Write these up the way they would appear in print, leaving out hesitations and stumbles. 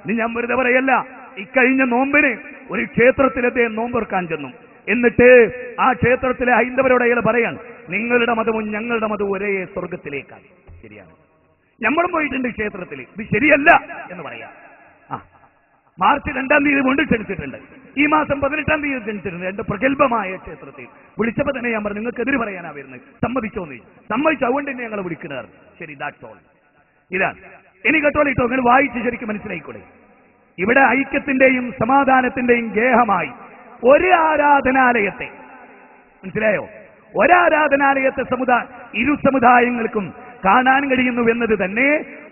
ഇനി ഞാൻ വെറുതെ പറയല്ല. ഇക്കഴിഞ്ഞ നോമ്പിന് ഒരു ക്ഷേത്രത്തിൽ അദ്ദേഹം നോമ്പെടുക്കാൻ ചെന്നു. എന്നിട്ട് ആ ക്ഷേത്രത്തിലെ ഹൈന്ദവരോട് അയാൾ പറയാൻ, നിങ്ങളുടെ മതവും ഞങ്ങളുടെ മതവും ഒരേ സ്വർഗത്തിലേക്കാണ്. ശരിയാണ്, നമ്മളും പോയിട്ടുണ്ട് ക്ഷേത്രത്തിൽ, ഇത് ശരിയല്ല എന്ന് പറയാം. മാർച്ച് 2-ാം തീയതി കൊണ്ട് ക്ഷണിച്ചിട്ടുണ്ട്, ഈ മാസം 18-ാം തീയതി ക്ഷണിച്ചിട്ടുണ്ട്. 2 പ്രഗത്ഭമായ ക്ഷേത്രത്തിൽ വിളിച്ചപ്പോൾ തന്നെ ഞാൻ പറഞ്ഞു, നിങ്ങൾക്ക് എതിര് പറയാനാ വരുന്നത്, സമ്മതിച്ചോന്ന്. സമ്മതിച്ചു, അതുകൊണ്ട് തന്നെ ഞങ്ങൾ വിളിക്കുന്നത്. ശരി, ദാറ്റ്സ് ഓൾ. ഇതാണ്. ഇനി കേട്ടോളിട്ടോ, നിങ്ങൾ വായിച്ച് ശരിക്കും മനസ്സിലായിക്കോളെ. ഇവിടെ ഐക്യത്തിന്റെയും സമാധാനത്തിന്റെയും ഗേഹമായി ഒരു ആരാധനാലയത്തെ, മനസ്സിലായോ, ഒരാരാധനാലയത്തെ ഇരു സമുദായങ്ങൾക്കും കാണാൻ കഴിയുന്നു എന്നത് തന്നെ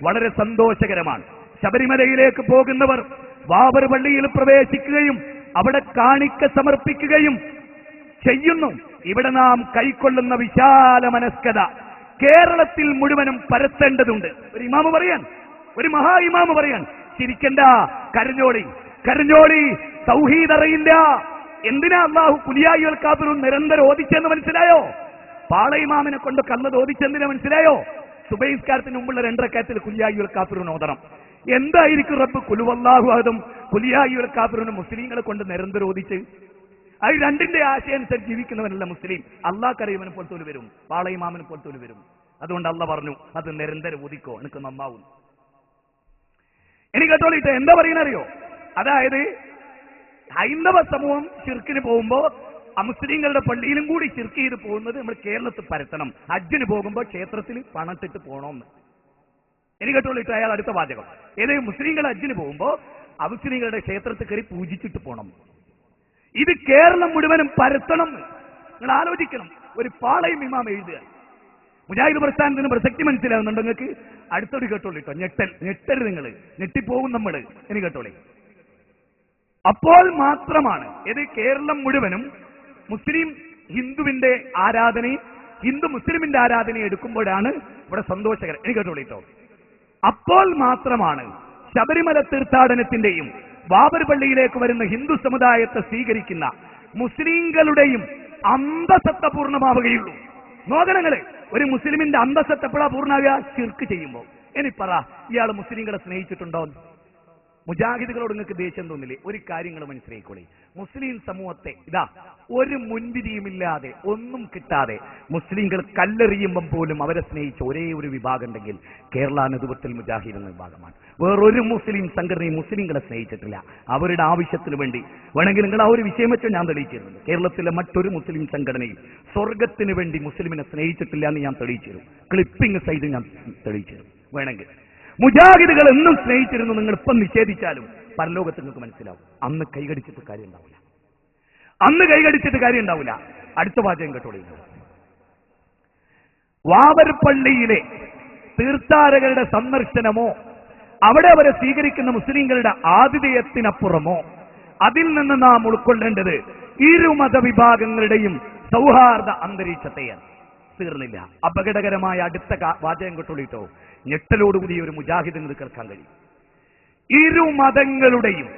വളരെ സന്തോഷകരമാണ്. ശബരിമലയിലേക്ക് പോകുന്നവർ ബാബർ പള്ളിയിൽ പ്രവേശിക്കുകയും അവിടെ കാണിക്ക സമർപ്പിക്കുകയും ചെയ്യുന്നു. ഇവിടെ നാം കൈക്കൊള്ളുന്ന വിശാല മനസ്കത കേരളത്തിൽ മുഴുവനും പരത്തേണ്ടതുണ്ട്. ഒരു ഇമാമ് പറയാൻ, ഒരു മഹാ ഇമാമ് പറയാൻ, ചിരിക്കണ്ട, കരഞ്ഞോളി, കരഞ്ഞോളി, തൗഹീദ് അറിയില്ല. എന്തിനാ അല്ലാഹു കുലിയായുൽ കാഫിറൂൻ നിരന്തരം ഓദിച്ചെന്ന് മനസ്സിലായോ? പാളയിമാമിനെ കൊണ്ട് കള്ളത് ഓദിച്ചെന്തിനാ മനസ്സിലായോ? സുബൈസ്കാരത്തിന് മുമ്പുള്ള 2 റക്അത്തിൽ കുലിയായുൽ കാഫിറൂൻ ഓതണം. എന്തായിരിക്കും റബ്ബ് കുലുവല്ലാഹു അഹദും കുലിയായുൽ കാഫിറൂനും മുസ്ലിങ്ങളെ കൊണ്ട് നിരന്തരം ഓദിച്ച്? അത് രണ്ടിന്റെ ആശയം അനുസരിച്ച് ജീവിക്കുന്നവനല്ല മുസ്ലിം. അള്ളാഹ്ക്കറിയവനെ പോലത്തോല് വരും, പാളയിമാമിനെ പോലത്തോല് വരും. അതുകൊണ്ട് അള്ളാഹ് പറഞ്ഞു, അത് നിരന്തരം ഓദിക്കോ, എനിക്ക് നന്നാവും. എനിക്ക് കേട്ടോളിട്ട് എന്താ പറയുന്നറിയോ? അതായത് ഹൈന്ദവ സമൂഹം ശിർക്കിന് പോകുമ്പോ മുസ്ലിങ്ങളുടെ പള്ളിയിലും കൂടി ശിർക്ക് ചെയ്ത് പോകുന്നത് നമ്മൾ കേരളത്തിൽ പരത്തണം. ഹജ്ജിന് പോകുമ്പോൾ ക്ഷേത്രത്തിൽ പണത്തിട്ട് പോകണമെന്ന്. എനിക്ക് കേട്ടോളിട്ട് അയാൾ അടുത്ത വാചകം, ഏതെങ്കിലും മുസ്ലിങ്ങൾ ഹജ്ജിന് പോകുമ്പോ മുസ്ലിങ്ങളുടെ ക്ഷേത്രത്തിൽ കയറി പൂജിച്ചിട്ട് പോകണം. ഇത് കേരളം മുഴുവനും പരത്തണം. നിങ്ങൾ ആലോചിക്കണം. ഒരു പാളയം ഇമാം എഴുതുക. മുജാഹിദ് പ്രസ്ഥാനത്തിന് പ്രസക്തി മനസ്സിലാകുന്നുണ്ടോ നിങ്ങൾക്ക്? അടുത്തോട് കേട്ടോളിട്ടോ, ഞെട്ടരുത്, നിങ്ങൾ ഞെട്ടിപ്പോകും നമ്മൾ. എനിക്ക് കേട്ടോളി. അപ്പോൾ മാത്രമാണ് ഇത് കേരളം മുഴുവനും മുസ്ലിം ഹിന്ദുവിന്റെ ആരാധനയും ഹിന്ദു മുസ്ലിമിന്റെ ആരാധനയും എടുക്കുമ്പോഴാണ് ഇവിടെ സന്തോഷകരം. എനിക്ക് കേട്ടോളിട്ടോ. അപ്പോൾ മാത്രമാണ് ശബരിമല തീർത്ഥാടനത്തിന്റെയും ബാബർ പള്ളിയിലേക്ക് വരുന്ന ഹിന്ദു സമുദായത്തെ സ്വീകരിക്കുന്ന മുസ്ലിങ്ങളുടെയും അന്തസത്ത പൂർണ്ണമാവുകയുള്ളൂ. നോക്കണങ്ങള്, ഒരു മുസ്ലിമിന്റെ അന്തസത്ത എപ്പോഴാ പൂർണ്ണമാവുക? ശിർക്ക് ചെയ്യുമ്പോ. ഇനി പറ, ഇയാൾ മുസ്ലിങ്ങളെ സ്നേഹിച്ചിട്ടുണ്ടോ? മുജാഹിദുകളോട് നിങ്ങൾക്ക് ദേഷ്യം തോന്നില്ലേ? ഒരു കാര്യങ്ങൾ മനസ്സിലായിക്കോളി. മുസ്ലിം സമൂഹത്തെ ഒരു മുൻവിധിയുമില്ലാതെ ഒന്നും കിട്ടാതെ മുസ്ലിങ്ങൾ കല്ലെറിയുമ്പം പോലും അവരെ സ്നേഹിച്ച ഒരേ ഒരു വിഭാഗം ഉണ്ടെങ്കിൽ കേരള നേതൃത്വത്തിൽ മുജാഹിദ് എന്ന വിഭാഗമാണ്. വേറൊരു മുസ്ലിം സംഘടനയും മുസ്ലിങ്ങളെ സ്നേഹിച്ചിട്ടില്ല. അവരുടെ ആവശ്യത്തിന് വേണ്ടി വേണമെങ്കിൽ നിങ്ങൾ ആ ഒരു വിഷയം വെച്ചോ ഞാൻ തെളിയിച്ചിരുന്നു. കേരളത്തിലെ മറ്റൊരു മുസ്ലിം സംഘടനയും സ്വർഗത്തിന് വേണ്ടി മുസ്ലിമിനെ സ്നേഹിച്ചിട്ടില്ല എന്ന് ഞാൻ തെളിയിച്ചിരുന്നു. ക്ലിപ്പിംഗ് സൈഡ് ഞാൻ തെളിയിച്ചിരുന്നു. വേണമെങ്കിൽ മുജാഹിദുകൾ എന്നും സ്നേഹിച്ചിരുന്നു. നിങ്ങൾ ഇപ്പം നിഷേധിച്ചാലും പരലോകത്ത് നിങ്ങൾക്ക് മനസ്സിലാവും. അന്ന് കൈകടിച്ചിട്ട് കാര്യം ഉണ്ടാവില്ല. അന്ന് കൈകടിച്ചിട്ട് കാര്യം ഉണ്ടാവില്ല. അടുത്ത വാചകം കേട്ടോളൂ. വാവർ പള്ളിയിലെ തീർത്ഥാടകരുടെ സന്ദർശനമോ അവിടെ അവരെ സ്വീകരിക്കുന്ന മുസ്ലിങ്ങളുടെ ആതിഥേയത്തിനപ്പുറമോ അതിൽ നിന്ന് നാം ഉൾക്കൊള്ളേണ്ടത് ഇരു മതവിഭാഗങ്ങളുടെയും സൗഹാർദ്ദ അന്തരീക്ഷത്തെയാണ്. തീർന്നില്ല. അപകടകരമായ അടുത്ത വാചകം കേട്ടോളിട്ടോ. ഞെട്ടലോടുകൂടി ഒരു മുജാഹിദിന് കേൾക്കാൻ കഴിയും. ഇരു മതങ്ങളുടെയും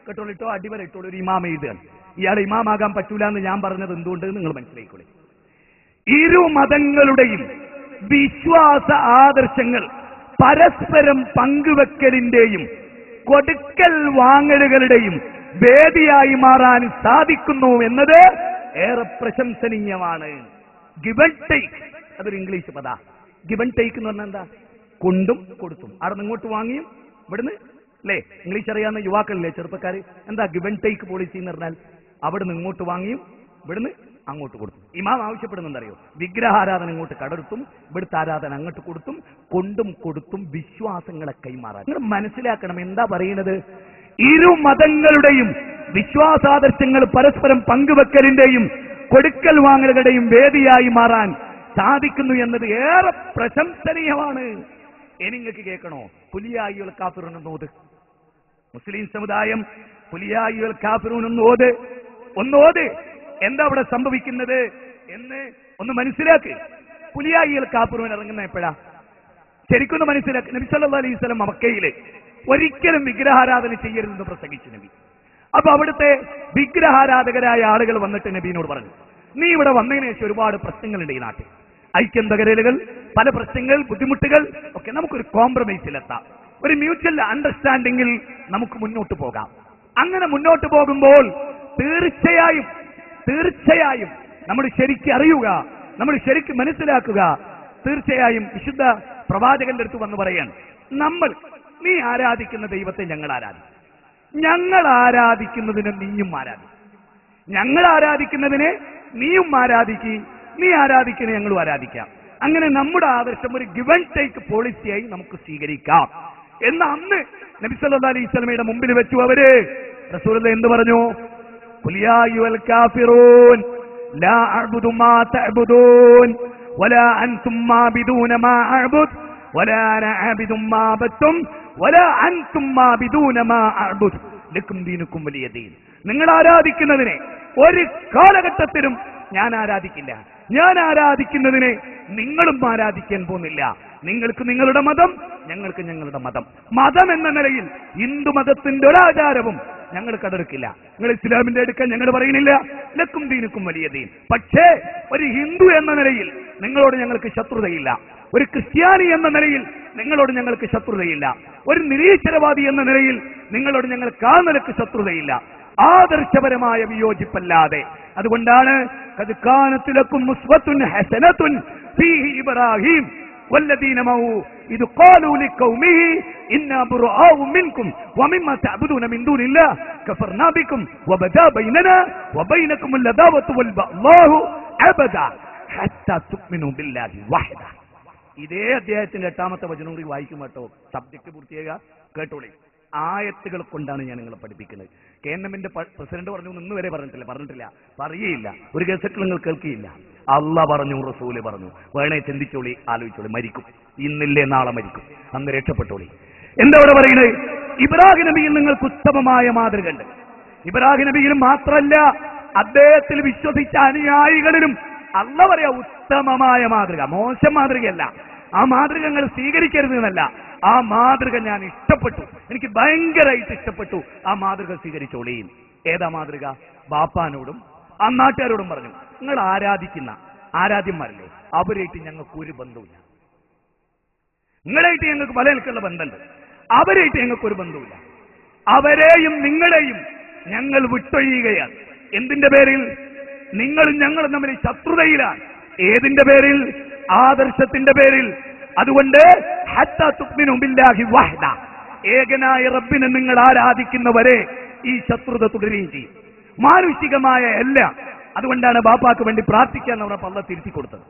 കേട്ടോളിട്ടോ, അടിവരയിട്ടോളൂ. ഒരു ഇമാം എഴുതുകയാണ്. ഇയാൾ ഇമാമാകാൻ പറ്റൂല എന്ന് ഞാൻ പറഞ്ഞത് എന്തുകൊണ്ട് നിങ്ങൾ മനസ്സിലായിക്കോളെ. ഇരു മതങ്ങളുടെയും വിശ്വാസ ആദർശങ്ങൾ പരസ്പരം പങ്കുവെക്കലിന്റെയും കൊടുക്കൽ വാങ്ങലുകളുടെയും വേദിയായി മാറാൻ സാധിക്കുന്നു എന്നത് ഏറെ പ്രശംസനീയമാണ്. ഗിവ് ആൻഡ് ടേക്ക്, അതൊരു ഇംഗ്ലീഷ് പദ. ഗിവ് ആൻഡ് ടേക്ക് എന്ന് പറഞ്ഞാൽ എന്താ? കൊണ്ടും കൊടുത്തും. അവിടെ നിന്ന് ഇങ്ങോട്ട് വാങ്ങിയും ഇവിടുന്ന്, അല്ലേ? ഇംഗ്ലീഷ് അറിയാവുന്ന യുവാക്കളില്ലേ, ചെറുപ്പക്കാർ? എന്താ ഗിവ് ആൻഡ് ടേക്ക് പോളിസി എന്ന് പറഞ്ഞാൽ? അവിടെ നിന്ന് ഇങ്ങോട്ട് വാങ്ങിയും ഇവിടുന്ന് അങ്ങോട്ട് കൊടുത്തും. ഇമാം ആവശ്യപ്പെടുന്നുണ്ടറിയോ? വിഗ്രഹാരാധന ഇങ്ങോട്ട് കടർത്തും, ഇവിടുത്തെ ആരാധന അങ്ങോട്ട് കൊടുത്തും, കൊണ്ടും കൊടുത്തും വിശ്വാസങ്ങളെ കൈമാറാൻ. നിങ്ങൾ മനസ്സിലാക്കണം എന്താ പറയുന്നത്. ഇരു മതങ്ങളുടെയും വിശ്വാസാദർശങ്ങൾ പരസ്പരം പങ്കുവെക്കലിന്റെയും കൊടുക്കൽ വാങ്ങലുകളുടെയും വേദിയായി മാറാൻ സാധിക്കുന്നു എന്നത് ഏറെ പ്രശംസനീയമാണ്. നിങ്ങൾക്ക് കേൾക്കണോ? കുലിയായുൽ കാഫിറൂൻ എന്നോത്. മുസ്ലിം സമുദായം കുലിയായുൽ കാഫിറൂൻ ഒന്നോത്. എന്താ അവിടെ സംഭവിക്കുന്നത് എന്ന് ഒന്ന് മനസ്സിലാക്ക്. കുലിയായുൽ കാഫിറൂൻ ഇറങ്ങുന്ന എപ്പോഴാ? ശരിക്കൊന്ന് മനസ്സിലാക്കി. നബി സല്ലല്ലാഹു അലൈഹി വസല്ലം മക്കയിലെ ഒരിക്കലും വിഗ്രഹാരാധന ചെയ്യരുതെന്ന് പ്രസംഗിച്ചു നബി. അപ്പൊ അവിടുത്തെ വിഗ്രഹാരാധകരായ ആളുകൾ വന്നിട്ട് നബീനോട് പറഞ്ഞു, നീ ഇവിടെ വന്നതിന് ശേഷം ഒരുപാട് പ്രശ്നങ്ങളുണ്ട് ഈ നാട്ടിൽ. ഐക്യം തകരലുകൾ, പല പ്രശ്നങ്ങൾ, ബുദ്ധിമുട്ടുകൾ ഒക്കെ. നമുക്കൊരു കോംപ്രമൈസിലെത്താം, ഒരു മ്യൂച്വൽ അണ്ടർസ്റ്റാൻഡിങ്ങിൽ നമുക്ക് മുന്നോട്ട് പോകാം. അങ്ങനെ മുന്നോട്ട് പോകുമ്പോൾ തീർച്ചയായും നമ്മൾ ശരിക്കും അറിയുക, നമ്മൾ ശരിക്കും മനസ്സിലാക്കുക. തീർച്ചയായും വിശുദ്ധ പ്രവാചകന്റെ അടുത്ത് വന്ന് പറയാൻ, നീ ആരാധിക്കുന്ന ദൈവത്തെ ഞങ്ങൾ ആരാധിക്കും, ഞങ്ങൾ ആരാധിക്കുന്നതിന് നീയും ആരാധിക്കും, ഞങ്ങൾ ആരാധിക്കുന്നതിനെ നീയും ആരാധിക്കും, നീ ആരാധിക്കുന്ന ഞങ്ങളും ആരാധിക്കാം. അങ്ങനെ നമ്മുടെ ആദർശം ഒരു ഗിവ് ആൻഡ് ടേക്ക് പോളിസിയായി നമുക്ക് സ്വീകരിക്കാം എന്ന് അന്ന് നബി സല്ലല്ലാഹു അലൈഹി വസല്ലമയുടെ മുമ്പിൽ വെച്ചു അവര്. റസൂലുള്ളാഹി എന്ത് പറഞ്ഞു? ഖുൽ യാ അയ്യുഹൽ കാഫിറൂൻ ലാ അഅ്ബുദു മാ തഅ്ബുദൂൻ വലാ അൻതും മാബിദൂന മാ അഅ്ബുദു വലാ അന ആബിദും മാ അബദതും വലാ അൻതും മാബിദൂന മാ അഅ്ബുദു ലക്കും ദീനുക്കും വലിയ ദീൻ. നിങ്ങൾ ആരാധിക്കുന്നതിനെ ഒരു കാലഘട്ടത്തിലും ഞാൻ ആരാധിക്കില്ല, ഞാൻ ആരാധിക്കുന്നതിനെ നിങ്ങളും ആരാധിക്കാൻ പോകുന്നില്ല. നിങ്ങൾക്ക് നിങ്ങളുടെ മതം, ഞങ്ങൾക്ക് ഞങ്ങളുടെ മതം. മതം എന്ന നിലയിൽ ഹിന്ദു മതത്തിന്റെ ഒരാചാരവും ഞങ്ങൾ കടർക്കില്ല. നിങ്ങൾ ഇസ്ലാമിന്റെ എടുക്കാൻ ഞങ്ങൾ പറയുന്നില്ല, ലക്കും ദീനുക്കും വലിയ ദീൻ. പക്ഷേ ഒരു ഹിന്ദു എന്ന നിലയിൽ നിങ്ങളോട് ഞങ്ങൾക്ക് ശത്രുതയില്ല, ഒരു ക്രിസ്ത്യാനി എന്ന നിലയിൽ നിങ്ങളോട് ഞങ്ങൾക്ക് ശത്രുതയില്ല, ഒരു നിരീശ്വരവാദി എന്ന നിലയിൽ നിങ്ങളോട് ഞങ്ങൾക്ക് ആ നിലക്ക് ശത്രുതയില്ല, ആദർശപരമായ വിയോജിപ്പല്ലാതെ. അതുകൊണ്ടാണ് ഖദ് കാനത് ലക്കും ഉസ്വത്തുൻ ഹസനത്തുൻ ഫീഹി ഇബ്രാഹിം വല്ലദീന മഅഹു ഇദ് ഖാലൂ ലിഖൗമിഹി ഇന്നാ ബുറാഉ മിൻകും വമിമ്മാ തഅബുദൂന മിൻ ദൂനില്ലാഹ് കഫർനാ ബിക്കും വബദാ ബൈനനാ വബൈനകുമുൽ ലദാവത്തു വൽ ബഅ്ലാഹു അബദാ ഹത്താ തുഅ്മിനൂ ബില്ലാഹി വഹദ. ഇതേ അധ്യായത്തിന്റെ 8ാമത്തെ വചനം കൂടി വായിക്കും കേട്ടോ. സബ്ജക്ട് പൂർത്തിയാക്കുക, കേട്ടോളി. ആയത്തുകൾ കൊണ്ടാണ് ഞാൻ നിങ്ങളെ പഠിപ്പിക്കുന്നത്. KNM പ്രസിഡന്റ് പറഞ്ഞു, ഇന്ന് വരെ പറഞ്ഞിട്ടില്ല, പറയേയില്ല, ഒരു കേസറ്റ് നിങ്ങൾ കേൾക്കുകയില്ല. അള്ളാഹ് പറഞ്ഞു, റസൂല് പറഞ്ഞു. വേണേ ചിന്തിച്ചോളി, ആലോചിച്ചോളി. മരിക്കും, ഇന്നില്ലേ നാളെ മരിക്കും, അന്ന് രക്ഷപ്പെട്ടോളി. എന്താ ഇവിടെ പറയുന്നത്? ഇബ്രാഹിം നബിയിൽ നിങ്ങൾക്ക് ഉത്തമമായ മാതൃക ഉണ്ട്. ഇബ്രാഹിം നബിയിലും മാത്രമല്ല, അദ്ദേഹത്തിൽ വിശ്വസിച്ച അനുയായികളിലും അള്ളാഹ് പറയാ ഉത്തമമായ മാതൃക, മോശം മാതൃകയല്ല. ആ മാതൃക നിങ്ങൾ സ്വീകരിക്കരുത് എന്നല്ല, ആ മാതൃക ഞാൻ ഇഷ്ടപ്പെട്ടു, എനിക്ക് ഭയങ്കരമായിട്ട് ഇഷ്ടപ്പെട്ടു, ആ മാതൃക സ്വീകരിച്ചോളിയും. ഏതാ മാതൃക? ബാപ്പാനോടും ആ നാട്ടുകാരോടും പറഞ്ഞു, നിങ്ങൾ ആരാധിക്കുന്ന ആരാധ്യന്മാരല്ലേ, അവരായിട്ട് ഞങ്ങൾക്ക് ഒരു ബന്ധവുമില്ല. നിങ്ങളായിട്ട് ഞങ്ങൾക്ക് പല നിലക്കുള്ള ബന്ധമുണ്ട്, അവരായിട്ട് ഞങ്ങൾക്ക് ഒരു ബന്ധവുമില്ല. അവരെയും നിങ്ങളെയും ഞങ്ങൾ വിട്ടൊഴിയുകയാണ്. എന്തിന്റെ പേരിൽ? നിങ്ങളും ഞങ്ങളും തമ്മിൽ ശത്രുതയിലാണ്. ഏതിന്റെ പേരിൽ? ആദർശത്തിന്റെ പേരിൽ. അതുകൊണ്ട് ഹത്താ തുഅ്മിനൂ ബില്ലാഹി വഹദ, ഏകനായ റബ്ബിനെ നിങ്ങൾ ആരാധിക്കുന്നവരെ ഈ ശത്രുത തുടരുകയും ചെയ്യും. മാനുഷികമായ എല്ലാം. അതുകൊണ്ടാണ് ബാപ്പാക്ക് വേണ്ടി പ്രാർത്ഥിക്കാൻ നമ്മുടെ പള്ള തിരുത്തി കൊടുത്തത്.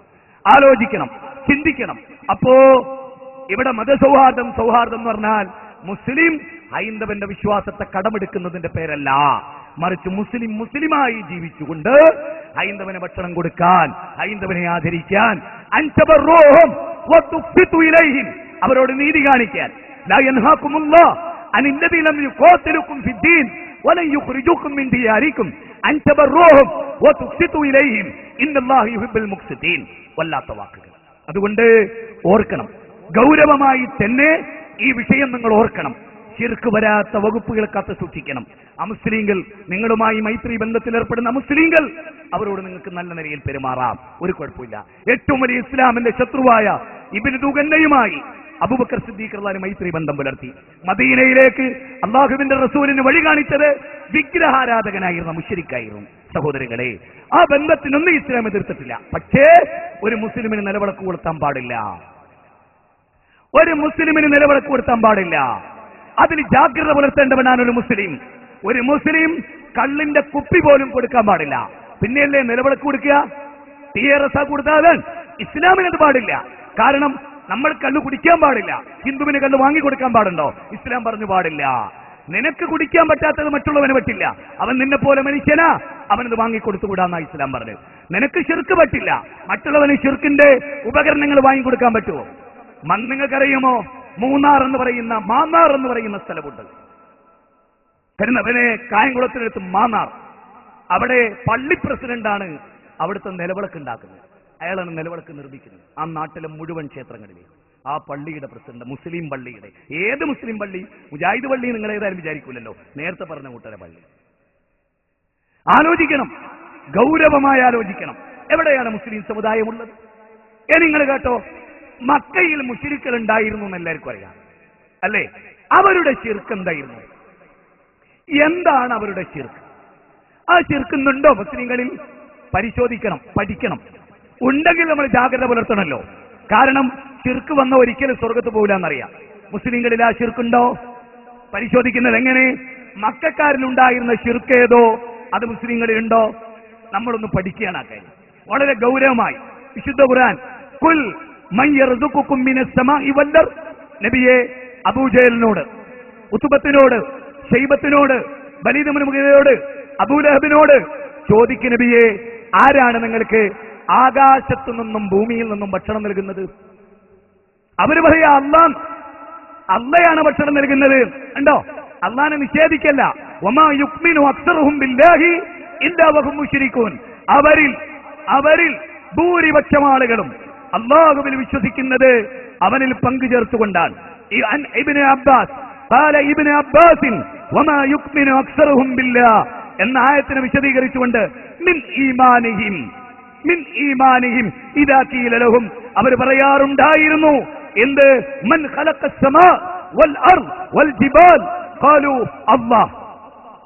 ആലോചിക്കണം, ചിന്തിക്കണം. അപ്പോ ഇവിടെ മതസൗഹാർദ്ദം എന്ന് പറഞ്ഞാൽ മുസ്ലിം ഹൈന്ദവന്റെ വിശ്വാസത്തെ കടമെടുക്കുന്നതിന്റെ പേരല്ല, മറിച്ച് മുസ്ലിമായി ജീവിച്ചുകൊണ്ട് ഹൈന്ദവന് ഭക്ഷണം കൊടുക്കാൻ, ഹൈന്ദവനെ ആദരിക്കാൻ, അവരോട് നീതി കാണിക്കാൻ. ലാ യൻഹാകുമുല്ലാഹ് അനിൽ ലദീന യുഖാതിലുകും ഫിദ്ദീൻ വലൻ യുഖ്രിജുകും മിൻ ദിയാരികും അൻ തബറൂഹും വതുഖ്സിതു ഇലൈഹിം ഇന്നല്ലാഹു യുഹിബ്ബുൽ മുഖ്സിതീൻ. വല്ലാത്ത വാക്കുകൾ. അതുകൊണ്ട് ഓർക്കണം, ഗൗരവമായി തന്നെ ഈ വിഷയം നിങ്ങൾ ഓർക്കണം. ശിർക്ക് വരാത്ത വകുപ്പുകൾ കാത്തു സൂക്ഷിക്കണം. അമുസ്ലിങ്ങൾ, നിങ്ങളുമായി മൈത്രി ബന്ധത്തിൽ ഏർപ്പെടുന്ന മുസ്ലിങ്ങൾ, അവരോട് നിങ്ങൾക്ക് നല്ല നിലയിൽ പെരുമാറാം, ഒരു കുഴപ്പമില്ല. ഏറ്റവും വലിയ ഇസ്ലാമിന്റെ ശത്രുവായ ഇബ്നു ദുഗന്നയുമായി അബൂബക്കർ സിദ്ദീഖ് റളിയല്ലാഹു മൈത്രി ബന്ധം പുലർത്തി. മദീനയിലേക്ക് അല്ലാഹുവിന്റെ റസൂലിന് വഴി കാണിച്ചത് വിഗ്രഹാരാധകനായിരുന്ന മുശ്രിക്കായിരുന്നു. സഹോദരങ്ങളെ, ആ ബന്ധത്തിനൊന്നും ഇസ്ലാം എതിർത്തിട്ടില്ല. പക്ഷേ ഒരു മുസ്ലിമിന് നിലവിളക്ക് കൊടുത്താൻ പാടില്ല, ഒരു മുസ്ലിമിന് നിലവിളക്ക് കൊടുത്താൻ പാടില്ല. അതിൽ ജാഗ്രത പുലർത്തേണ്ടവനാണ് ഒരു മുസ്ലിം. ഒരു മുസ്ലിം കള്ളിന്റെ കുപ്പി പോലും കൊടുക്കാൻ പാടില്ല. പിന്നെയല്ലേ നിലവിളക്ക് കൊടുക്കുക? TRS കൊടുത്താൽ ഇസ്ലാമിനത് പാടില്ല. കാരണം നമ്മൾ കള്ളു കുടിക്കാൻ പാടില്ല. ഹിന്ദുവിന് കള്ളു വാങ്ങിക്കൊടുക്കാൻ പാടുണ്ടോ? ഇസ്ലാം പറഞ്ഞു പാടില്ല. നിനക്ക് കുടിക്കാൻ പറ്റാത്തത് മറ്റുള്ളവന് പറ്റില്ല. അവൻ നിന്നെ പോലെ മനുഷ്യനാ, അവനത് വാങ്ങിക്കൊടുത്തുകൂടാന്നാ ഇസ്ലാം പറഞ്ഞു. നിനക്ക് ശിർക്ക് പറ്റില്ല, മറ്റുള്ളവന് ശിർക്കിന്റെ ഉപകരണങ്ങൾ വാങ്ങിക്കൊടുക്കാൻ പറ്റുമോ? നിങ്ങൾക്കറിയുമോ, മാന്നാർ എന്ന് പറയുന്ന സ്ഥലമുണ്ട്. കരുന്നവനെ കായംകുളത്തിനടുത്ത് മാന്നാർ. അവിടെ പള്ളി പ്രസിഡന്റാണ് അവിടുത്തെ നിലവിളക്ക് ഉണ്ടാക്കുന്നത്. അയാളാണ് നിലവിളക്ക് നിർമ്മിക്കുന്നത് ആ നാട്ടിലെ മുഴുവൻ ക്ഷേത്രങ്ങളിലേക്ക്. ആ പള്ളിയുടെ പ്രസിഡന്റ്, മുസ്ലിം പള്ളിയുടെ. ഏത് മുസ്ലിം പള്ളി? മുജാഹിദ് പള്ളി നിങ്ങൾ ഏതായാലും വിചാരിക്കൂലല്ലോ, നേരത്തെ പറഞ്ഞ കൂട്ടരെ പള്ളി. ആലോചിക്കണം, ഗൗരവമായി ആലോചിക്കണം. എവിടെയാണ് മുസ്ലിം സമുദായമുള്ളത്? നിങ്ങൾ കേട്ടോ, മക്കയിൽ മുശ്രിക്കുകൾ ഉണ്ടായിരുന്നു എന്ന് എല്ലാവർക്കും അറിയാം, അല്ലേ? അവരുടെ ശിർക്ക് എന്തായിരുന്നു? എന്താണ് അവരുടെ ശിർക്ക്? ആ ശിർക്കുന്നുണ്ടോ മുസ്ലിങ്ങളിൽ? പരിശോധിക്കണം, പഠിക്കണം. ഉണ്ടെങ്കിൽ നമ്മൾ ജാഗ്രത പുലർത്തണമല്ലോ. കാരണം ശിർക്ക് വന്ന ഒരിക്കലും സ്വർഗത്ത് പോകില്ല എന്നറിയാം. മുസ്ലിങ്ങളിൽ ആ ശിർക്കുണ്ടോ? പരിശോധിക്കുന്നത് എങ്ങനെ? മക്കക്കാരിലുണ്ടായിരുന്ന ശിർക്ക് ഏതോ അത് മുസ്ലിങ്ങളിലുണ്ടോ? നമ്മളൊന്ന് പഠിക്കുകയാണ് ആ കാര്യം വളരെ ഗൗരവമായി. വിശുദ്ധ ഖുർആൻ ഖുൽ മൻ യർസുഖുകും മിനസ് സമാഇ വൽ അർദ്, നബിയെ അബൂജഹലിനോട്, ഉത്ബത്തിനോട്, ശൈബത്തിനോട്, വലീദ് ഇബ്നു മുഗീറയോട്, അബൂലഹബിനോട് ചോദിക്ക് നബിയെ, ആരാണ് നിങ്ങൾക്ക് ആകാശത്തു നിന്നും ഭൂമിയിൽ നിന്നും ഭക്ഷണം നൽകുന്നത്? അവര് പറയാ അള്ളയാണ് ഭക്ഷണം നൽകുന്നത്. ഉണ്ടോ? അള്ളാനെ നിഷേധിക്കല്ല. വമാ യുക്മിനു അക്സറുഹും ബില്ലാഹി ഇല്ലാ വഹും മുശ്രികൂൻ. അവരിൽ ഭൂരിപക്ഷം ആളുകളും അല്ലാഹുവിൽ വിശ്വസിക്കുന്നത് അവനിൽ പങ്കു ചേർത്തുകൊണ്ടാണ്. ഇബ്നു അബ്ബാസ് ഖാല ഇബ്നു അബ്ബാസിൻ വമാ യുക്മിനു അക്സറുഹും ബില്ലാഹ് എന്ന ആയത്തിനെ വിശദീകരിച്ചുകൊണ്ട് മിൻ ഈമാനിഹിം ഇദാ ഖീല ലഹും, അവർ പറയാറുണ്ടായിരുന്നു എന്ത്? മൻ ഖലഖസ് സമാ വൽ അർദ് വൽ ജിബാൽ ഖാലു അല്ലാഹ്.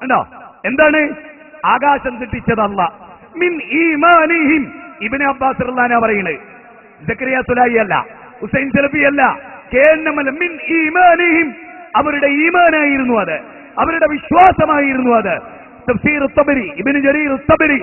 ഉണ്ടോ? എന്താണ്? ആകാശം സൃഷ്ടിച്ചത് അല്ലാഹ്. മിൻ ഈമാനിഹിം, ഇബ്നു അബ്ബാസ് റളിയല്ലാഹു അൻഹു പറയുന്നത്. സക്കരിയ സുലായി അല്ല, ഹുസൈൻ സലഫി അല്ല, കേന്നമല്ല. മിൻ ഈമാനിഹിം, അവരുടെ ഈമാനായിരുന്നു അത്, അവരുടെ വിശ്വാസമായിരുന്നു അത്. തഫ്സീർ തബരി, ഇബ്നു ജരീർ തബരി,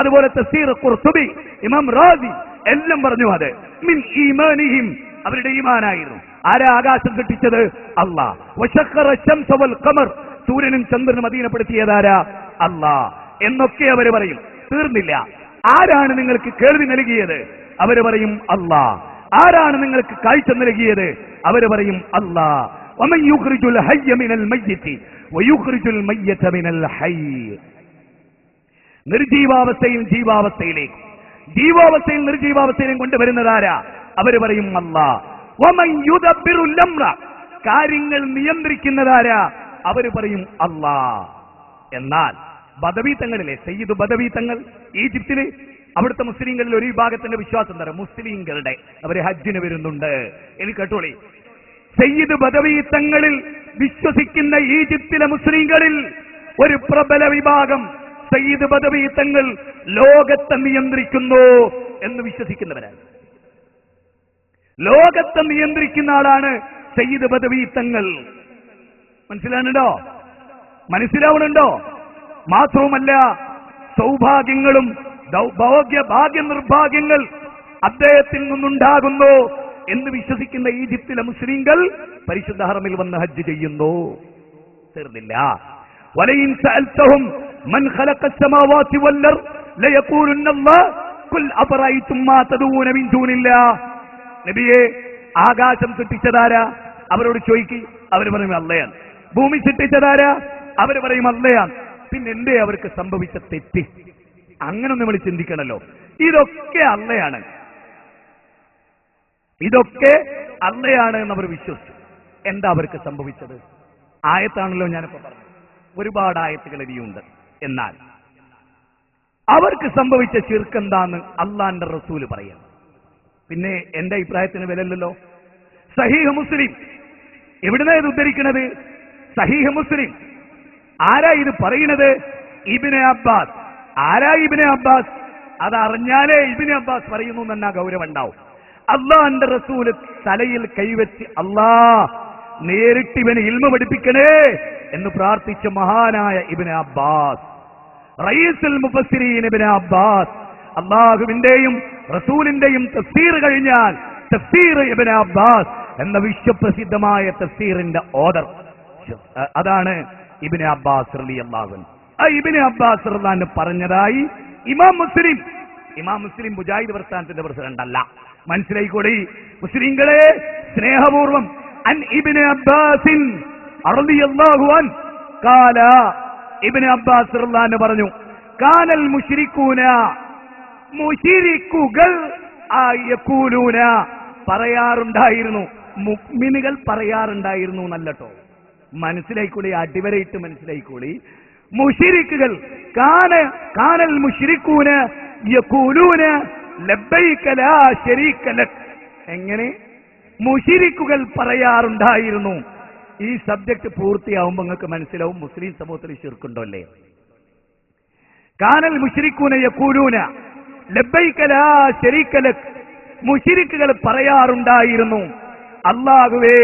അതുപോലെ തഫ്സീർ ഖുർതുബി, ഇമാം റാസി എല്ലാം പറഞ്ഞു അത് മിൻ ഈമാനിഹിം, അവരുടെ ഈമാനായിരുന്നു. ആരാ ആകാശം സൃഷ്ടിച്ചത്? അല്ലാഹ്. വശഖറ ശംസ വൽ ഖമർ, സൂര്യനും ചന്ദ്രനും അധീനപ്പെടുത്തിയതാരാ? അല്ലാഹ് എന്നൊക്കെ അവര് പറയും. തീർന്നില്ല. ആരാണ് നിങ്ങൾക്ക് കേൾവി നൽകിയത്? അവര് പറയും അല്ലാഹ്. ആരാണ് നിങ്ങൾക്ക് കാഴ്ച നൽകിയത്? അവര് പറയും അല്ലാഹ്. വമൻ യുഖ്രിജുൽ ഹയ്യ മിനൽ മയ്യിത്തി വയുഖ്രിജുൽ മയ്യത മിനൽ ഹയ്യ്, നിർജീവാവസ്ഥയും ജീവാവസ്ഥയിലേക്കും ജീവാവസ്ഥയിൽ നിർജീവാവസ്ഥയിലും കൊണ്ടുവരുന്നതാരാ? അവര് പറയും അല്ലാഹ്. വമൻ യുദബ്ബിറുൽ അംറ, കാര്യങ്ങൾ നിയന്ത്രിക്കുന്നതാരാ? അവര് പറയും അല്ലാഹ്. എന്നാൽ ബദവി തങ്ങളിലെ സയ്യിദ് ബദവി തങ്ങൾ ഈജിപ്തില്, അവിടുത്തെ മുസ്ലിങ്ങളിൽ ഒരു വിഭാഗത്തിന്റെ വിശ്വാസം തരാം, മുസ്ലിങ്ങളുടെ അവര് ഹജ്ജിന് വരുന്നുണ്ട്. എനിക്ക് കേട്ടോളി, സയ്യിദ് ബദവി തങ്ങളിൽ വിശ്വസിക്കുന്ന ഈജിപ്തിലെ മുസ്ലിങ്ങളിൽ ഒരു പ്രബല വിഭാഗം സയ്യിദ് ബദവി തങ്ങൾ ലോകത്തെ നിയന്ത്രിക്കുന്നു എന്ന് വിശ്വസിക്കുന്നവരാണ്. ലോകത്തെ നിയന്ത്രിക്കുന്ന ആളാണ് സയ്യിദ് ബദവി തങ്ങൾ. മനസ്സിലാവുന്നുണ്ടോ? മാത്രവുമല്ല, സൗഭാഗ്യങ്ങളും ഭാഗ്യ നിർഭാഗ്യങ്ങൾ അദ്ദേഹത്തിൽ നിന്നുണ്ടാകുന്നു എന്ന് വിശ്വസിക്കുന്ന ഈജിപ്തിലെ മുസ്ലിങ്ങൾ പരിശുദ്ധ ഹറമിൽ വന്ന് ഹജ്ജ് ചെയ്യുന്നു. തീർന്നില്ല. വലയിൻ സഅൽതഹും മൻ ഖലഖസ് സമാവാതി വൽ അർദ് ലയഖൂലുന്ന അല്ലാഹ് ഖുൽ അഫറൈതും മാ തദഊന മിൻ ദൂനില്ലാഹ്. നബിയെ, ആകാശം സൃഷ്ടിച്ചതാരാ? അവരോട് ചോദിക്കി. അവർ പറയും അള്ളയാണ്. ഭൂമി സൃഷ്ടിച്ചതാരാ? അവർ പറയും അള്ളയാണ്. പിന്നെ എന്തേ അവർക്ക് സംഭവിച്ച തെറ്റ്? അങ്ങനെ നമ്മൾ ചിന്തിക്കണല്ലോ. ഇതൊക്കെ അള്ളയാണ് എന്നവർ വിശ്വസിച്ചു. എന്താ അവർക്ക് സംഭവിച്ചത്? ആയത്താണല്ലോ ഞാനിപ്പോ പറഞ്ഞത്. ഒരുപാട് ആയത്തുകൾ ഇനിയുണ്ട്. എന്നാൽ അവർക്ക് സംഭവിച്ച ശിർക്ക് എന്താന്ന് അള്ളാന്റെ റസൂല് പറയാം. പിന്നെ എന്റെ അഭിപ്രായത്തിന് വിലല്ലോ. സഹീഹ് മുസ്ലിം, എവിടുന്നാ ഇത് ഉദ്ധരിക്കുന്നത്? സഹീഹ് മുസ്ലിം. ആരാ ഇത് പറയുന്നത്? Ibn Abbas. ആരാ ഇബ്നു അബ്ബാസ്? അതറിഞ്ഞാലേ ഇബ്നു അബ്ബാസ് പറയുന്നു എന്നാ ഗൗരവം ഉണ്ടാവും. അള്ളാന്റെ റസൂല് തലയിൽ കൈവച്ച് അല്ലാഹ് നേരിട്ട് ഇവന് ഇൽമ പഠിപ്പിക്കണേ എന്ന് പ്രാർത്ഥിച്ച മഹാനായ ഇബ്നു അബ്ബാസ്, റയീസുൽ മുഫസ്സിരീൻ ഇബ്നു അബ്ബാസ്. അല്ലാഹുവിന്റെയും റസൂലിന്റെയും തഫ്സീർ കഴിഞ്ഞാൽ തഫ്സീർ ഇബ്നു അബ്ബാസ് എന്ന വിശ്വപ്രസിദ്ധമായ തഫ്സീറിന്റെ ഓർഡർ. അതാണ് ഇബ്നു അബ്ബാസ് റളിയല്ലാഹു അൻഹു. ആ ഇബ്നു അബ്ബാസ് റളിയല്ലാഹു അൻഹു പറഞ്ഞതായി ഇമാം മുസ്ലിം മുജാഹിദ് പ്രസ്ഥാനത്തിന്റെ പ്രസിഡന്റ് അല്ല. മനസ്സിലായിക്കോടി മുസ്ലിങ്ങളെ, സ്നേഹപൂർവം. അൻ ഇബ്നു അബ്ബാസിൻ റളിയല്ലാഹു അൻഹു ഖാല, ഇബ്നു അബ്ബാസ് റളിയല്ലാഹു അൻഹു പറഞ്ഞു, കാനൽ മുശ്രികൂന, മുശ്രിക്കുകൾ യഖൂലൂന, പറയാറുണ്ടായിരുന്നു, മുഅ്മിനുകൾ പറയാറുണ്ടായിരുന്നു എന്നല്ലട്ടോ. മനസ്സിലായിക്കോളി, അടിവരയിട്ട് മനസ്സിലായിക്കോളി. മുശ്രിക്കുകൾ കാനൽ മുശ്രികൂന യഖൂലൂന ലബ്ബൈക ലാ ശരീക ലക്. എങ്ങനെ? മുശ്രിക്കുകൾ പറയാറുണ്ടായിരുന്നു, ഈ സബ്ജക്ട് പൂർത്തിയാവുമ്പോൾ നിങ്ങൾക്ക് മനസ്സിലാവും മുസ്ലിം സമൂഹത്തിൽ ശിർക്കുണ്ടോ അല്ലേ. കാനൽ മുശ്രിക്കൂന യഖൂലൂന ലബ്ബൈക ലാ ശരീക ലക്, മുശ്രിക്കുകൾ പറയാറുണ്ടായിരുന്നു, അല്ലാഹുവേ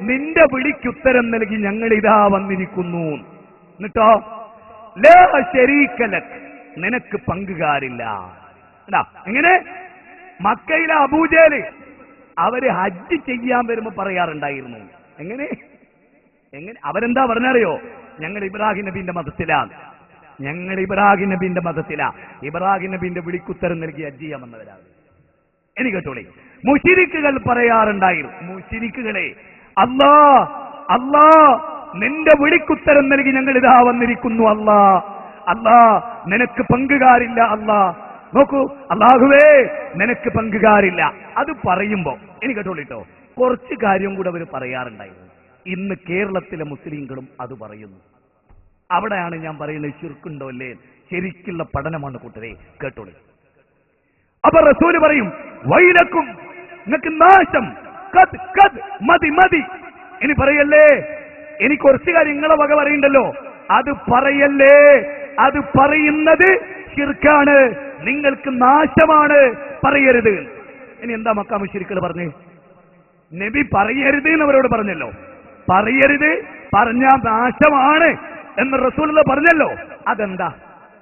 നിന്റെ വിളിക്കുത്തരം നൽകി ഞങ്ങൾ ഇതാ വന്നിരിക്കുന്നു. എന്നിട്ടോ ലാ ശരീക ലക്, നിനക്ക് പങ്കുകാരില്ല. എങ്ങനെ മക്കയിലെ അബൂജഹൽ അവര് ഹജ്ജ് ചെയ്യാൻ വരുമ്പോ പറയാറുണ്ടായിരുന്നു. എങ്ങനെ എങ്ങനെ അവരെന്താ പറഞ്ഞറിയോ? ഞങ്ങൾ ഇബ്രാഹിം നബിന്റെ മതത്തിലാണ്, ഞങ്ങൾ ഇബ്രാഹിം നബിന്റെ മതത്തിലാ, ഇബ്രാഹിം നബിന്റെ വിളിക്കുത്തരം നൽകി ഹജ്ജ് ചെയ്യാൻ വന്നവരാണ്. എനിക്ക് കേട്ടോളി, മുശ്രിക്കുകൾ പറയാറുണ്ടായിരുന്നു, മുശ്രിക്കുകളെ അല്ലാ അല്ലാ നിന്റെ വിളിക്കുത്തരം നൽകി ഞങ്ങൾ ഇതാ വന്നിരിക്കുന്നു, അല്ലാ അല്ലാ നിനക്ക് പങ്കുകാരില്ല, അല്ലാ നോക്കൂ അല്ലാഹുവേ നിനക്ക് പങ്കുകാരില്ല. അത് പറയുമ്പോ എനിക്ക് കേട്ടോളിട്ടോ കുറച്ച് കാര്യം കൂടെ അവർ പറയാറുണ്ടായിരുന്നു. ഇന്ന് കേരളത്തിലെ മുസ്ലിങ്ങളും അത് പറയുന്നു. അവിടെയാണ് ഞാൻ പറയുന്നത് ശിർക്കുണ്ടോ അല്ലേ, ശരിക്കുള്ള പഠനമാണ് കൂട്ടരെ, കേട്ടോളി. അപ്പൊ റസൂല് പറയും വൈലക്കും, നിങ്ങൾക്ക് നാശം, കത് കത് മതി മതി, ഇനി പറയല്ലേ, എനിക്ക് കുറച്ച് കാര്യം നിങ്ങളെ വക പറയണ്ടല്ലോ, അത് പറയല്ലേ, അത് പറയുന്നത് ശിർക്കാണ്, നിങ്ങൾക്ക് നാശമാണ്, പറയരുത്. ഇനി എന്താ മക്ക മുശ്രിക്കുകൾ പറഞ്ഞേ? നബി പറയരുത് എന്ന് അവരോട് പറഞ്ഞല്ലോ, പറയരുത് പറഞ്ഞാൽ നാശമാണ് എന്ന് റസൂലുള്ള പറഞ്ഞല്ലോ. അതെന്താ?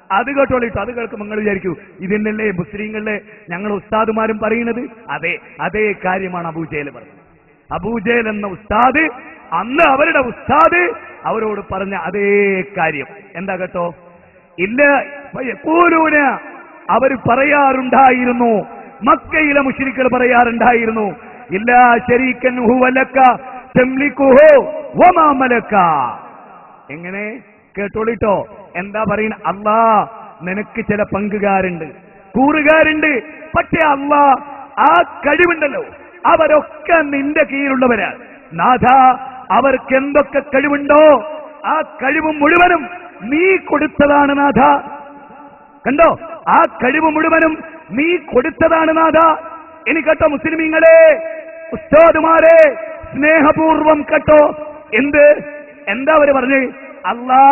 അത് കേട്ടോളിട്ടോ, അത് കേൾക്കുമ്പോൾ നിങ്ങൾ വിചാരിക്കൂ ഇതിനല്ലേ മുസ്ലിങ്ങളിലെ ഞങ്ങൾ ഉസ്താദുമാരും പറയുന്നത്? അതെ, അതേ കാര്യമാണ് അബൂജഹൽ പറഞ്ഞത്. അബൂജഹൽ എന്ന ഉസ്താദ്, അന്ന് അവരുടെ ഉസ്താദ് അവരോട് പറഞ്ഞ അതേ കാര്യം എന്താ കേട്ടോ? ഇല്ല യഖൂലൂന, അവർ പറയാറുണ്ടായിരുന്നു, മക്കയിലെ മുശ്രിക്കുകൾ പറയാറുണ്ടായിരുന്നു, ഇല്ലാ ശരീകൻ ഹുവ ലക തംലികുഹു വമാ മലക. എങ്ങനെ കേട്ടോളിട്ടോ, എന്താ പറയുന്ന? അല്ലാ നിനക്ക് ചില പങ്കുകാരുണ്ട്, കൂറുകാരുണ്ട്, പക്ഷേ അല്ലാ ആ കഴിവുണ്ടല്ലോ അവരൊക്കെ നിന്റെ കീഴിലുള്ളവരാ. നാഥ അവർക്ക് എന്തൊക്കെ കഴിവുണ്ടോ ആ കഴിവ് മുഴുവനും നീ കൊടുത്തതാണ് നാഥ. കണ്ടോ, ആ കഴിവ് മുഴുവനും നീ കൊടുത്തതാണ് നാഥ. ഇനി കേട്ടോ മുസ്ലിമീങ്ങളെ, ഉസ്താദുമാരെ സ്നേഹപൂർവം കേട്ടോ, എന്താ അവര് പറഞ്ഞ്? അല്ലാ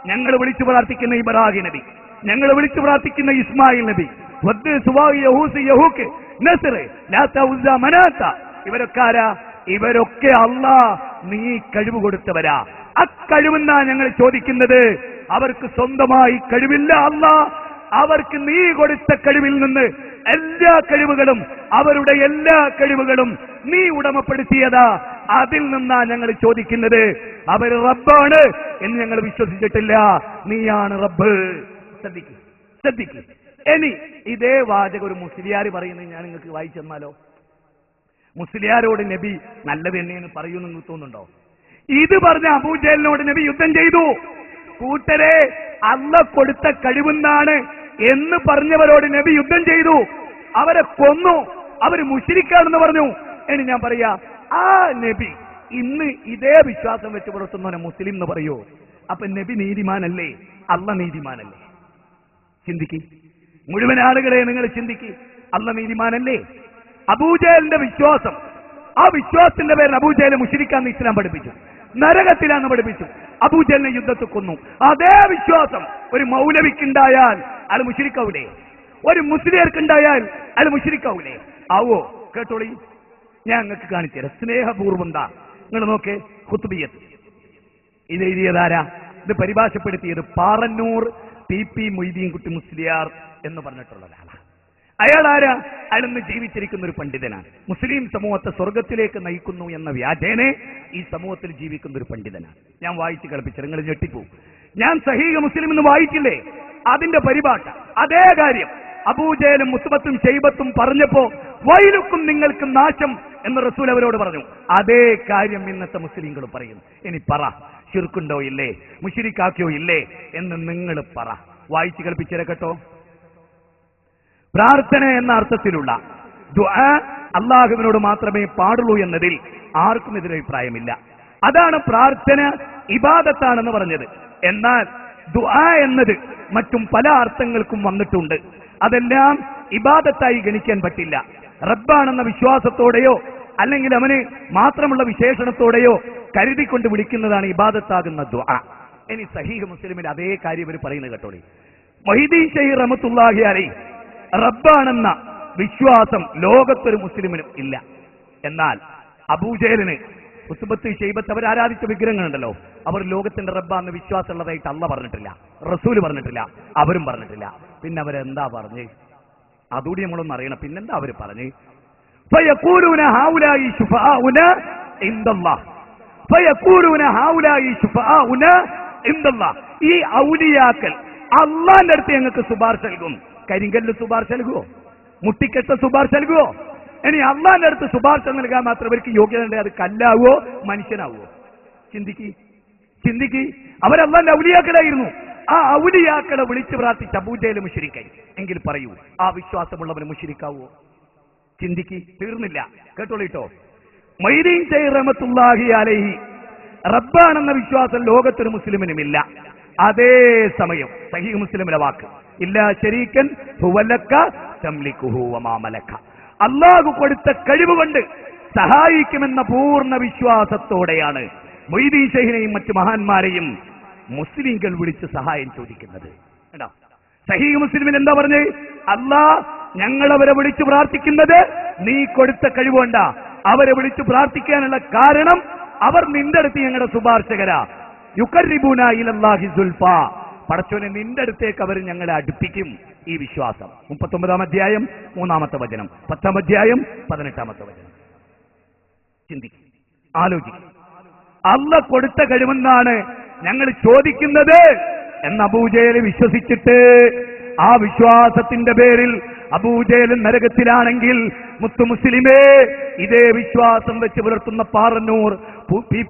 ഞങ്ങൾ വിളിച്ചു പ്രാർത്ഥിക്കുന്ന ഇബ്രാഹിം നബി, ഞങ്ങൾ വിളിച്ചു പ്രാർത്ഥിക്കുന്ന ഇസ്മായിൽ നബി, ഇവരൊക്കെ അല്ലാ നീ കഴിവ് കൊടുത്തവരാ. അക്കഴിവെന്നാ ഞങ്ങൾ ചോദിക്കുന്നത്. അവർക്ക് സ്വന്തമായി കഴിവില്ല അല്ലാ, അവർക്ക് നീ കൊടുത്ത കഴിവിൽ നിന്ന് എല്ലാ കഴിവുകളും, അവരുടെ എല്ലാ കഴിവുകളും നീ ഉടമപ്പെടുത്തിയതാ, അതിൽ നിന്നാ ഞങ്ങൾ ചോദിക്കുന്നത്. അവർ റബ്ബാണ് എന്ന് ഞങ്ങൾ വിശ്വസിച്ചിട്ടില്ല, നീയാണ് റബ്ബ്. ശ്രദ്ധിക്ക്. ഇനി ഇതേ വാചകം ഒരു മുസ്ലിയാർ പറയുന്നത് ഞാൻ നിങ്ങൾക്ക് വായിച്ചു തന്നാലോ? മുസ്ലിയാരോട് നബി നല്ലത് തന്നെയെന്ന് പറയുമെന്ന് നിങ്ങൾക്ക് തോന്നുന്നുണ്ടോ? ഇത് പറഞ്ഞ അബൂജഹലിനോട് നബി യുദ്ധം ചെയ്തു. കൂട്ടരെ അള്ള കൊടുത്ത കഴിവെന്നാണ് എന്ന് പറഞ്ഞവരോട് നബി യുദ്ധം ചെയ്തു, അവരെ കൊന്നു, അവര് മുശ്രിക്കാണെന്ന് പറഞ്ഞു. ഇനി ഞാൻ പറയാ, ആ നബി ഇന്ന് ഇതേ വിശ്വാസം വെച്ച് പുറത്തുന്നവനെ മുസ്ലിം എന്ന് പറയൂ? അപ്പൊ നബി നീതിമാനല്ലേ? അള്ള നീതിമാനല്ലേ? ചിന്തിക്ക്, മുഴുവൻ ആളുകളെ നിങ്ങൾ ചിന്തിക്ക്, അള്ള നീതിമാനല്ലേ? അബൂജഹലിന്റെ വിശ്വാസം, ആ വിശ്വാസത്തിന്റെ പേരിൽ അബൂജഹൽ മുശ്രിക്കാന്ന് ഇസ്ലാം പഠിപ്പിച്ചു, നരകത്തിലാന്ന് പഠിപ്പിച്ചു, അബൂജഹലിനെ യുദ്ധത്തിൽ കൊന്നു. അതേ വിശ്വാസം ഒരു മൗലവിക്കുണ്ടായാൽ അയാൾ മുശ്രിക്കാവൂലേ? ഒരു മുസ്ലിയർക്കുണ്ടായാൽ അയാൾ മുശ്രിക്കാവൂലേ? ആവോ? കേട്ടോളി, ഞാൻ നിങ്ങൾക്ക് കാണിച്ചു തരാം സ്നേഹപൂർവ്വം. എന്താ നിങ്ങൾ നോക്കേ, ഖുത്ബിയ്യത്ത് ഇത് എഴുതിയതാരാ? ഇത് പരിഭാഷപ്പെടുത്തിയത് പാറന്നൂർ TP മൊയ്തീൻ കുട്ടി മുസ്ലിയാർ എന്ന് പറഞ്ഞിട്ടുള്ള ഒരാളാണ്. അയാൾ ആരാ? അയാൾ ഇന്ന് ജീവിച്ചിരിക്കുന്ന ഒരു പണ്ഡിതനാണ്. മുസ്ലിം സമൂഹത്തെ സ്വർഗത്തിലേക്ക് നയിക്കുന്നു എന്ന വ്യാജേനെ ഈ സമൂഹത്തിൽ ജീവിക്കുന്ന ഒരു പണ്ഡിതനാണ്. ഞാൻ വായിച്ച് കളിപ്പിച്ചത് നിങ്ങൾ ഞെട്ടിപ്പോവും. ഞാൻ സഹീഹ് മുസ്ലിം എന്ന് വായിച്ചില്ലേ, അതിന്റെ പരിഭാഷ അതേ കാര്യം അബൂജഹലും മുസ്ബത്തും ശൈബത്തും പറഞ്ഞപ്പോ വൈലുക്കും നിങ്ങൾക്ക് നാശം എന്ന് റസൂൽ അവരോട് പറഞ്ഞു. അതേ കാര്യം ഇന്നത്തെ മുസ്ലിങ്ങൾ പറയുന്നു. ഇനി പറ, ശിർക്കുണ്ടോ ഇല്ലേ, മുശ്രിക്കാക്കിയോ ഇല്ലേ എന്ന് നിങ്ങൾ പറ. വായിച്ച് കളിപ്പിച്ചേരെ കേട്ടോ. പ്രാർത്ഥന എന്ന അർത്ഥത്തിലുള്ള ദുആ അല്ലാഹുവിനോട് മാത്രമേ പാടുള്ളൂ എന്നതിൽ ആർക്കും എതിരഭിപ്രായമില്ല. അതാണ് പ്രാർത്ഥന ഇബാദത്താണെന്ന് പറഞ്ഞത്. എന്നാൽ ദുആ എന്നത് മറ്റും പല അർത്ഥങ്ങൾക്കും വന്നിട്ടുണ്ട്. അതെല്ലാം ഇബാദത്തായി ഗണിക്കാൻ പറ്റില്ല. റബ്ബാണെന്ന വിശ്വാസത്തോടെയോ അല്ലെങ്കിൽ അവന് മാത്രമുള്ള വിശേഷണത്തോടെയോ കരുതിക്കൊണ്ട് വിളിക്കുന്നതാണ് ഇബാദത്താകുന്ന ദുആ. ഇനി സഹീഹ് മുസ്ലിമിൽ അതേ കാര്യം ഇവർ പറയുന്നത് കേട്ടോളി. മൊഹീദ്ദീൻ ശൈഖ് റഹ്മത്തുള്ളാഹി അലൈഹി റബ്ബാണെന്ന വിശ്വാസം ലോകത്തൊരു മുസ്ലിമിനും ഇല്ല. എന്നാൽ അബൂജഹലിന് ഉത്ബത്ത് ശൈബത്ത് അവർ ആരാധിച്ച വിഗ്രഹങ്ങളുണ്ടല്ലോ, അവർ ലോകത്തിന്റെ റബ്ബാന്ന് വിശ്വാസമുള്ളതായിട്ട് അള്ളാഹ് പറഞ്ഞിട്ടില്ല, റസൂല് പറഞ്ഞിട്ടില്ല, അവരും പറഞ്ഞിട്ടില്ല. പിന്നെ അവരെന്താ പറഞ്ഞ്? അതുകൂടി നമ്മളൊന്നും അറിയണം. പിന്നെന്താ അവർ പറഞ്ഞ്? ഫയഖൂലൂന ഹൗലായി ശുഫാഉന ഇൻദല്ലാഹ്, ഫയഖൂലൂന ഹൗലായി ശുഫാഉന ഇൻദല്ലാഹ്. ഈ ഔലിയാക്കൾ അള്ളാന്റെ അടുത്ത് ഞങ്ങൾക്ക് ശുപാർശ നൽകും. കരിങ്കല്ല് ശുപാർശ നൽകുവോ? മുട്ടിക്കെട്ട ശുപാർശ നൽകുവോ? ഇനി അള്ളാന്റെ അടുത്ത് ശുപാർശ നൽകാൻ മാത്രം ഇവർക്ക് യോഗ്യത ഉണ്ട്. അത് കല്ലാവോ മനുഷ്യനാവോ? ചിന്തിക്ക്. അവരല്ലാന്റെ ഔലിയാക്കളായിരുന്നു. ആ ഔലിയാക്കളെ വിളിച്ചു പ്രാർത്ഥിച്ച അബൂജഹൽ മുശ്രിക്കായി. എങ്കിൽ പറയൂ, ആ വിശ്വാസമുള്ളവന് മുശ്രിക്കാവോ? ചിന്തിക്ക്. തീർന്നില്ല, കേട്ടോളിട്ടോ. മൊഹീദ്ദീൻ ശൈഖ് റഹ്മത്തുള്ളാഹി അലൈഹി റബ്ബാണെന്ന വിശ്വാസം ലോകത്തൊരു മുസ്ലിമിനുമില്ല. അതേ സമയം സഹീഹ് മുസ്ലിമിലെ വാക്ക്, ഇല്ലാ ശരീക്കൻ ഹുവലക തംലികുഹു വമാ മലക, അല്ലാഹു കൊടുത്ത കഴിവുകൊണ്ട് സഹായിക്കുമെന്ന പൂർണ്ണ വിശ്വാസത്തോടെയാണ് മൊഹീദ്ദീൻ ശൈഖിനെയും മറ്റു മഹാന്മാരെയും മുസ്ലിങ്ങൾ വിളിച്ച് സഹായം ചോദിക്കുന്നത്. കേട്ടോ, സഹീഹ് മുസ്ലിമിൽ എന്താ പറഞ്ഞേ? അല്ലാഹ് ഞങ്ങളവരെ വിളിച്ചു പ്രാർത്ഥിക്കുന്നത് നീ കൊടുത്ത കഴിവുകൊണ്ട. അവരെ വിളിച്ചു പ്രാർത്ഥിക്കാനുള്ള കാരണം അവർ നിന്റെ അടുത്ത് ഞങ്ങളുടെ ശുപാർശകരാ. യുഖർരിബൂന ഇലല്ലാഹി സുൽഫാ, പടച്ചോനെ നിന്റെ അടുത്തേക്ക് അവർ ഞങ്ങളെ അടുപ്പിക്കും. ഈ വിശ്വാസം 39-ാം അധ്യായം 3-ാമത്തെ വചനം, 10-ാം അധ്യായം 18-ാമത്തെ വചനം. ചിന്തിക്കും, ആലോചിക്കും. അല്ലാഹ് കൊടുത്ത കഴിവെന്നാണ് ഞങ്ങൾ ചോദിക്കുന്നത് എന്ന് അബൂജഹൽ വിശ്വസിച്ചിട്ട് ആ വിശ്വാസത്തിന്റെ പേരിൽ അബൂജഹൽ നരകത്തിലാണെങ്കിൽ മുത്തു മുസ്ലിമേ, ഇതേ വിശ്വാസം വെച്ച് പുലർത്തുന്ന പാറന്നൂർ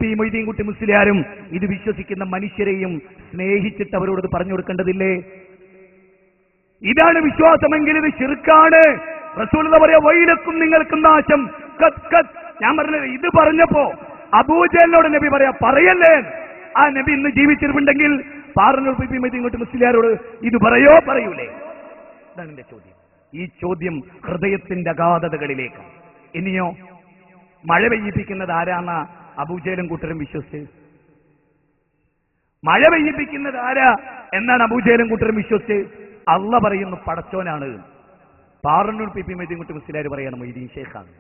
പി മൊയ്തീൻ കുട്ടി മുസ്ലിയാരും ഇത് വിശ്വസിക്കുന്ന മനുഷ്യരെയും സ്നേഹിച്ചിട്ട് അവരോട് പറഞ്ഞു കൊടുക്കേണ്ടതില്ലേ? ഇതാണ് വിശ്വാസമെങ്കിൽ ഇത് ശിർക്കാണ്. റസൂലുള്ളാഹി പറയാ, വൈലക്കും നിങ്ങൾക്കും നാശം. ഞാൻ പറഞ്ഞത് ഇത് പറഞ്ഞപ്പോ അബൂജഹലിനോട് നബി പറയാ, പറയല്ലേ. ആ നബി ഇന്ന് ജീവിച്ചിരുന്നുണ്ടെങ്കിൽ പാറന്നൂർ പി മൊയ്തീൻ കുട്ടി മുസ്ലിയാരോട് ഇത് പറയൂലേ? ഇതാണ് എന്റെ ചോദ്യം. ഈ ചോദ്യം ഹൃദയത്തിന്റെ അഗാധതകളിലേക്ക്. ഇനിയോ, മഴ പെയ്യിപ്പിക്കുന്നത് ആരാന്ന അബൂജഹലും കൂട്ടരും വിശ്വസിച്ച്? മഴ പെയ്യിപ്പിക്കുന്നത് ആരാ എന്നാണ് അബൂജഹലും കൂട്ടരും വിശ്വസിച്ച്? അല്ലാഹ് പറയുന്നു പടച്ചോനാണ്. പാറന്നൂർ പി മൊയ്തീൻ കുട്ടി മുസ്ലിയാർ പറയാണ് മൊയ്തീൻ ശൈഖാണ്.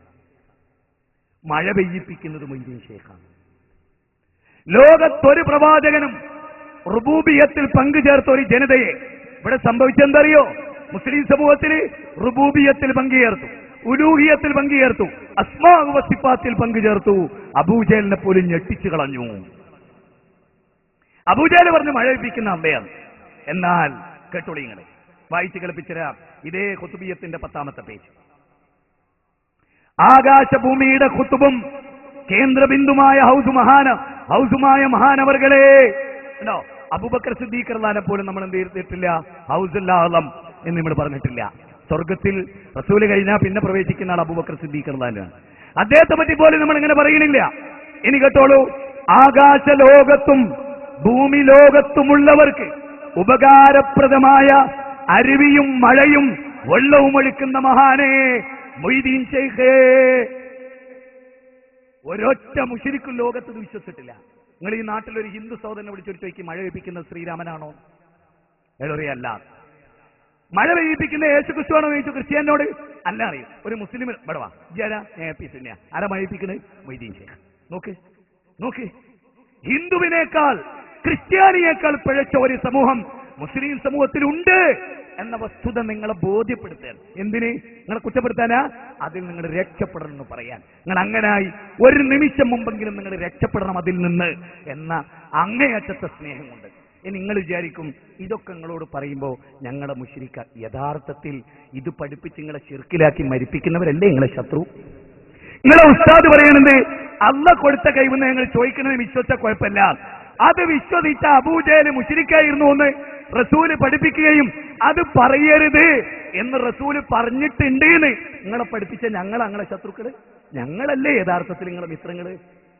മഴ പെയ്യിപ്പിക്കുന്നത് മൊയ്തീൻ ശൈഖാണ്. ലോകത്തൊരു പ്രവാചകനും റുബൂബിയത്തിൽ പങ്കുചേർത്ത ഒരു ജനതയെ ഇവിടെ സംഭവിച്ചെന്തറിയോ? മുസ്ലിം സമൂഹത്തിൽ റുബൂബിയത്തിൽ പങ്കുചേർത്തു, ഉലൂഹിയത്തിൽ പങ്കുചേർത്തു, അസ്മാഉ വസിഫാത്തിൽ പങ്കുചേർത്തു. അബൂജഹലിനെ പോലും ഞെട്ടിച്ചു കളഞ്ഞു. അബൂജഹൽ പറഞ്ഞു മഴ പെയ്യിക്കുന്ന അമ്മയാണ്. എന്നാൽ കേട്ടോളി, ഇങ്ങനെ വായിച്ചു കേൾപ്പിച്ചരാം. ഇതേ ഖുതുബിയത്തിന്റെ 10-ാമത്തെ പേജ്. ആകാശഭൂമിയുടെ ഖുതുബും കേന്ദ്രബിന്ദുമായ ഹൗസുമായ മഹാനവർകളെ ഉണ്ടോ? അബൂബക്കർ സിദ്ദീഖ് റളിയല്ലാഹു പോലും നമ്മൾ എന്ത് ചെയ്തിട്ടില്ല? ഹൗസുൽ ആളം എന്ന് നമ്മൾ പറഞ്ഞിട്ടില്ല. സ്വർഗത്തിൽ റസൂൽ കഴിഞ്ഞാൽ പിന്നെ പ്രവേശിക്കുന്ന ആൾ അബൂബക്കർ സിദ്ദീഖ് റളിയല്ലാഹു. അദ്ദേഹത്തെ പറ്റി പോലും നമ്മൾ ഇങ്ങനെ പറയണില്ല. ഇനി കേട്ടോളൂ, ആകാശ ലോകത്തും ഭൂമി ലോകത്തുമുള്ളവർക്ക് ഉപകാരപ്രദമായ അരുവിയും മഴയും വെള്ളവും ഒഴുക്കുന്ന മഹാനെ മൊയ്തീൻ ശൈഖേ. ഒരൊറ്റ മുശ്രിക്കും ലോകത്ത് വിശ്വസിച്ചിട്ടില്ല. നിങ്ങൾ ഈ നാട്ടിലൊരു ഹിന്ദു സഹോദരനെ വിളിച്ചൊരു ചോദിക്കും, മഴ പെയ്യിപ്പിക്കുന്നത് ശ്രീരാമനാണോ? അല്ല. മഴ പെയ്യിപ്പിക്കുന്ന യേശു ക്രിസ്തുവാണോ ചോദിച്ചു ക്രിസ്ത്യാനോട്? അല്ല അറിയും. ഒരു മുസ്ലിം ബടവാ ആരാ മഴ പെയ്യിപ്പിക്കുന്നത്? മൊയ്തീൻ ശൈഖ്. നോക്ക്, ഹിന്ദുവിനേക്കാൾ ക്രിസ്ത്യാനിയേക്കാൾ പിഴച്ച ഒരു സമൂഹം മുസ്ലിം സമൂഹത്തിലുണ്ട് എന്ന വസ്തുത നിങ്ങളെ ബോധ്യപ്പെടുത്താൻ. എന്തിന്? നിങ്ങളെ കുറ്റപ്പെടുത്താനാ? അതിൽ നിങ്ങൾ രക്ഷപ്പെടണം എന്ന് പറയാൻ. നിങ്ങൾ അങ്ങനായി ഒരു നിമിഷം മുമ്പെങ്കിലും നിങ്ങൾ രക്ഷപ്പെടണം അതിൽ നിന്ന് എന്ന അങ്ങേയറ്റത്തെ സ്നേഹമുണ്ട്. ഇനി നിങ്ങൾ വിചാരിക്കും, ഇതൊക്കെ നിങ്ങളോട് പറയുമ്പോൾ ഞങ്ങളെ മുശ്രിക്ക. യഥാർത്ഥത്തിൽ ഇത് പഠിപ്പിച്ച് നിങ്ങളെ ശിർക്കിലാക്കി മരിപ്പിക്കുന്നവരല്ലേ നിങ്ങളെ ശത്രു? നിങ്ങളെ ഉസ്താദ് പറയുന്നത് അല്ലാഹ് കൊടുത്ത കഴിവെന്ന് ഞങ്ങൾ ചോദിക്കുന്നത് വിശ്വസിച്ച കുഴപ്പമില്ല. അത് വിശ്വസിച്ച അബൂജഹൽ മുശ്രിക്കായിരുന്നു എന്ന് റസൂല് പഠിപ്പിക്കുകയും അത് പറയരുത് എന്ന് റസൂല് പറഞ്ഞിട്ടുണ്ട് എന്ന് നിങ്ങളെ പഠിപ്പിച്ച ഞങ്ങളെ ശത്രുക്കള്? ഞങ്ങളല്ലേ യഥാർത്ഥത്തിൽ നിങ്ങളെ മിത്രങ്ങള്?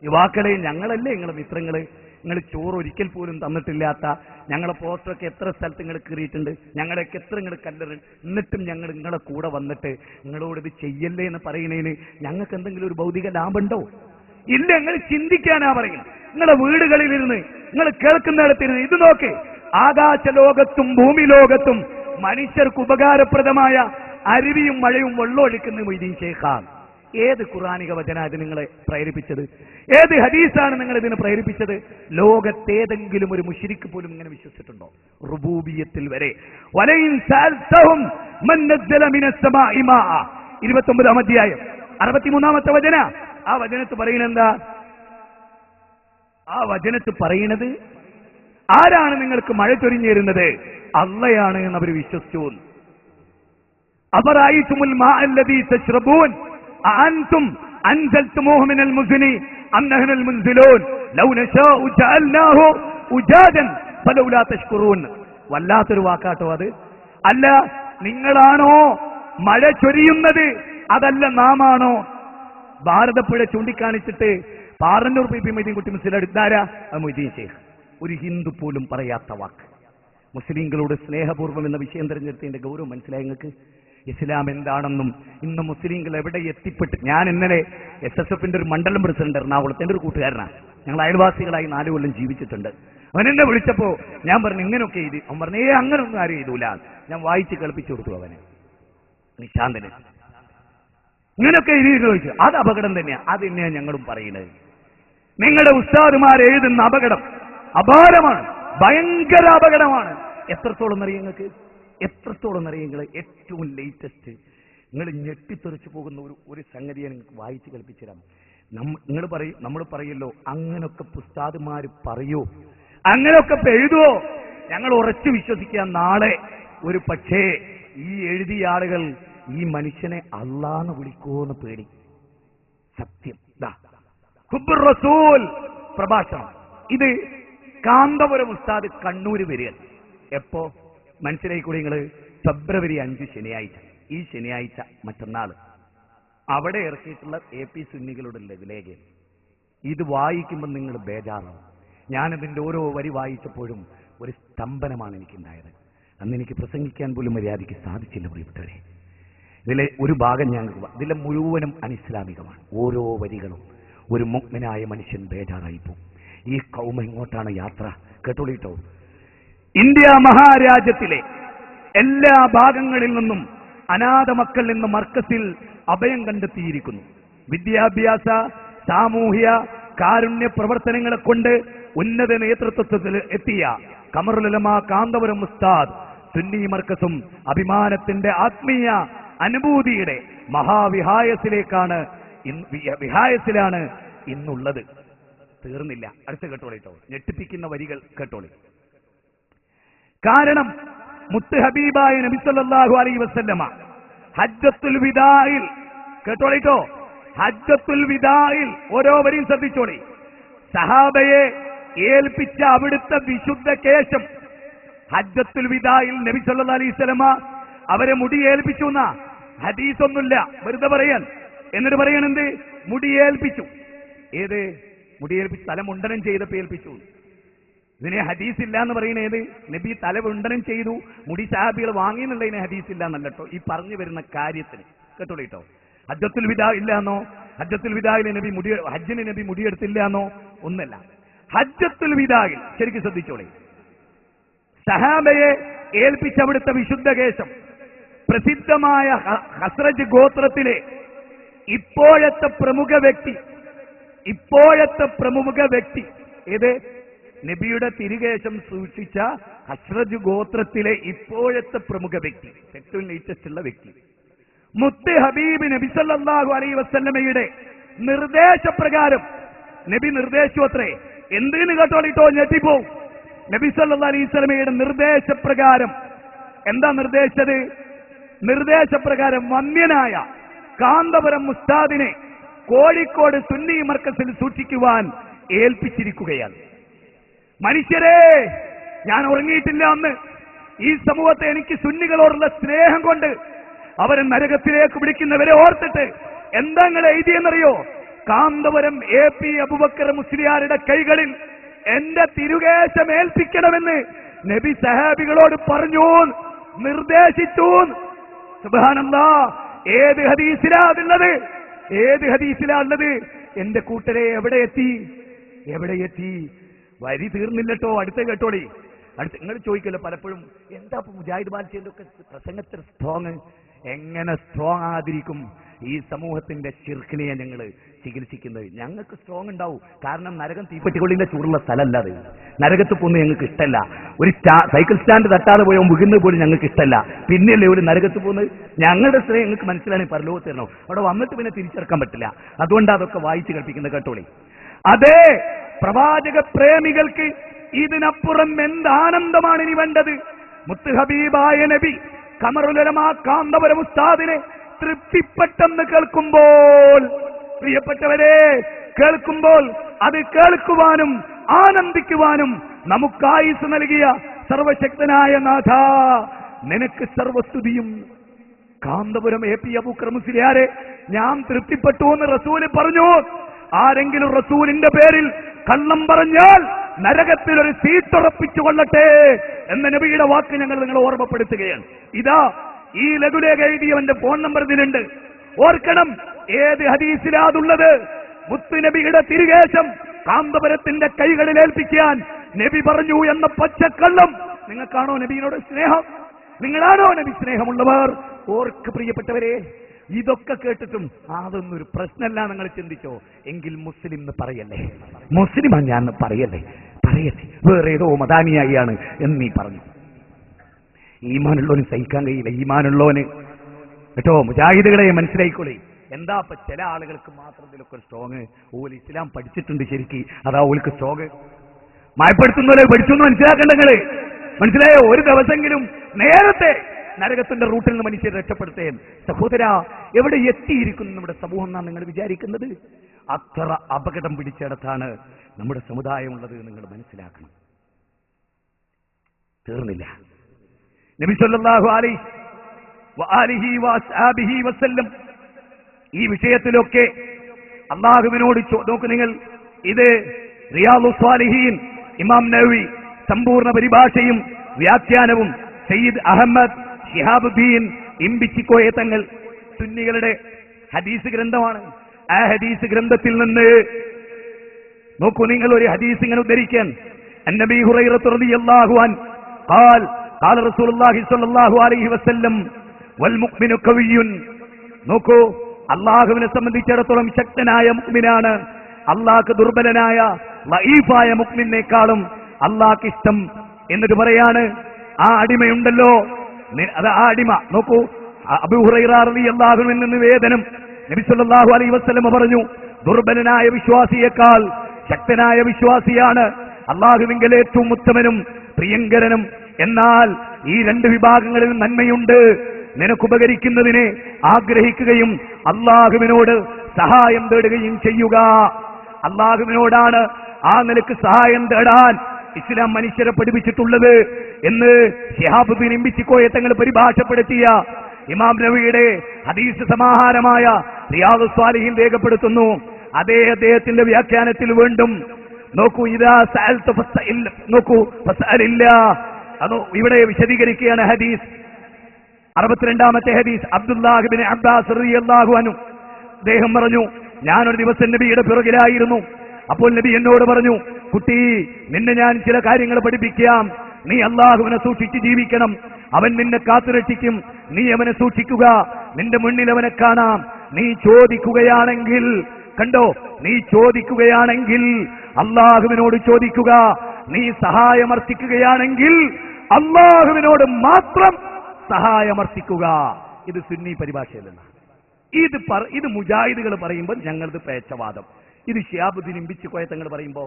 യുവാക്കളെ, ഞങ്ങളല്ലേ നിങ്ങളെ മിത്രങ്ങള്? നിങ്ങൾ ചോറ് ഒരിക്കൽ പോലും തന്നിട്ടില്ലാത്ത ഞങ്ങളെ പോസ്റ്ററൊക്കെ എത്ര സ്ഥലത്ത് നിങ്ങൾ കീറിയിട്ടുണ്ട്, ഞങ്ങളെയൊക്കെ എത്ര നിങ്ങൾ കല്ലെറിഞ്ഞു. എന്നിട്ടും ഞങ്ങൾ നിങ്ങളെ കൂടെ വന്നിട്ട് നിങ്ങളോട് ഇത് ചെയ്യല്ലേ എന്ന് പറയുന്നതിന് ഞങ്ങൾക്ക് എന്തെങ്കിലും ഒരു ഭൗതിക ലാഭമുണ്ടോ? ഇല്ല, നിങ്ങൾ ചിന്തിക്കാനാ പറയുന്നത്. നിങ്ങളുടെ വീടുകളിലിരുന്ന് നിങ്ങൾ കേൾക്കുന്നിടത്തിരുന്ന് ഇത് നോക്ക്. ആകാശ ലോകത്തും ഭൂമി ലോകത്തും മനുഷ്യർക്ക് ഉപകാരപ്രദമായ അരുവിയും മഴയും വെള്ളമൊഴിക്കുന്ന മൊയ്തീൻ ശൈഖാണ്. ഏത് ഖുർആനിക വചന ഇത് നിങ്ങളെ പ്രേരിപ്പിച്ചത്? ഏത് ഹദീസാണ് നിങ്ങൾ ഇതിന് പ്രേരിപ്പിച്ചത്? ലോകത്തേതെങ്കിലും ഒരു മുശ്രിക്ക് പോലും ഇങ്ങനെ വിശ്വസിച്ചിട്ടുണ്ടോ? റുബൂബിയത്തിൽ വരെ. വലയിൻ സഅൽതഹും മൻ നസ്സല മിനസ് സമാഇ മാഅ 29 അധ്യായം 63 വചന. ആ വചനത്ത് പറയുന്നത് ആ വചനത്ത് പറയുന്നത് ആരാണ് നിങ്ങൾക്ക് മഴ ചൊരിഞ്ഞു തരുന്നത്? അള്ളയാണ് എന്ന് അവർ വിശ്വസിച്ചു. അഫറഅയ്തുമുൽ മാഅ അല്ലദീ തശ്റബൂൻ അഅൻതും അൻസൽതുമൂഹു മിനൽ മുസ്നി അം നഹ്നുൽ മുൻസിലൂൻ ലൗ നശാഉ ജഅൽനാഹു ഉജാജൻ ഫലൗലാ തഷ്കുറൂൻ. വല്ലാത്തൊരു വാക്കാട്ടോ അത്. അല്ല, നിങ്ങളാണോ മഴ ചൊരിയുന്നത്? അതല്ല, നാമാണോ? ഭാരതപ്പുഴ ചൂണ്ടിക്കാണിച്ചിട്ട് പാറന്നൂർ പി മൊയ്തീൻകുട്ടി മുസ്ലിം എടുത്താരാ? മൊയ്തീൻ ശൈഖ്. ഒരു ഹിന്ദു പോലും പറയാത്ത വാക്ക്. മുസ്ലിങ്ങളോട് സ്നേഹപൂർവ്വം എന്ന വിഷയം തെരഞ്ഞെടുത്തതിന്റെ ഗൗരവം മനസ്സിലായി നിങ്ങൾക്ക്? ഇസ്ലാം എന്താണെന്നും ഇന്ന് മുസ്ലിങ്ങൾ എവിടെ എത്തിപ്പെട്ട്. ഞാൻ ഇന്നലെ SSFന്റെ ഒരു മണ്ഡലം പ്രസിഡന്റ് എറണാകുളത്ത്, എൻ്റെ ഒരു കൂട്ടുകാരനാണ്, ഞങ്ങൾ അയൽവാസികളായി 4 കൊല്ലം ജീവിച്ചിട്ടുണ്ട്. അവൻ എന്നെ വിളിച്ചപ്പോ ഞാൻ പറഞ്ഞു ഇങ്ങനെയൊക്കെ എഴുതി. അവൻ പറഞ്ഞു അങ്ങനൊന്നും ആരും എഴുതൂല. ഞാൻ വായിച്ച് കേൾപ്പിച്ചു കൊടുത്തു അവനെ, നിശാന്തന്. ഇങ്ങനെയൊക്കെ എഴുതി ചോദിച്ചു. അത് അപകടം തന്നെയാണ്. അത് തന്നെയാണ് ഞങ്ങളും പറയുന്നത്. നിങ്ങളുടെ ഉസ്താദുമാർ എഴുതുന്ന അപകടം അപാരമാണ്, ഭയങ്കര അപകടമാണ്. എത്രത്തോളം അറിയാം നിങ്ങൾക്ക്? എത്രത്തോളം അറിയാം നിങ്ങൾ? ഏറ്റവും ലേറ്റസ്റ്റ് നിങ്ങൾ ഞെട്ടിത്തെറിച്ചു പോകുന്ന ഒരു സംഗതിയെ നിങ്ങൾക്ക് വായിച്ച് കേൾപ്പിച്ചു തരാം. നമ്മൾ പറയല്ലോ അങ്ങനൊക്കെ ഉസ്താദുമാർ പറയൂ, അങ്ങനൊക്കെ എഴുതുവോ? ഞങ്ങൾ ഉറച്ചു വിശ്വസിക്കാൻ നാളെ ഒരു പക്ഷേ ഈ എഴുതിയ ആളുകൾ ഈ മനുഷ്യനെ അള്ളാന്ന് വിളിക്കുമെന്ന് പേടി. സത്യം ഹുബ്ബുർ റസൂൽ പ്രഭാഷണം. ഇത് കാന്തപുരം ഉസ്താദ് കണ്ണൂര് വരിക. എപ്പോ മനസ്സിലായിക്കൂടി നിങ്ങൾ? ഫെബ്രുവരി 5 ശനിയാഴ്ച. ഈ ശനിയാഴ്ച മറ്റന്നാൾ അവിടെ ഇറക്കിയിട്ടുള്ള AP സുന്നികളുടെ ലേഖ. ഇത് വായിക്കുമ്പോൾ നിങ്ങൾ ബേജാറാവും. ഞാനതിൻ്റെ ഓരോ വരി വായിച്ചപ്പോഴും ഒരു സ്തംഭനമാണ് എനിക്കുണ്ടായത്. അന്ന് എനിക്ക് പ്രസംഗിക്കാൻ പോലും മര്യാദയ്ക്ക് സാധിച്ചില്ല പ്രിയപ്പെട്ടവരെ. ഇതിലെ ഒരു ഭാഗം ഇതിലെ മുഴുവനും അനിസ്ലാമികമാണ്. ഓരോ വരികളും ഒരു മുഅ്മിനായ മനുഷ്യൻ ബേജാറായിപ്പോ. ഈ കൗമ എങ്ങോട്ടാണ് യാത്ര? കേട്ടോളിട്ടോ. ഇന്ത്യ മഹാരാജ്യത്തിലെ എല്ലാ ഭാഗങ്ങളിൽ നിന്നും അനാഥ മക്കൾ ഇന്ന് മർക്കസിൽ അഭയം കണ്ടെത്തിയിരിക്കുന്നു. വിദ്യാഭ്യാസ, സാമൂഹ്യ, കാരുണ്യ പ്രവർത്തനങ്ങളെ കൊണ്ട് ഉന്നത നേതൃത്വത്തിൽ എത്തിയ ഖമറുൽ ഉലമാ കാന്തപുരം ഉസ്താദ് സുന്നി മർക്കസും അഭിമാനത്തിന്റെ ആത്മീയ അനുഭൂതിയുടെ വിഹായസിലാണ് ഇന്നുള്ളത്. തീർന്നില്ല. അടുത്ത കേട്ടോളിട്ടോ. ഞെട്ടിപ്പിക്കുന്ന വരികൾ കേട്ടോളി. കാരണം മുത്ത് ഹബീബായ നബി സല്ലല്ലാഹു അലൈഹി വസല്ലമ ഹജ്ജത്തുൽ വിദായിൽ, കേട്ടോളിട്ടോ, ഹജ്ജത്തുൽ വിദായിൽ ഓരോ വരിയും ശ്രദ്ധിച്ചോളി. സഹാബയെ ഏൽപ്പിച്ച അവിടുത്തെ വിശുദ്ധ കേശം. ഹജ്ജത്തുൽ വിദായിൽ നബി സല്ലല്ലാഹു അലൈഹി വസല്ലമ അവരെ മുടി ഏൽപ്പിച്ചു എന്നാ. ഹദീസൊന്നുമില്ല, വെറുതെ പറയാൻ. എന്നിട്ട് പറയണെന്ത്? മുടി ഏൽപ്പിച്ചു. ഏത് മുടിയേൽപ്പിച്ച് തലമുണ്ടനം ചെയ്തപ്പോ ഏൽപ്പിച്ചു. ഇതിനെ ഹദീസ് ഇല്ല എന്ന് പറയുന്നത് ഏത്? നബി തലമുണ്ടനം ചെയ്തു, മുടി സഹാബികൾ വാങ്ങി എന്നുള്ളതിനെ ഹദീസ് ഇല്ല എന്നല്ലോ ഈ പറഞ്ഞു വരുന്ന കാര്യത്തിന്. കേട്ടോളിട്ടോ. ഹജ്ജത്തുൽ വിദാ ഇല്ലാന്നോ? ഹജ്ജത്തുൽ വിദായിൽ ഹജ്ജിന് നബി മുടിയെടുത്തില്ലാന്നോ? ഒന്നല്ല. ഹജ്ജത്തുൽ വിദായിൽ ശരിക്കും ശ്രദ്ധിച്ചോളി. സഹാബയെ ഏൽപ്പിച്ച അവിടുത്തെ വിശുദ്ധ കേശം പ്രസിദ്ധമായ ഖസ്റജ് ഗോത്രത്തിലെ ഇപ്പോഴത്തെ പ്രമുഖ വ്യക്തി ഏത്? നബിയുടെ തിരുകേശം സൂക്ഷിച്ച ഖസ്റജ് ഗോത്രത്തിലെ ഇപ്പോഴത്തെ പ്രമുഖ വ്യക്തി, ഏറ്റവും ലേറ്റസ്റ്റ് ഉള്ള വ്യക്തി, മുത്ത് ഹബീബ് നബി സല്ലല്ലാഹു അലൈഹി വസല്ലമയുടെ നിർദ്ദേശപ്രകാരം നബി നിർദ്ദേശിച്ചു അത്രേ. എന്തിന് കേട്ടോളിട്ടോ, ഞെട്ടിപ്പോവും. നബി സല്ലല്ലാഹു അലൈഹി വസല്ലമയുടെ നിർദ്ദേശപ്രകാരം എന്താ നിർദ്ദേശിച്ചത്? നിർദ്ദേശപ്രകാരം വന്യനായ കാന്തപുരം ഉസ്താദിനെ കോഴിക്കോട് സുന്നി മർക്കസിൽ സൂക്ഷിക്കുവാൻ ഏൽപ്പിച്ചിരിക്കുകയാണ്. മനുഷ്യരെ, ഞാൻ ഉറങ്ങിയിട്ടില്ല അന്ന്. ഈ സമൂഹത്തെ എനിക്ക് സുന്നികളോടുള്ള സ്നേഹം കൊണ്ട് അവരെ നരകത്തിലേക്ക് വിളിക്കുന്നവരെ ഓർത്തിട്ട് എന്താ നിങ്ങൾ എഴുതിയെന്നറിയോ? കാന്തപുരം AP അബൂബക്കർ മുസ്ലിയാരുടെ കൈകളിൽ എന്റെ തിരുകേശം ഏൽപ്പിക്കണമെന്ന് നബി സഹാബികളോട് പറഞ്ഞു, നിർദ്ദേശിച്ചു. സുബ്ഹാനല്ലാഹ്. ഏത് ഹദീസിലാ ഉള്ളത്? എന്റെ കൂട്ടരെ എവിടെ എത്തി? വരി തീർന്നില്ലട്ടോ, അടുത്ത കേട്ടോളി. അടുത്ത് നിങ്ങൾ ചോദിക്കല്ലോ പലപ്പോഴും, എന്താ മുജാഹിദ് ബാൽച്ചിന്റെ ഒക്കെ പ്രസംഗത്തിൽ സ്ട്രോങ്? എങ്ങനെ സ്ട്രോങ് ആതിരിക്കും? ഈ സമൂഹത്തിന്റെ ചിർക്കിനെയാണ് ഞങ്ങൾ ചികിത്സിക്കുന്നത്. ഞങ്ങൾക്ക് സ്ട്രോങ് ഉണ്ടാവും, കാരണം നരകം തീപ്പെട്ടിക്കൊള്ളിന്റെ ചൂടുള്ള സ്ഥലമല്ലാതെ. നരകത്ത് പോകുന്നത് ഞങ്ങൾക്ക് ഇഷ്ടമല്ല. ഒരു സൈക്കിൾ സ്റ്റാൻഡ് തട്ടാതെ പോയോ മുകുന്നത് പോലും ഞങ്ങൾക്ക് ഇഷ്ടമല്ല. പിന്നെയല്ലേ ഒരു നരകത്ത് പോകുന്നത്? ഞങ്ങളുടെ സ്നേഹം ഞങ്ങൾക്ക് മനസ്സിലാണ്. പരലോകത്ത് തരണോ, അവിടെ വന്നിട്ട് പിന്നെ തിരിച്ചെടുക്കാൻ പറ്റില്ല. അതുകൊണ്ട് അതൊക്കെ വായിച്ച് കേൾപ്പിക്കുന്ന കേട്ടോളി. അതേ, പ്രവാചക പ്രേമികൾക്ക് ഇതിനപ്പുറം എന്താനന്ദമാണ് ഇനി വേണ്ടത്? മുത്ത് ഹബീബായ നബി ഖമറുലമാ കാന്തപുരം ഉസ്താദിനെ തൃപ്തിപ്പെട്ടെന്ന് കേൾക്കുമ്പോൾ, പ്രിയപ്പെട്ടവരെ, കേൾക്കുമ്പോൾ അത് കേൾക്കുവാനും ആനന്ദിക്കുവാനും നമുക്കായുസ് നൽകിയ സർവശക്തനായ നാഥ, നിനക്ക് സർവസ്തുതിയും. കാന്തപുരം എ പി അബൂക്കർ മുസ്ലിയാരെ ഞാൻ തൃപ്തിപ്പെട്ടു എന്ന് റസൂല് പറഞ്ഞു. ആരെങ്കിലും റസൂലിന്റെ പേരിൽ കള്ളം പറഞ്ഞാൽ നരകത്തിൽ ഒരു സീറ്റുറപ്പിച്ചു കൊള്ളട്ടെ എന്ന നബിയുടെ വാക്ക് ഞങ്ങൾ നിങ്ങളെ ഓർമ്മപ്പെടുത്തുകയാണ്. ഇതാ ഈ ലഘുലേഖ എഴുതിയവന്റെ ഫോൺ നമ്പർ ഇതിലുണ്ട്. ഓർക്കണം, ഏത് ഹദീസിലാതുള്ളത്? മുത്തുനബിയുടെ തിരുകേശം കാന്തപുരത്തിന്റെ കൈകളിൽ ഏൽപ്പിക്കാൻ നബി പറഞ്ഞു എന്ന പച്ചക്കള്ളം. നിങ്ങൾക്കാണോ നബിയോട് സ്നേഹം? നിങ്ങളാണോ നബി സ്നേഹമുള്ളവർ? ഓർക്ക് പ്രിയപ്പെട്ടവരെ, ഇതൊക്കെ കേട്ടിട്ടും അതൊന്നൊരു പ്രശ്നമല്ല നിങ്ങൾ ചിന്തിച്ചോ? എങ്കിൽ മുസ്ലിം എന്ന് പറയല്ലേ, മുസ്ലിമാ ഞാൻ പറയല്ലേ, വേറെ ഏതോ മദാനിയായിയാണ് എന്ന് നീ പറഞ്ഞു. ഈമാനുള്ളവന് സഹിക്കാൻ കഴിയില്ല. ഈമാനുള്ളവന് കേട്ടോ, മുജാഹിദുകളെ മനസ്സിലായിക്കോളെ. എന്താ ഇപ്പൊ ചില ആളുകൾക്ക് മാത്രം ഇതിലൊക്കെ സ്ട്രോങ്? ഓല് ഇസ്ലാം പഠിച്ചിട്ടുണ്ട് ശരിക്ക്, അതാ ഓൽക്ക് സ്ട്രോങ്. മയപ്പെടുത്തുന്നവരെ പഠിച്ചു എന്ന് മനസ്സിലാക്കണ്ട നിങ്ങള്. മനസ്സിലായോ? ഒരു ദിവസമെങ്കിലും നേരത്തെ നരകത്തിന്റെ റൂട്ടിൽ നിന്ന് മനുഷ്യരെ രക്ഷപ്പെടുത്തേ. സഹോദര, എവിടെ എത്തിയിരിക്കുന്നു നമ്മുടെ സമൂഹം എന്നാണ് നിങ്ങൾ വിചാരിക്കുന്നത്? അത്ര അപകടം പിടിച്ചിടത്താണ് നമ്മുടെ സമുദായം ഉള്ളത് നിങ്ങൾ മനസ്സിലാക്കണം. തീർന്നില്ല. നബി സല്ലല്ലാഹു അലൈഹി വസല്ലം ഈ വിഷയത്തിലൊക്കെ അല്ലാഹുവിനോട് നോക്കൂ നിങ്ങൾ. ഇത് റിയാദുസ് സ്വാലിഹീൻ ഇമാം നവവി സമ്പൂർണ്ണ പരിഭാഷയും വ്യാഖ്യാനവും സയ്യിദ് അഹമ്മദ് ശിഹാബുദ്ദീൻ ഇമ്പിച്ചിക്കോയ തങ്ങൾ സുന്നികളുടെ ഹദീസ് ഗ്രന്ഥമാണ്. ആ ഹദീസ് ഗ്രന്ഥത്തിൽ നിന്ന് നോക്കൂ നിങ്ങൾ, ഒരു ഹദീസ് ഇങ്ങനെ ഉദ്ധരിക്കാൻ. അന്നബി ഹുറൈറ റളിയല്ലാഹു അൻഹു ഖാൽ ഖാല റസൂലുള്ളാഹി സ്വല്ലല്ലാഹു അലൈഹി വസല്ലം വൽ മുഅ്മിനു ഖവിയ്യുൻ. നോക്കൂ, അല്ലാഹുവിനെ സംബന്ധിച്ചിടത്തോളം ശക്തനായ മുഅ്മിനാണ്. അല്ലാഹ്ക്ക് ദുർബലനായ ലഈഫായ മുഅ്മിനേക്കാളും അല്ലാഹ്ക്ക് ഇഷ്ടം. എന്നിട്ട് പറയാണ്, ആ അടിമയുണ്ടല്ലോ, അത് ആ അടിമ. നോക്കൂ, അബൂ ഹുറൈറ റളിയല്ലാഹു അൻഹു നിന്ന് നിവേദനം, നബി സല്ലല്ലാഹു അലൈഹി വസല്ലം പറഞ്ഞു, ദുർബലനായ വിശ്വാസിയേക്കാൾ ശക്തനായ വിശ്വാസിയാണ് അല്ലാഹുവിങ്കൽ ഏറ്റവും ഉത്തമനും പ്രിയങ്കരനും. എന്നാൽ ഈ രണ്ട് വിഭാഗങ്ങളിൽ നന്മയുണ്ട്. നിനക്കുപകരിക്കുന്നതിനെ ആഗ്രഹിക്കുകയും അല്ലാഹുവിനോട് സഹായം തേടുകയും ചെയ്യുക. അല്ലാഹുവിനോടാണ് ആ നിലക്ക് സഹായം തേടാൻ ഇസ്ലാം മനുഷ്യരെ പഠിപ്പിച്ചിട്ടുള്ളത് എന്ന് ശിഹാബുദ്ദീൻ ഇമ്പിച്ചിക്കോയ തങ്ങൾ പരിഭാഷപ്പെടുത്തിയ ഇമാം നവവിയുടെ ഹദീസ് സമാഹാരമായ റിയാദുസ് സ്വാലിഹീൻ രേഖപ്പെടുത്തുന്നു. അതേ അദ്ദേഹത്തിന്റെ വ്യാഖ്യാനത്തിൽ വീണ്ടും നോക്കൂ, ഇദാ സഅൽത ഫസ്അൽ, നോക്കൂ, ഫസ്അലില്ല. അത് ഇവിടെ വിശദീകരിക്കുകയാണ് ഹദീസ്. 62ാമത്തെ ഹദീസ്, അബ്ദുല്ലാഹ് ഇബ്നു അബ്ബാസ് റളിയല്ലാഹു അൻഹു അദ്ദേഹം പറഞ്ഞു, ഞാനൊരു ദിവസം നബിയുടെ പിറകിലായിരുന്നു. അപ്പോൾ നബി എന്നോട് പറഞ്ഞു, കുട്ടി, നിന്നെ ഞാൻ ചില കാര്യങ്ങൾ പഠിപ്പിക്കാം. നീ അല്ലാഹുവിനെ സൂക്ഷിച്ച് ജീവിക്കണം. അവൻ നിന്നെ കാത്തുരക്ഷിക്കും. നീ അവനെ സൂക്ഷിക്കുക. നിന്റെ മുന്നിൽ അവനെ കാണാം. നീ ചോദിക്കുകയാണെങ്കിൽ, കണ്ടോ, നീ ചോദിക്കുകയാണെങ്കിൽ അല്ലാഹുവിനോട് ചോദിക്കുക. നീ സഹായമർത്ഥിക്കുകയാണെങ്കിൽ അല്ലാഹുവിനോട് മാത്രം സഹായമർത്ഥിക്കുക. ഇത് സുന്നി പരിഭാഷയിലല്ല. ഇത് മുജാഹിദുകൾ പറയുമ്പോൾ ഞങ്ങളത് പേച്ചവാദം. ഇത് ശിഹാബുദ്ദീൻ ഇമ്പിച്ചിക്കോയ തങ്ങൾ പറയുമ്പോ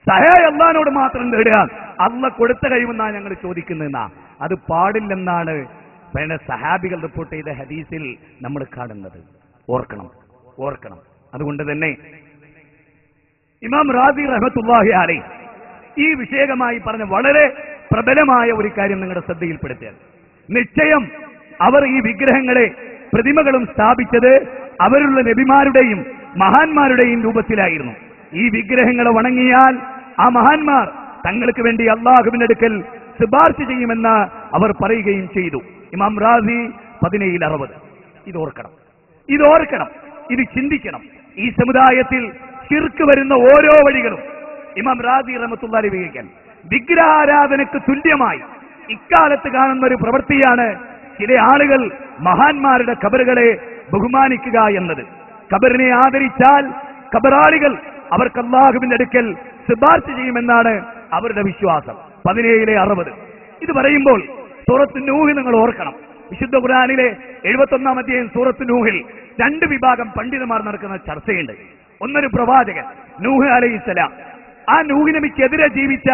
സഹായം അല്ലാഹുവിനോട് മാത്രം തേടുക, അല്ല കൊടുത്ത കഴിവെന്നാ ഞങ്ങൾ ചോദിക്കുന്നതെന്നാ. അത് പാടില്ലെന്നാണ് പിന്നെ സഹാബികൾ റിപ്പോർട്ട് ചെയ്ത ഹദീസിൽ നമ്മൾ കാണുന്നത്. ഓർക്കണം. അതുകൊണ്ട് തന്നെ ഇമാം റാസി റഹ്മത്തുള്ളാഹി അലൈഹി ഈ വിഷയകമായി പറഞ്ഞ വളരെ പ്രബലമായ ഒരു കാര്യം നിങ്ങളുടെ ശ്രദ്ധയിൽപ്പെടുത്തിയാൽ, നിശ്ചയം അവർ ഈ വിഗ്രഹങ്ങളെ പ്രതിമകളും സ്ഥാപിച്ചത് അവരുള്ള നബിമാരുടെയും മഹാന്മാരുടെയും രൂപത്തിലായിരുന്നു. ഈ വിഗ്രഹങ്ങളെ വണങ്ങിയാൽ ആ മഹാന്മാർ തങ്ങൾക്ക് വേണ്ടി അല്ലാഹുവിന്റെ അടുക്കൽ ശുപാർശ ചെയ്യുമെന്ന് അവർ പറയുകയും ചെയ്തു. ഇമാം റാസി 1760. ഇതോർക്കണം, ഇത് ചിന്തിക്കണം. ഈ സമുദായത്തിൽ ശിർക്ക് വരുന്ന ഓരോ വഴികളും ഇമാം റാസി റഹ്മത്തുള്ളാഹി വിവരിക്കാൻ, വിഗ്രഹാരാധനക്ക് തുല്യമായി ഇക്കാലത്ത് കാണുന്ന ഒരു പ്രവൃത്തിയാണ് ചില ആളുകൾ മഹാന്മാരുടെ ഖബറുകളെ ബഹുമാനിക്കുക എന്നത്. ഖബറിനെ ആദരിച്ചാൽ ഖബറാളികൾ അവർക്ക് അല്ലാഹുവിന്റെ അടുക്കൽ ശുപാർശ ചെയ്യുമെന്നാണ് അവരുടെ വിശ്വാസം. 17:60 ഇത് പറയുമ്പോൾ സൂറത്ത് നൂഹ് നിങ്ങൾ ഓർക്കണം. വിശുദ്ധ ഖുർആനിലെ 71-ാം അധ്യായം സൂറത്ത് നൂഹിൽ 2 വിഭാഗം പണ്ഡിതന്മാർ നടക്കുന്ന ചർച്ചയുണ്ട്. ഒന്നൊരു പ്രവാചകൻ നൂഹ് അലൈഹിസ്സലാം, ആ നൂഹ് നബിക്കെതിരെ ജീവിച്ച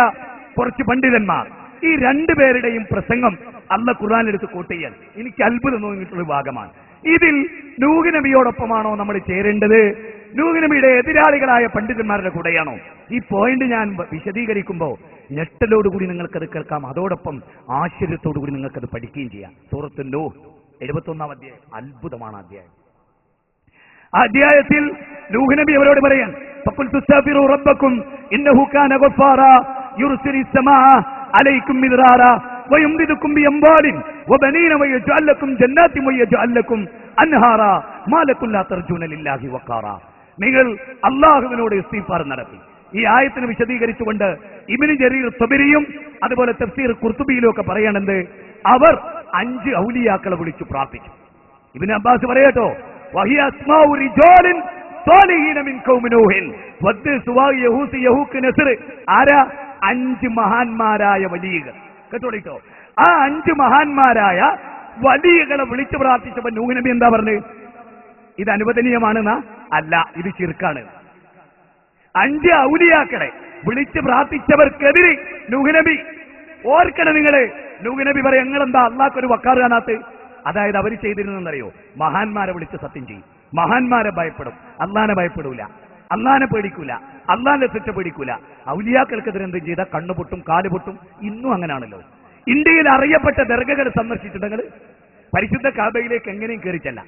കുറച്ച് പണ്ഡിതന്മാർ. ഈ 2 പേരുടെയും പ്രസംഗം അല്ലാഹു ഖുർആനിലെടുത്ത് കോട്ട് ചെയ്യാൻ എനിക്ക് അത്ഭുതം തോന്നിയിട്ടുള്ള ഭാഗമാണ്. ഇതിൽ നൂഹ് നബിയോടൊപ്പമാണോ നമ്മൾ ചേരേണ്ടത്, നൂഹ് നബിയുടെ എതിരാളികളായ പണ്ഡിതന്മാരുടെ കൂടെയാണോ? ഈ പോയിന്റ് ഞാൻ വിശദീകരിക്കുമ്പോൾ ഞെട്ടലോടുകൂടി നിങ്ങൾക്കത് കേൾക്കാം, അതോടൊപ്പം ആശ്ചര്യത്തോടുകൂടി നിങ്ങൾക്കത് പഠിക്കുകയും ചെയ്യാം. സൂറത്ത് നൂഹ് 71-ാം അധ്യായം അത്ഭുതമാണ് അധ്യായം. ആ അധ്യായത്തിൽ നൂഹ് നബി അവരോട് പറയാൻ, ഫഖുൽതു ഇസ്തഗ്ഫിറൂ റബ്ബക്കും ഇന്നഹു കാന ഗഫാറാ യുർസിലിസ് സമാഅ അലൈക്കും മിദ്റാറാ വയംദിദുക്കും ബിഅംവാലിൻ വബനീന വയജ്അൽ ലക്കും ജന്നാത്തിൻ വയജ്അൽ ലക്കും അൻഹാറാ മാ ലക്കും ലാ തർജൂന ലില്ലാഹി വഖാറാ. നിങ്ങൾ അല്ലാഹുവിനോട് ഇസ്തിഗ്ഫാർ നടത്തി. ഈ ആയത്തിനെ വിശദീകരിച്ചുകൊണ്ട് ഇബ്നു ജരീർ തബരിയും അതുപോലെ തഫ്സീർ ഖുർതുബിയിലും ഒക്കെ പറയണത്, അവർ 5 ഔലിയാക്കളെ വിളിച്ചു പ്രാർത്ഥിച്ചു. ഇബ്നു അബ്ബാസ് പറയട്ടോ, വഹിയ അസ്മാഉ റിജാലിൻ സാലിഹീന മിൻ ഖൗമി നൂഹിൻ വദ് സുവാ യഹൂസ് യഹൂക്ക് നസ്ർ. ആരാ? 5 മഹാന്മാരായ വലിയകൾ. കേട്ടോളിട്ടോ, ആ 5 മഹാന്മാരായ വലിയകളെ വിളിച്ചു പ്രാർത്ഥിച്ചപ്പോൾ നൂഹ് നബി എന്താ പറഞ്ഞത്? ഇത് അനുവദനീയമാണെന്നാ? അല്ല, ഇത് ശിർക്കാണ്. 5 ഔലിയാക്കളെ വിളിച്ച് പ്രാർത്ഥിച്ചവർക്കെതിരെ നൂഹ് നബി, ഓർക്കണം നിങ്ങള്, നൂഹ് നബി പറയും, ഞങ്ങളെന്താ അള്ളാഹ്ക്കൊരു വക്കാറ് കാണാത്ത? അതായത് അവർ ചെയ്തിരുന്നെന്നറിയോ? മഹാന്മാരെ വിളിച്ച് സത്യം ചെയ്യും, മഹാന്മാരെ ഭയപ്പെടും, അള്ളാനെ ഭയപ്പെടൂല, അള്ളാനെ പേടിക്കൂല, അള്ളാന്റെ ശിക്ഷ പേടിക്കൂല. ഔലിയാക്കൾക്കെതിരെ എന്തും ചെയ്താൽ കണ്ണുപൊട്ടും കാലുപൊട്ടും. ഇന്നും അങ്ങനാണല്ലോ. ഇന്ത്യയിൽ അറിയപ്പെട്ട ദർഗകൾ സന്ദർശിച്ചിട്ടുണ്ടെങ്കിൽ പരിശുദ്ധ കാബയിലേക്ക് എങ്ങനെയും കയറി ചെല്ലാം.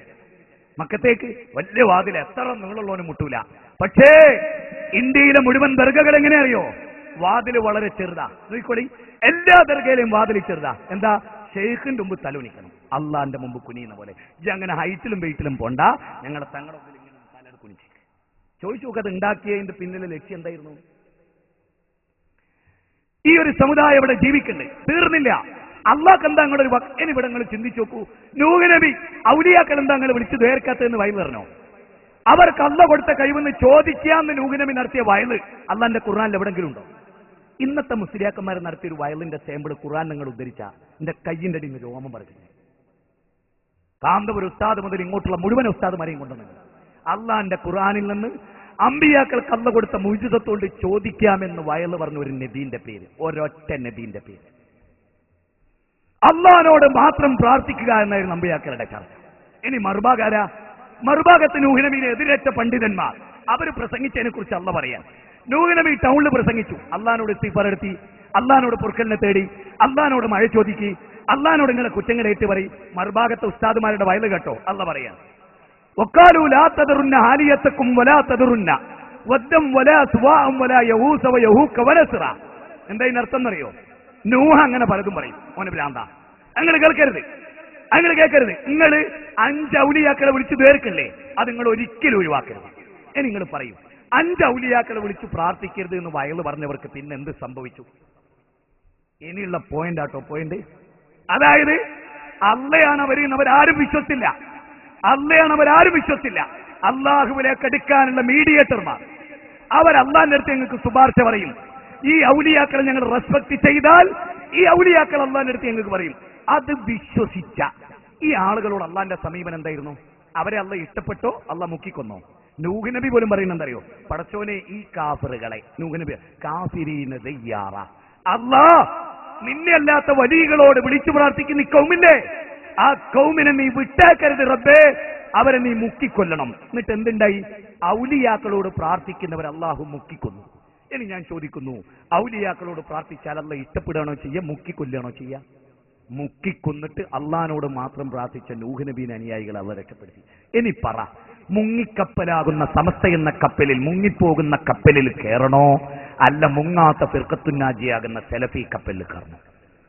മക്കത്തേക്ക് വലിയ വാതിൽ എത്ര നീളമുള്ളവനും മുട്ടൂല. പക്ഷേ ഇന്ത്യയിലെ മുഴുവൻ ദർഗകൾ എങ്ങനെ അറിയോ? വാതിൽ വളരെ ചെറുതാ. നോക്കിക്കോളി, എല്ലാ ദർഗയിലെയും വാതിൽ ചെറുതാ. എന്താ? ഷെയ്ഖിന്റെ മുമ്പ് തലകുനിക്കണം, അള്ളാന്റെ മുമ്പ് കുനിയുന്ന പോലെ. അങ്ങനെ ഹൈറ്റിലും വെയിറ്റിലും പോണ്ട, ഞങ്ങളുടെ തങ്ങളുടെ മുമ്പിൽ ഇങ്ങനെ തലയുടെ കുനിച്ച് ചോദിച്ചു നോക്കത് ഉണ്ടാക്കിയതിന്റെ പിന്നിലെ ലക്ഷ്യം എന്തായിരുന്നു? ഈ ഒരു സമുദായം ഇവിടെ ജീവിക്കുന്നുണ്ട്, തീർന്നില്ല. അള്ളാഹ് എന്താ നിങ്ങളുടെ ഒരു വക്കനിവിടങ്ങൾ ചിന്തിച്ചു നോക്കൂ. നൂഹ് നബി ഔലിയാക്കൾ എന്താ നിങ്ങൾ വിളിച്ചു ദ്വേർക്കാത്തതെന്ന് വയലിറങ്ങോ? അവർക്ക് അള്ളാഹ് കൊടുത്ത കഴിവെന്ന് ചോദിക്കാന്ന് നൂഹ് നബി നടത്തിയ വയല് അള്ളാന്റെ ഖുർആനിൽ എവിടെങ്കിലും ഉണ്ടോ? ഇന്നത്തെ മുസ്ലിയാക്കന്മാർ നടത്തിയൊരു വയലിന്റെ സാമ്പിൾ ഖുർആൻ നിങ്ങൾ ഉദ്ധരിച്ച എന്റെ കയ്യിന്റെ അടിയിൽ നിന്ന് രോമം പറഞ്ഞു. കാന്തപുരം ഉസ്താദ് മുതൽ ഇങ്ങോട്ടുള്ള മുഴുവൻ ഉസ്താദുമാരെയും കൊണ്ടുവന്നു. അള്ളാന്റെ ഖുർആനിൽ നിന്ന് അമ്പിയാക്കൾക്ക് അള്ള കൊടുത്ത മുജിദത്തോണ്ട് ചോദിക്കാമെന്ന് വയല് പറഞ്ഞ ഒരു നബീന്റെ പേര്, ഒരൊറ്റ നബീന്റെ പേര്. അള്ളാനോട് മാത്രം പ്രാർത്ഥിക്കുക എന്നായിരുന്നു അമ്പിയാക്കളുടെ ചർച്ച. ഇനി മറുഭാഗാരാ? മറുഭാഗത്ത് നൂഹ് നബിയെ എതിരേറ്റ പണ്ഡിതന്മാർ അവർ പ്രസംഗിച്ചതിനെ കുറിച്ച് അള്ള പറയാൻ. നൂഹ് നബി ടൗണിൽ പ്രസംഗിച്ചു, അള്ളാനോട് ഇസ്തിഗ്ഫാർ നടത്തി, അള്ളാനോട് പൊറുക്കലിനെ തേടി, അള്ളാനോട് മഴ ചോദിക്കി, അള്ളാനോട് ഇങ്ങനെ കുറ്റങ്ങൾ ഏറ്റു പറയും. മറുഭാഗത്ത് ഉസ്താദുമാരുടെ വയല് കേട്ടോ അള്ള പറയാൻ, വഖാലൂ ലാ തദറുന്ന ഹാലിയതകും വലാ തദറുന്ന വദ്ദം വലാ സുവാഅം വലാ യഹൂസ വയഹൂക വനസ്റ. എന്താ ഇതിനർത്ഥം എന്നറിയോ? നൂഹ് അങ്ങനെ പലതും പറയും. ഓനെ ഭ്രാന്താ, അങ്ങനെ കേൾക്കരുത്, അങ്ങനെ കേൾക്കരുത്. നിങ്ങൾ 5 ഔലിയാക്കളെ വിളിച്ച് ദ്വേർക്കല്ലേ, അത് നിങ്ങൾ ഒരിക്കലും ഒഴിവാക്കരുത്. ഇനി നിങ്ങൾ പറയും 5 ഔലിയാക്കളെ വിളിച്ച് പ്രാർത്ഥിക്കരുത് എന്ന് വയല് പറഞ്ഞവർക്ക് പിന്നെ എന്ത് സംഭവിച്ചു? ഇനിയുള്ള പോയിന്റ് ആട്ടോ പോയിന്റ്. അതായത് അള്ളയാണ് അവരാരും വിശ്വസിച്ചില്ല, അള്ളയാണ് അവരാരും വിശ്വസിച്ചില്ല. അള്ളാഹുവിലേക്ക് അടുക്കാനുള്ള മീഡിയേറ്റർമാർ അവർ അള്ളാന്റെ അടുത്ത് ഞങ്ങൾക്ക് ശുപാർശ പറയും. ഈ ഔലിയാക്കളെ ഞങ്ങൾ റെസ്പെക്ട് ചെയ്താൽ ഈ ഔലിയാക്കൾ അള്ളാന്റെ അടുത്ത് ഞങ്ങൾക്ക് പറയും. അത് വിശ്വസിച്ച ഈ ആളുകളോട് അള്ളാന്റെ സമീപനം എന്തായിരുന്നു? അവരെ അള്ള ഇഷ്ടപ്പെട്ടോ അള്ള മുക്കിക്കൊന്നോ? നൂഹ് നബി പോലും പറയുന്നെന്തറിയോ? പടച്ചോനെ ഈ കാഫിറുകളെ, നൂഹ് നബി കാഫിരീന ദയ്യാറ, അല്ലാ നിന്നെ അല്ലാത്ത വലിയകളോട് വിളിച്ചു പ്രാർത്ഥിക്കുന്ന ഈ കൗമില്ലേ, ആ കൗമിനെ നീ വിട്ടേക്കരുത് റബ്ബേ, അവരെ നീ മുക്കിക്കൊല്ലണം. എന്നിട്ട് എന്തുണ്ടായി? ഔലിയാക്കളോട് പ്രാർത്ഥിക്കുന്നവർ അള്ളാഹു മുക്കിക്കൊന്നു. ഇനി ഞാൻ ചോദിക്കുന്നു, ഔലിയാക്കളോട് പ്രാർത്ഥിച്ചാൽ അല്ല ഇഷ്ടപ്പെടുകയാണോ ചെയ്യുക, മുക്കിക്കൊല്ലുകയാണോ ചെയ്യുക? മുക്കിക്കൊന്നിട്ട് അള്ളഹാനോട് മാത്രം പ്രാർത്ഥിച്ച നൂഹ് നബീനെ അനുയായികൾ അള്ള രക്ഷപ്പെടുത്തി. ഇനി പറ, മുങ്ങിക്കപ്പലാകുന്ന സമസ്ത എന്ന കപ്പലിൽ, മുങ്ങിപ്പോകുന്ന കപ്പലിൽ കയറണോ, അല്ല മുങ്ങാത്ത ഫിർഖത്തുന്നാജിയാകുന്ന സെലഫി കപ്പലിൽ കയറണോ?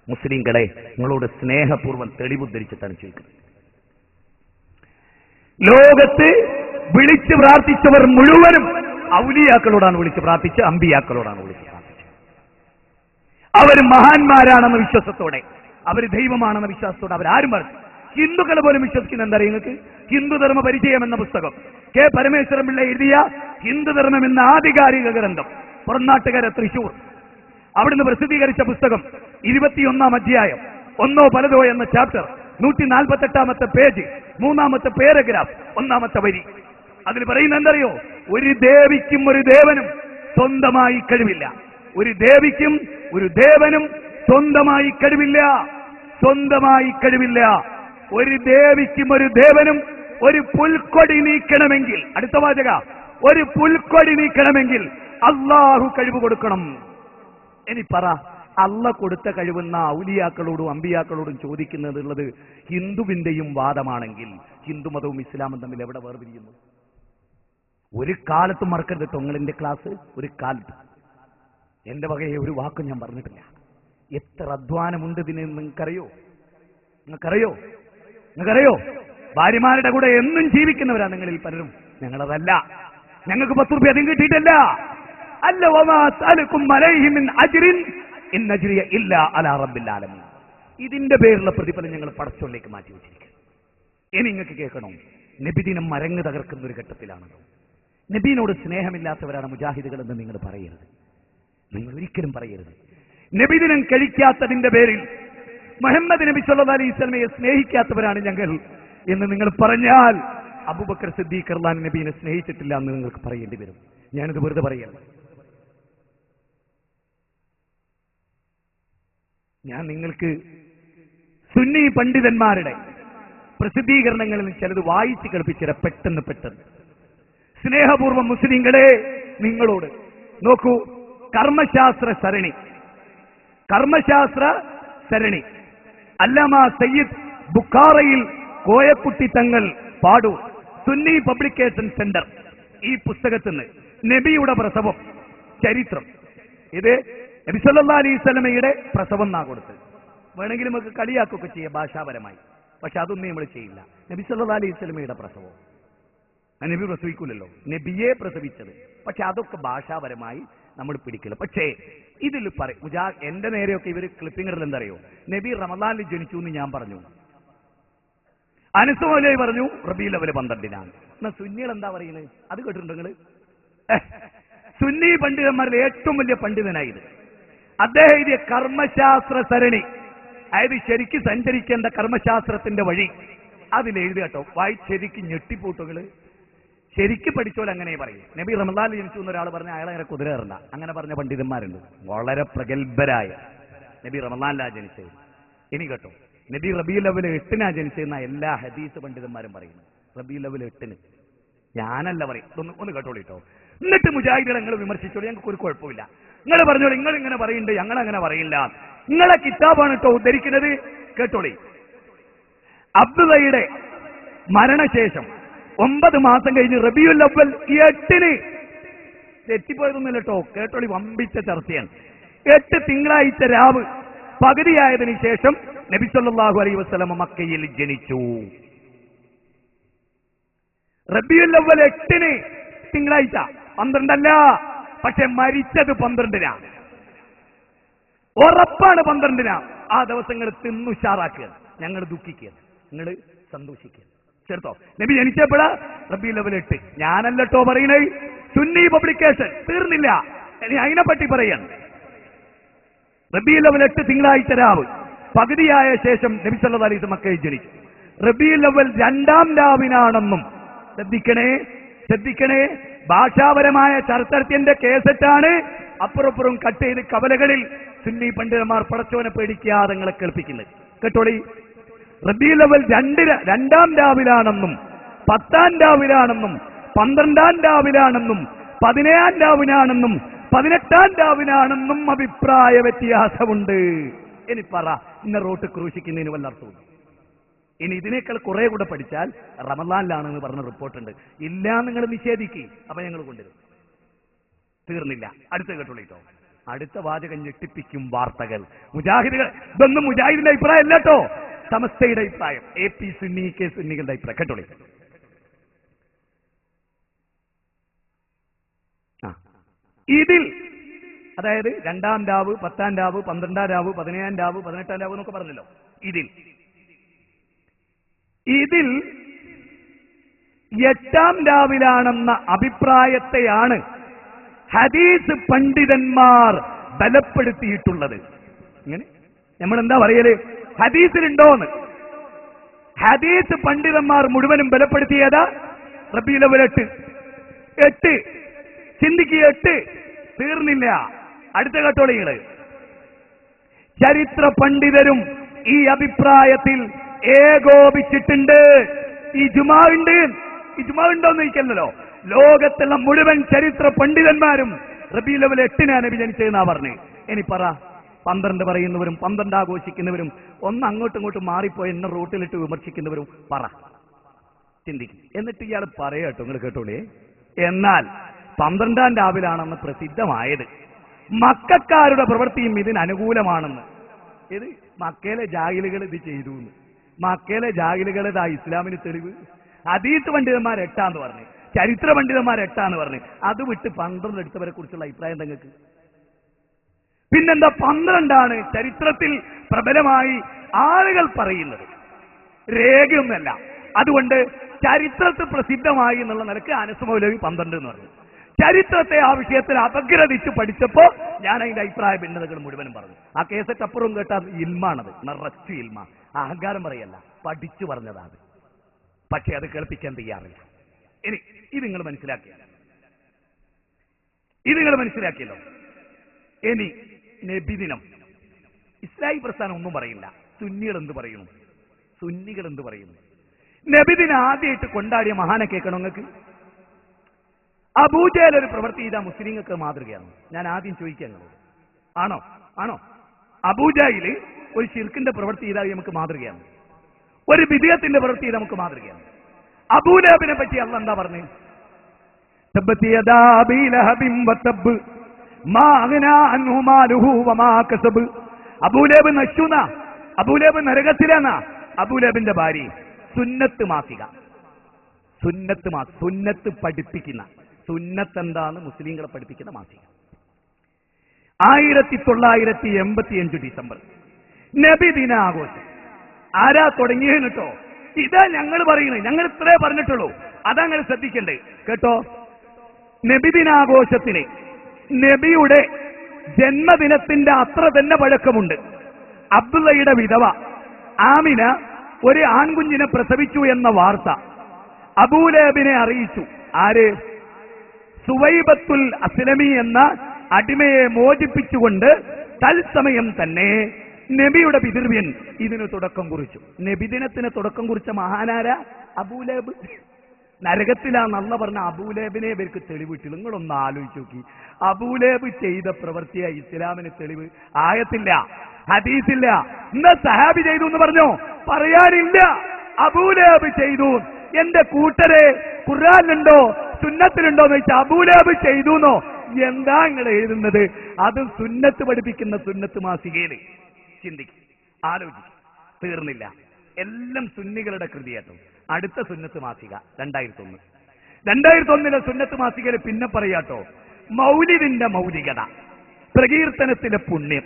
മുസ്ലിങ്ങളെ, നിങ്ങളോട് സ്നേഹപൂർവ്വം തെളിവുദ്ധരിച്ചിട്ടാണ് ചോദിക്കുന്നത്. ലോകത്ത് വിളിച്ചു പ്രാർത്ഥിച്ചവർ മുഴുവനും ഔലിയാക്കളോടാണ് വിളിച്ചു പ്രാർത്ഥിച്ച്, അമ്പിയാക്കളോടാണ് വിളിച്ചു പ്രാർത്ഥിച്ചത്. അവർ മഹാന്മാരാണെന്ന വിശ്വാസത്തോടെ, അവർ ദൈവമാണെന്ന വിശ്വാസത്തോടെ അവരാരും പറഞ്ഞു. ഹിന്ദുക്കൾ പോലും വിശ്വസിക്കുന്ന എന്താ നിങ്ങൾക്ക്? ഹിന്ദുധർമ്മ പരിചയം എന്ന പുസ്തകം, കെ പരമേശ്വരൻ പിള്ള എഴുതിയ ഹിന്ദുധർമ്മം എന്ന ആധികാരിക ഗ്രന്ഥം, പുറനാട്ടുകര തൃശൂർ, അവിടുന്ന് പ്രസിദ്ധീകരിച്ച പുസ്തകം 21-ാം അധ്യായം, ഒന്നോ പലതോ എന്ന ചാപ്റ്റർ, 148-ാമത്തെ പേജ്, 3-ാമത്തെ പാരഗ്രാഫ്, 1-ാമത്തെ വരി. അതിൽ പറയുന്ന എന്തറിയോ? ഒരു ദേവിക്കും ഒരു ദേവനും സ്വന്തമായി കഴിവില്ല. ഒരു ദേവിക്കും ഒരു ദേവനും സ്വന്തമായി കഴിവില്ല. സ്വന്തമായി കഴിവില്ല. ഒരു ദേവിക്കും ഒരു ദേവനും ഒരു പുൽക്കൊടി നീക്കണമെങ്കിൽ, അടുത്ത വാചക, ഒരു പുൽക്കൊടി നീക്കണമെങ്കിൽ അള്ളാഹു കഴിവ് കൊടുക്കണം. ഇനി പറ, അള്ള കൊടുത്ത കഴിവെന്ന ഔലിയാക്കളോടും അമ്പിയാക്കളോടും ചോദിക്കുന്നതുള്ളത് ഹിന്ദുവിന്റെയും വാദമാണെങ്കിൽ ഹിന്ദുമതവും ഇസ്ലാമും തമ്മിൽ എവിടെ വേർപിരിയുന്നു? ഒരു കാലത്തും മറക്കരുത് തൊങ്ങലിന്റെ ക്ലാസ്. ഒരു കാലത്ത് എന്റെ വകയെ ഒരു വാക്കും ഞാൻ പറഞ്ഞിട്ടില്ല. എത്ര അധ്വാനമുണ്ട് ഇതിന് നിങ്ങൾക്കറിയോ? നിങ്ങൾക്കറിയോ? ഭാര്യമാരുടെ കൂടെ എന്നും ജീവിക്കുന്നവരാ നിങ്ങളിൽ പലരും. ഞങ്ങളതല്ല. ഞങ്ങൾക്ക് 10 രൂപ അധികം കിട്ടിയിട്ടല്ല. അല്ല, ഇതിന്റെ പേരിലുള്ള പ്രതിഫലം ഞങ്ങൾ പടച്ചോളിലേക്ക് മാറ്റി വെച്ചിരിക്കുന്നു. ഇനി നിങ്ങൾക്ക് കേൾക്കണോ? നബിദിനം മരങ്ങ് തകർക്കുന്ന ഒരു ഘട്ടത്തിലാണല്ലോ. നബീനോട് സ്നേഹമില്ലാത്തവരാണ് മുജാഹിദുകൾ എന്ന് നിങ്ങൾ പറയരുത്. നിങ്ങൾ ഒരിക്കലും പറയരുത്. നബിദിനം കഴിക്കാത്തതിന്റെ പേരിൽ മുഹമ്മദ് നബി സല്ലല്ലാഹു അലൈഹി വസല്ലമയെ സ്നേഹിക്കാത്തവരാണ് ഞങ്ങൾ എന്ന് നിങ്ങൾ പറഞ്ഞാൽ അബൂബക്കർ സിദ്ദീഖ് റളിയല്ലാഹു അൻഹു നബീനെ സ്നേഹിച്ചിട്ടില്ല എന്ന് നിങ്ങൾക്ക് പറയേണ്ടി വരും. ഞാനിത് വെറുതെ പറയല്ല. ഞാൻ നിങ്ങൾക്ക് സുന്നി പണ്ഡിതന്മാരുടെ പ്രസിദ്ധീകരണങ്ങളിൽ ചിലത് വായിച്ച് കേൾപ്പിച്ചിര പെട്ടെന്ന് സ്നേഹപൂർവ്വം മുസ്ലിങ്ങളെ നിങ്ങളോട് നോക്കൂ. കർമ്മശാസ്ത്ര സരണി അല്ലാമ സയ്യിദ് ബുഖാറയിൽ കോയക്കുട്ടി തങ്ങൾ പാടൂർ, സുന്നി പബ്ലിക്കേഷൻ സെന്റർ, ഈ പുസ്തകത്തിൽ നിന്ന് നബിയുടെ പ്രസവം ചരിത്രം, ഇത് നബി സല്ലല്ലാഹു അലൈഹി വസല്ലമയുടെ പ്രസവം എന്നാ കൊടുത്ത്. വേണമെങ്കിൽ നമുക്ക് കളിയാക്കൊക്കെ ചെയ്യാം ഭാഷാപരമായി, പക്ഷെ അതൊന്നും നമ്മൾ ചെയ്യില്ല. നബി സല്ലല്ലാഹു അലൈഹി വസല്ലമയുടെ പ്രസവം, നബി പ്രസവിക്കൂലല്ലോ, നബിയെ പ്രസവിച്ചത്. പക്ഷെ അതൊക്കെ ഭാഷാപരമായി നമ്മൾ പിടിക്കില്ല. പക്ഷേ ഇതിൽ എന്റെ നേരെയൊക്കെ ഇവർ ക്ലിപ്പിംഗറിൽ എന്തറിയോ? നബി റമദാനിൽ ജനിച്ചു എന്ന് ഞാൻ പറഞ്ഞു, അനസ് മൗലവി പറഞ്ഞു റബീഉൽ അവ്വൽ 12-നാണ്. എന്നാ സുന്നികൾ എന്താ പറയുന്നത്? അത് കേട്ടിട്ടുണ്ടോ നിങ്ങൾ? സുന്നി പണ്ഡിതന്മാരിൽ ഏറ്റവും വലിയ പണ്ഡിതനായത് അദ്ദേഹം എഴുതിയ കർമ്മശാസ്ത്ര സരണി, അതായത് ശരിക്ക് സഞ്ചരിക്കേണ്ട കർമ്മശാസ്ത്രത്തിന്റെ വഴി, അതിലെഴുതി കേട്ടോ. ശരിക്കും ഞെട്ടിപ്പോട്ടുകള്. ശരിക്ക് പഠിച്ചോലെ അങ്ങനെ പറയും. നബി റമദാനിൽ ജനിച്ചു എന്നൊരാൾ പറഞ്ഞ അയാൾ അങ്ങനെ കുതിര കയറണ്ട, അങ്ങനെ പറഞ്ഞ പണ്ഡിതന്മാരുണ്ട്, വളരെ പ്രഗത്ഭരായ. നബി റമദാനിലാ ജനിച്ചത്. ഇനി കേട്ടോ, നബി റബീഉൽ അവ്വൽ 8-നാ ജനിച്ചതെന്ന എല്ലാ ഹദീസ് പണ്ഡിതന്മാരും പറയുന്നു. റബീഉൽ അവ്വൽ 8-ന് ഞാനല്ല പറയും. ഒന്ന് കേട്ടോളിട്ടോ. എന്നിട്ട് മുജാഹിദുകളെ നിങ്ങൾ വിമർശിച്ചോളൂ, ഞങ്ങൾക്ക് ഒരു കുഴപ്പമില്ല. നിങ്ങൾ പറഞ്ഞോളൂ, നിങ്ങൾ ഇങ്ങനെ പറയുന്നുണ്ട്, ഞങ്ങൾ അങ്ങനെ പറയില്ല. നിങ്ങളെ കിതാബാണ് കേട്ടോ ഉദ്ധരിക്കുന്നത്. കേട്ടോളി. അബ്ദുള്ളയുടെ മരണശേഷം 9 മാസം കഴിഞ്ഞ് റബീഉൽ അവ്വൽ 8-ന്, തെറ്റിപ്പോയതൊന്നുമില്ല കേട്ടോ, കേട്ടോളി, വമ്പിച്ച ചർച്ചയാണ്. 8 തിങ്കളാഴ്ച രാവ് പകുതിയായതിനു ശേഷം നബി സല്ലല്ലാഹു അലൈഹി വസല്ലം മക്കയിൽ ജനിച്ചു. റബീഉൽ അവ്വൽ 8-ന് തിങ്കളാഴ്ച, 12 അല്ല. പക്ഷെ മരിച്ചത് 12-നാണ്. ഉറപ്പാണ് 12-നാ. ആ ദിവസങ്ങൾ തിന്നുഷാറാക്കുക, ഞങ്ങൾ ദുഃഖിക്കുക, നിങ്ങൾ സന്തോഷിക്കുക. ചേർത്തോ? നബി ജനിച്ചപ്പോഴാ റബീഉൽ അവ്വൽ 8. ഞാനല്ലോ പറയണേ, സുന്നി പബ്ലിക്കേഷൻ. തീർന്നില്ല, ഇനി അതിനെപ്പറ്റി പറയാൻ. റബീഉൽ അവ്വൽ 8 തിങ്കളാഴ്ച രാവ് പകുതിയായ ശേഷം നബി സല്ലല്ലാഹു അലൈഹി വസല്ലം മക്കയിൽ ജനിച്ചു. റബീഉൽ അവ്വൽ 2-ാം രാവിനാണെന്നും ശ്രദ്ധിക്കണേ, ഭാഷാപരമായ ചരിത്രത്തിന്റെ കേസറ്റാണ്. അപ്പുറപ്പുറം കട്ട് ചെയ്ത് കവലകളിൽ സുന്നി പണ്ഡിതന്മാർ പടച്ചോനെ പേടിക്കാതെ നിങ്ങളെ കേൾപ്പിക്കുന്നത്. കേട്ടോളി. റബീഉൽ അവ്വൽ 2-ാം രാവിലാണെന്നും 10-ാം രാവിലാണെന്നും 12-ാം രാവിലാണെന്നും 17-ാം രാവിനാണെന്നും 18-ാം രാവിനാണെന്നും അഭിപ്രായ വ്യത്യാസമുണ്ട്. ഇനി പറ, ഇന്ന റോട്ട് ക്രൂശിക്കുന്നതിന് വല്ല അർത്ഥവും? ഇനി ഇതിനേക്കാൾ കുറെ കൂടെ പഠിച്ചാൽ റമദാനിലാണെന്ന് പറഞ്ഞ റിപ്പോർട്ടുണ്ട്. ഇല്ല, നിങ്ങൾ നിഷേധിക്കുക, അപ്പൊ ഞങ്ങൾ കൊണ്ടുവരും. തീർന്നില്ല. അടുത്ത കേട്ടോളിട്ടോ. അടുത്ത വാചകം ഞെട്ടിപ്പിക്കും വാർത്തകൾ. മുജാഹിദുകൾ, ഇതൊന്നും മുജാഹിദിന്റെ അഭിപ്രായം അല്ല കേട്ടോ, സമസ്തയുടെ അഭിപ്രായം, AP സുന്നി, കെ സുന്നികളുടെ അഭിപ്രായം. കേട്ടോളി. ഇതിൽ അതായത് 2-ാം രാവ്, 10-ാം രാവ്, 12-ാം രാവ്, 17-ാം രാവ്, 18-ാം രാവ് എന്നൊക്കെ പറഞ്ഞല്ലോ. ഇതിൽ 8-ാം രാവിലാണെന്ന അഭിപ്രായത്തെയാണ് ഹദീസ് പണ്ഡിതന്മാർ ബലപ്പെടുത്തിയിട്ടുള്ളത്. ഇങ്ങനെ നമ്മൾ എന്താ പറയല്? ഹദീസിലുണ്ടോന്ന്. ഹദീസ് പണ്ഡിതന്മാർ മുഴുവനും ബലപ്പെടുത്തിയതാ റബീഉൽ അവ്വൽ 8 ചിന്തിക്കുക. 8 തീർന്നില്ല. അടുത്ത കേട്ടോളികള്. ചരിത്ര പണ്ഡിതരും ഈ അഭിപ്രായത്തിൽ ഏകോപിച്ചിട്ടുണ്ട്. ഇജ്മാ ഉണ്ടോന്ന് ചോദിക്കല്ലോ. ലോകത്തുള്ള മുഴുവൻ ചരിത്ര പണ്ഡിതന്മാരും റബീഉൽ അവ്വൽ 8-നാണ് നബി ജനിച്ചതെന്നാ പറഞ്ഞ്. ഇനി പറ, 12 പറയുന്നവരും 12 ആഘോഷിക്കുന്നവരും ഒന്ന് അങ്ങോട്ടും ഇങ്ങോട്ടും മാറിപ്പോയി എന്നെ റൂട്ടിലിട്ട് വിമർശിക്കുന്നവരും പറ, ചിന്തിക്കും. എന്നിട്ട് ഇയാൾ പറയാട്ടോ, നിങ്ങൾ കേട്ടോളേ. എന്നാൽ 12-ാം രാവിലാണെന്ന് പ്രസിദ്ധമായത് മക്കക്കാരുടെ പ്രവൃത്തിയും ഇതിന് അനുകൂലമാണെന്ന്. ഇത് മക്കയിലെ ജാഹിലുകൾ ഇത് ചെയ്തു. മക്കയിലെ ജാഹിലുകൾ ഇതാ ഇസ്ലാമിന് തെളിവ്. ഹദീസ് പണ്ഡിതന്മാർ 8-ാന്ന് പറഞ്ഞു, ചരിത്ര പണ്ഡിതന്മാർ 8-ാന്ന് പറഞ്ഞു. അത് വിട്ട് 12 എടുത്തവരെ കുറിച്ചുള്ള അഭിപ്രായം നിങ്ങൾക്ക് പിന്നെന്താ? 12-ആണ് ചരിത്രത്തിൽ പ്രബലമായി ആളുകൾ പറയുന്നത്, രേഖയൊന്നല്ല. അതുകൊണ്ട് ചരിത്രത്തിൽ പ്രസിദ്ധമായി എന്നുള്ള നിലക്ക് അനസ് മൗലവി 12 എന്ന് പറഞ്ഞു. ചരിത്രത്തെ ആ വിഷയത്തിൽ അപഗ്രഥിച്ച് പഠിച്ചപ്പോ ഞാൻ അതിന്റെ അഭിപ്രായ ഭിന്നതകൾ മുഴുവനും പറഞ്ഞു. ആ കേസറ്റ് അപ്പുറം കേട്ടാൽ ഇൽമാണത്, നിറച്ചു ഇൽമ, അഹങ്കാരം പറയല്ല, പഠിച്ചു പറഞ്ഞതാണ്. പക്ഷെ അത് കേൾപ്പിക്കാൻ തയ്യാറില്ല. ഇനി ഇത് നിങ്ങൾ മനസ്സിലാക്കിയല്ലോ. ഇനി നബിദിനം ഇസ്ലാഹി പ്രസ്ഥാനം ഒന്നും പറയില്ല. സുന്നികൾ എന്ത് പറയുന്നു? നബിദിനം ആദ്യമായിട്ട് കൊണ്ടാടിയ മഹാനെ കേൾക്കണം നിങ്ങൾക്ക്. അബൂജഹൽ ഒരു പ്രവൃത്തി ചെയ്താൽ മുസ്ലിങ്ങൾക്ക് മാതൃകയാണ്. ഞാൻ ആദ്യം ചോദിക്കാൻ, ആണോ? അബൂജഹൽ ഒരു ശിർക്കിന്റെ പ്രവൃത്തി ചെയ്താൽ നമുക്ക് മാതൃകയാണ്. ഒരു ബിദ്അത്തിന്റെ പ്രവൃത്തി ചെയ്താൽ നമുക്ക് മാതൃകയാണ്. അബൂലഹബിനെ പറ്റി അല്ലാഹ് എന്താ പറഞ്ഞു? തബ്ബത് യദാ അബീ ലഹബിൻ വതബ് മാ അഗ്നാ അൻഹു മാലുഹു വമാ കസബ്. അബൂലഹബ് നശുന, അബൂലഹബ് നരകത്തിലാന്നാ. അബൂലഹബിന്റെ ഭാര്യ സുന്നത്ത് മാസിക, സുന്നത്ത് പഠിപ്പിക്കുന്ന, സുന്നത്ത് എന്താന്ന് മുസ്ലിങ്ങളെ പഠിപ്പിക്കുന്ന മാസിക. 1985 ഡിസംബർ നബിദിന ആഘോഷം. ആരാ തുടങ്ങിയെന്ന് കേട്ടോ? ഇതാ ഞങ്ങൾ പറയുന്നത്. ഞങ്ങൾ ഇത്രേ പറഞ്ഞിട്ടുള്ളൂ. അതങ്ങനെ ശ്രദ്ധിക്കണ്ടേ കേട്ടോ. നബിദിനാഘോഷത്തിന് നബിയുടെ ജന്മദിനത്തിന്റെ അത്ര തന്നെ പഴക്കമുണ്ട്. അബ്ദുള്ളയുടെ വിധവ ആമിന ഒരു ആൺകുഞ്ഞിനെ പ്രസവിച്ചു എന്ന വാർത്ത അബൂലഹബിനെ അറിയിച്ചു. ആര്? സുവൈബത്തുൽ അസ്ലമി എന്ന അടിമയെ മോചിപ്പിച്ചുകൊണ്ട് തത്സമയം തന്നെ നബിയുടെ പിതൃവ്യൻ ഇതിന് തുടക്കം കുറിച്ചു. നബിദിനത്തിന് തുടക്കം കുറിച്ച മഹാനാര? അബൂലഹബ്. നരകത്തിലാണെന്ന് പറഞ്ഞ അബൂലഹബിനെ ഇവർക്ക് തെളിവിട്ടില്ല. നിങ്ങളൊന്ന് ആലോചിച്ച് നോക്കി. അബൂലഹബ് ചെയ്ത പ്രവൃത്തിയ ഇസ്ലാമിന് തെളിവ് ആയത്തില്ല, ഹദീസില്ല. ഇന്ന് സഹാബി ചെയ്തു എന്ന് പറഞ്ഞോ? പറയാനില്ല. അബൂലഹബ് ചെയ്തു. എന്റെ കൂട്ടരെ ഖുർആനിലുണ്ടോ സുന്നത്തിലുണ്ടോ എന്ന് വെച്ചാൽ അബൂലഹബ് ചെയ്തു എന്നോ? എന്താ നിങ്ങൾ എഴുതുന്നത്? അതും സുന്നത്ത് പഠിപ്പിക്കുന്ന സുന്നത്ത് മാസികയില്. ചിന്തിക്കും, ആലോചിക്കും. തീർന്നില്ല. എല്ലാം സുന്നികളുടെ കൃതിയായിട്ടും. അടുത്ത സുന്നത്ത് മാസിക 2001 സുന്നത്ത് മാസികയിൽ പിന്നെ പറയാട്ടോ, മൗലിദിന്റെ മൗലികത, പ്രകീർത്തനത്തിലെ പുണ്യം.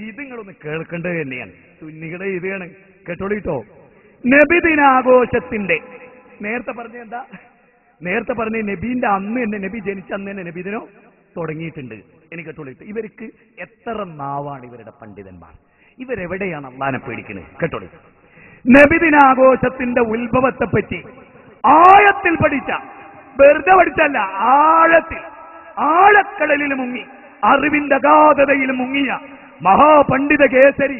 ഇത് നിങ്ങളൊന്ന് കേൾക്കേണ്ടത് തന്നെയാണ്. സുന്നികളെ ഇതാണ് കേട്ടോളിട്ടോ. നബിദിനാഘോഷത്തിന്റെ നേരത്തെ പറഞ്ഞ നബീന്റെ അന്ന് തന്നെ, നബി ജനിച്ച അന്ന് തന്നെ നബിദിനോ തുടങ്ങിയിട്ടുണ്ട്. എനിക്ക് കേട്ടോളിട്ടോ. ഇവർക്ക് എത്ര നാവാണ് ഇവരുടെ പണ്ഡിതന്മാർ. ഇവരെവിടെയാണ് അള്ളാനെ പേടിക്കുന്നത്? കേട്ടോളി. നബിദിനാഘോഷത്തിന്റെ ഉത്ഭവത്തെ പറ്റി ആഴത്തിൽ പഠിച്ച, വെറുതെ പഠിച്ചല്ല, ആഴക്കടലിൽ മുങ്ങി, അറിവിന്റെ അഗാധതയിൽ മുങ്ങിയ മഹാപണ്ഡിത കേസരി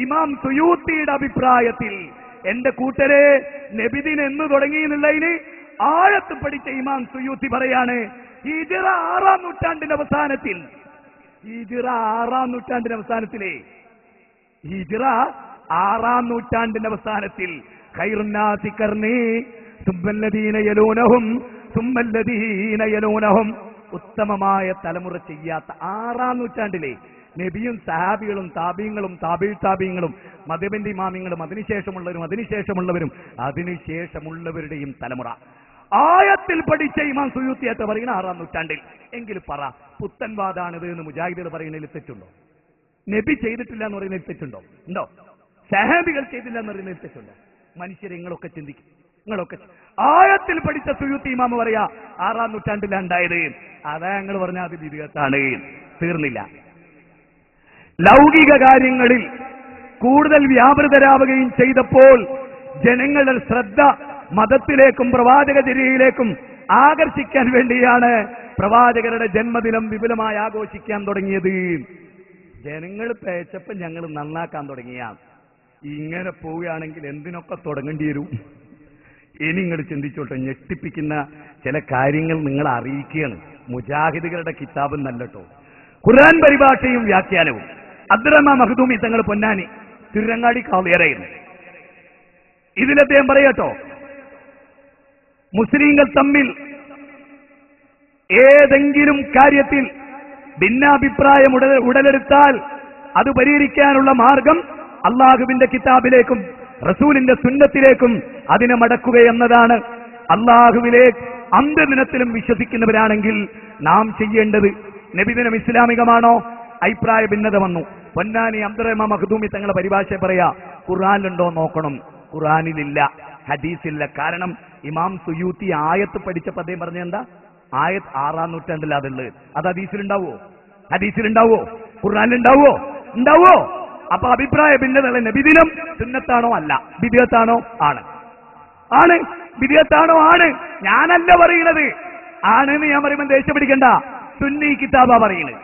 ഇമാം സുയൂത്തിയുടെ അഭിപ്രായത്തിൽ, എന്റെ കൂട്ടരെ നബിദിൻ എന്ന് തുടങ്ങി എന്നുള്ളതിന് ആഴത്ത് പഠിച്ച ഇമാം സുയൂത്തി പറയാണ്, ഹിജ്റ 6-ാം നൂറ്റാണ്ടിന്റെ അവസാനത്തിൽ, ഹിജ്റ 6-ാം നൂറ്റാണ്ടിന്റെ അവസാനത്തിൽ ഖൈറുന്നാസി ഖർനി സുമ്മല്ലദീന യലൂനഹും സുമ്മല്ലദീന യലൂനഹും, ഉത്തമമായ തലമുറ ചെയ്യാത്ത 6-ാം നൂറ്റാണ്ടിലെ നബിയും സഹാബികളും താബീങ്ങളും താബീങ്ങളും മദ്ഹബിന്റെ ഇമാമിങ്ങളും അതിനുശേഷമുള്ളവരും അതിനുശേഷമുള്ളവരുടെയും തലമുറ ആയത്തിൽ പഠിച്ച ഇമാം സുയൂത്തിയത്തെ പറയുന്ന 6-ാം നൂറ്റാണ്ടിൽ. എങ്കിൽ പറ, പുത്തൻവാദാണിത് എന്ന് മുജാഹിദുകൾ പറയുന്നതിൽ തെറ്റുണ്ടോ? നബി ചെയ്തിട്ടില്ല എന്ന് പറയുന്നതിൽ തെറ്റുണ്ടോ? ഉണ്ടോ? സഹാബികൾ ചെയ്തില്ല എന്ന് പറയുന്നതിൽ തെറ്റുണ്ടോ? മനുഷ്യരെ നിങ്ങളൊക്കെ ചിന്തിക്കും. നിങ്ങളൊക്കെ ആയത്തിൽ പഠിച്ച സുയൂത്തി ഇമാമ് പറയാ 6-ാം നൂറ്റാണ്ടിലാണ് ഉണ്ടായത്. അതാ ഞങ്ങൾ പറഞ്ഞാൽ അത് വിദഗത്താണ്. തീർന്നില്ല. ലൗകിക കാര്യങ്ങളിൽ കൂടുതൽ വ്യാപൃതരാവുകയും ചെയ്തപ്പോൾ ജനങ്ങളുടെ ശ്രദ്ധ മതത്തിലേക്കും പ്രവാചകചര്യയിലേക്കും ആകർഷിക്കാൻ വേണ്ടിയാണ് പ്രവാചകരുടെ ജന്മദിനം വിപുലമായി ആഘോഷിക്കാൻ തുടങ്ങിയത്. ജനങ്ങൾ പേച്ചപ്പം ഞങ്ങൾ നന്നാക്കാൻ തുടങ്ങിയ ഇങ്ങനെ പോവുകയാണെങ്കിൽ എന്തിനൊക്കെ തുടങ്ങേണ്ടി വരും. ഇനി നിങ്ങൾ ചിന്തിച്ചോട്ടെ, ഞെട്ടിപ്പിക്കുന്ന ചില കാര്യങ്ങൾ നിങ്ങളെ അറിയിക്കുകയാണ്. മുജാഹിദുകളുടെ കിതാബും നല്ലട്ടോ, ഖുർആൻ പരിഭാഷയും വ്യാഖ്യാനവും. അബ്ദുറഹ്മാൻ മഖ്ദൂമി തങ്ങൾ പൊന്നാനി തിരുരങ്ങാടി കാളിയറയുന്നു. ഇതിലദ്ദേഹം പറയട്ടോ, മുസ്ലിങ്ങൾ തമ്മിൽ ഏതെങ്കിലും കാര്യത്തിൽ ഭിന്നാഭിപ്രായം ഉടലെടുത്താൽ അത് പരിഹരിക്കാനുള്ള മാർഗം അള്ളാഹുവിന്റെ കിതാബിലേക്കും റസൂലിന്റെ സുന്നത്തിലേക്കും അതിനെ മടക്കുകയെന്നതാണ്. അള്ളാഹുവിലെ അന്ത്യദിനത്തിലും വിശ്വസിക്കുന്നവരാണെങ്കിൽ നാം ചെയ്യേണ്ടത്. നബിദിനം ഇസ്ലാമികമാണോ? അഭിപ്രായ ഭിന്നത വന്നു. പൊന്നാനി അബ്ദുറഹ്മാൻ മഖ്ദൂമി തങ്ങളെ പരിഭാഷ പറയാ, ഖുർആനിലുണ്ടോ നോക്കണം. ഖുർആനിലില്ല, ഹദീസില്ല. കാരണം ഇമാം സുയൂത്തി ആയത്ത് പഠിച്ചപ്പോൾ അദ്ദേഹം പറഞ്ഞെന്താ, ആയത്ത് 6-ാം നൂറ്റാണ്ടിൽ അതുള്ളത്. അത് ഹദീസിലുണ്ടാവോ? ഹദീസിലുണ്ടാവോ? ഖുർആനിലുണ്ടാവോ? ഉണ്ടാവോ? അപ്പൊ അഭിപ്രായ ഭിന്നതയുള്ള നബിദിനം സുന്നത്താണോ? അല്ല. ബിദ്അത്താണോ? ആണ്. ആണ്. ബിദ്അത്താണോ? ആണ്. ഞാനല്ല പറയുന്നത്. ആണെന്ന് ഞാൻ പറയുമ്പോൾ ദേഷ്യം പിടിക്കണ്ട. സുന്നി കിതാബാ പറയുന്നത്.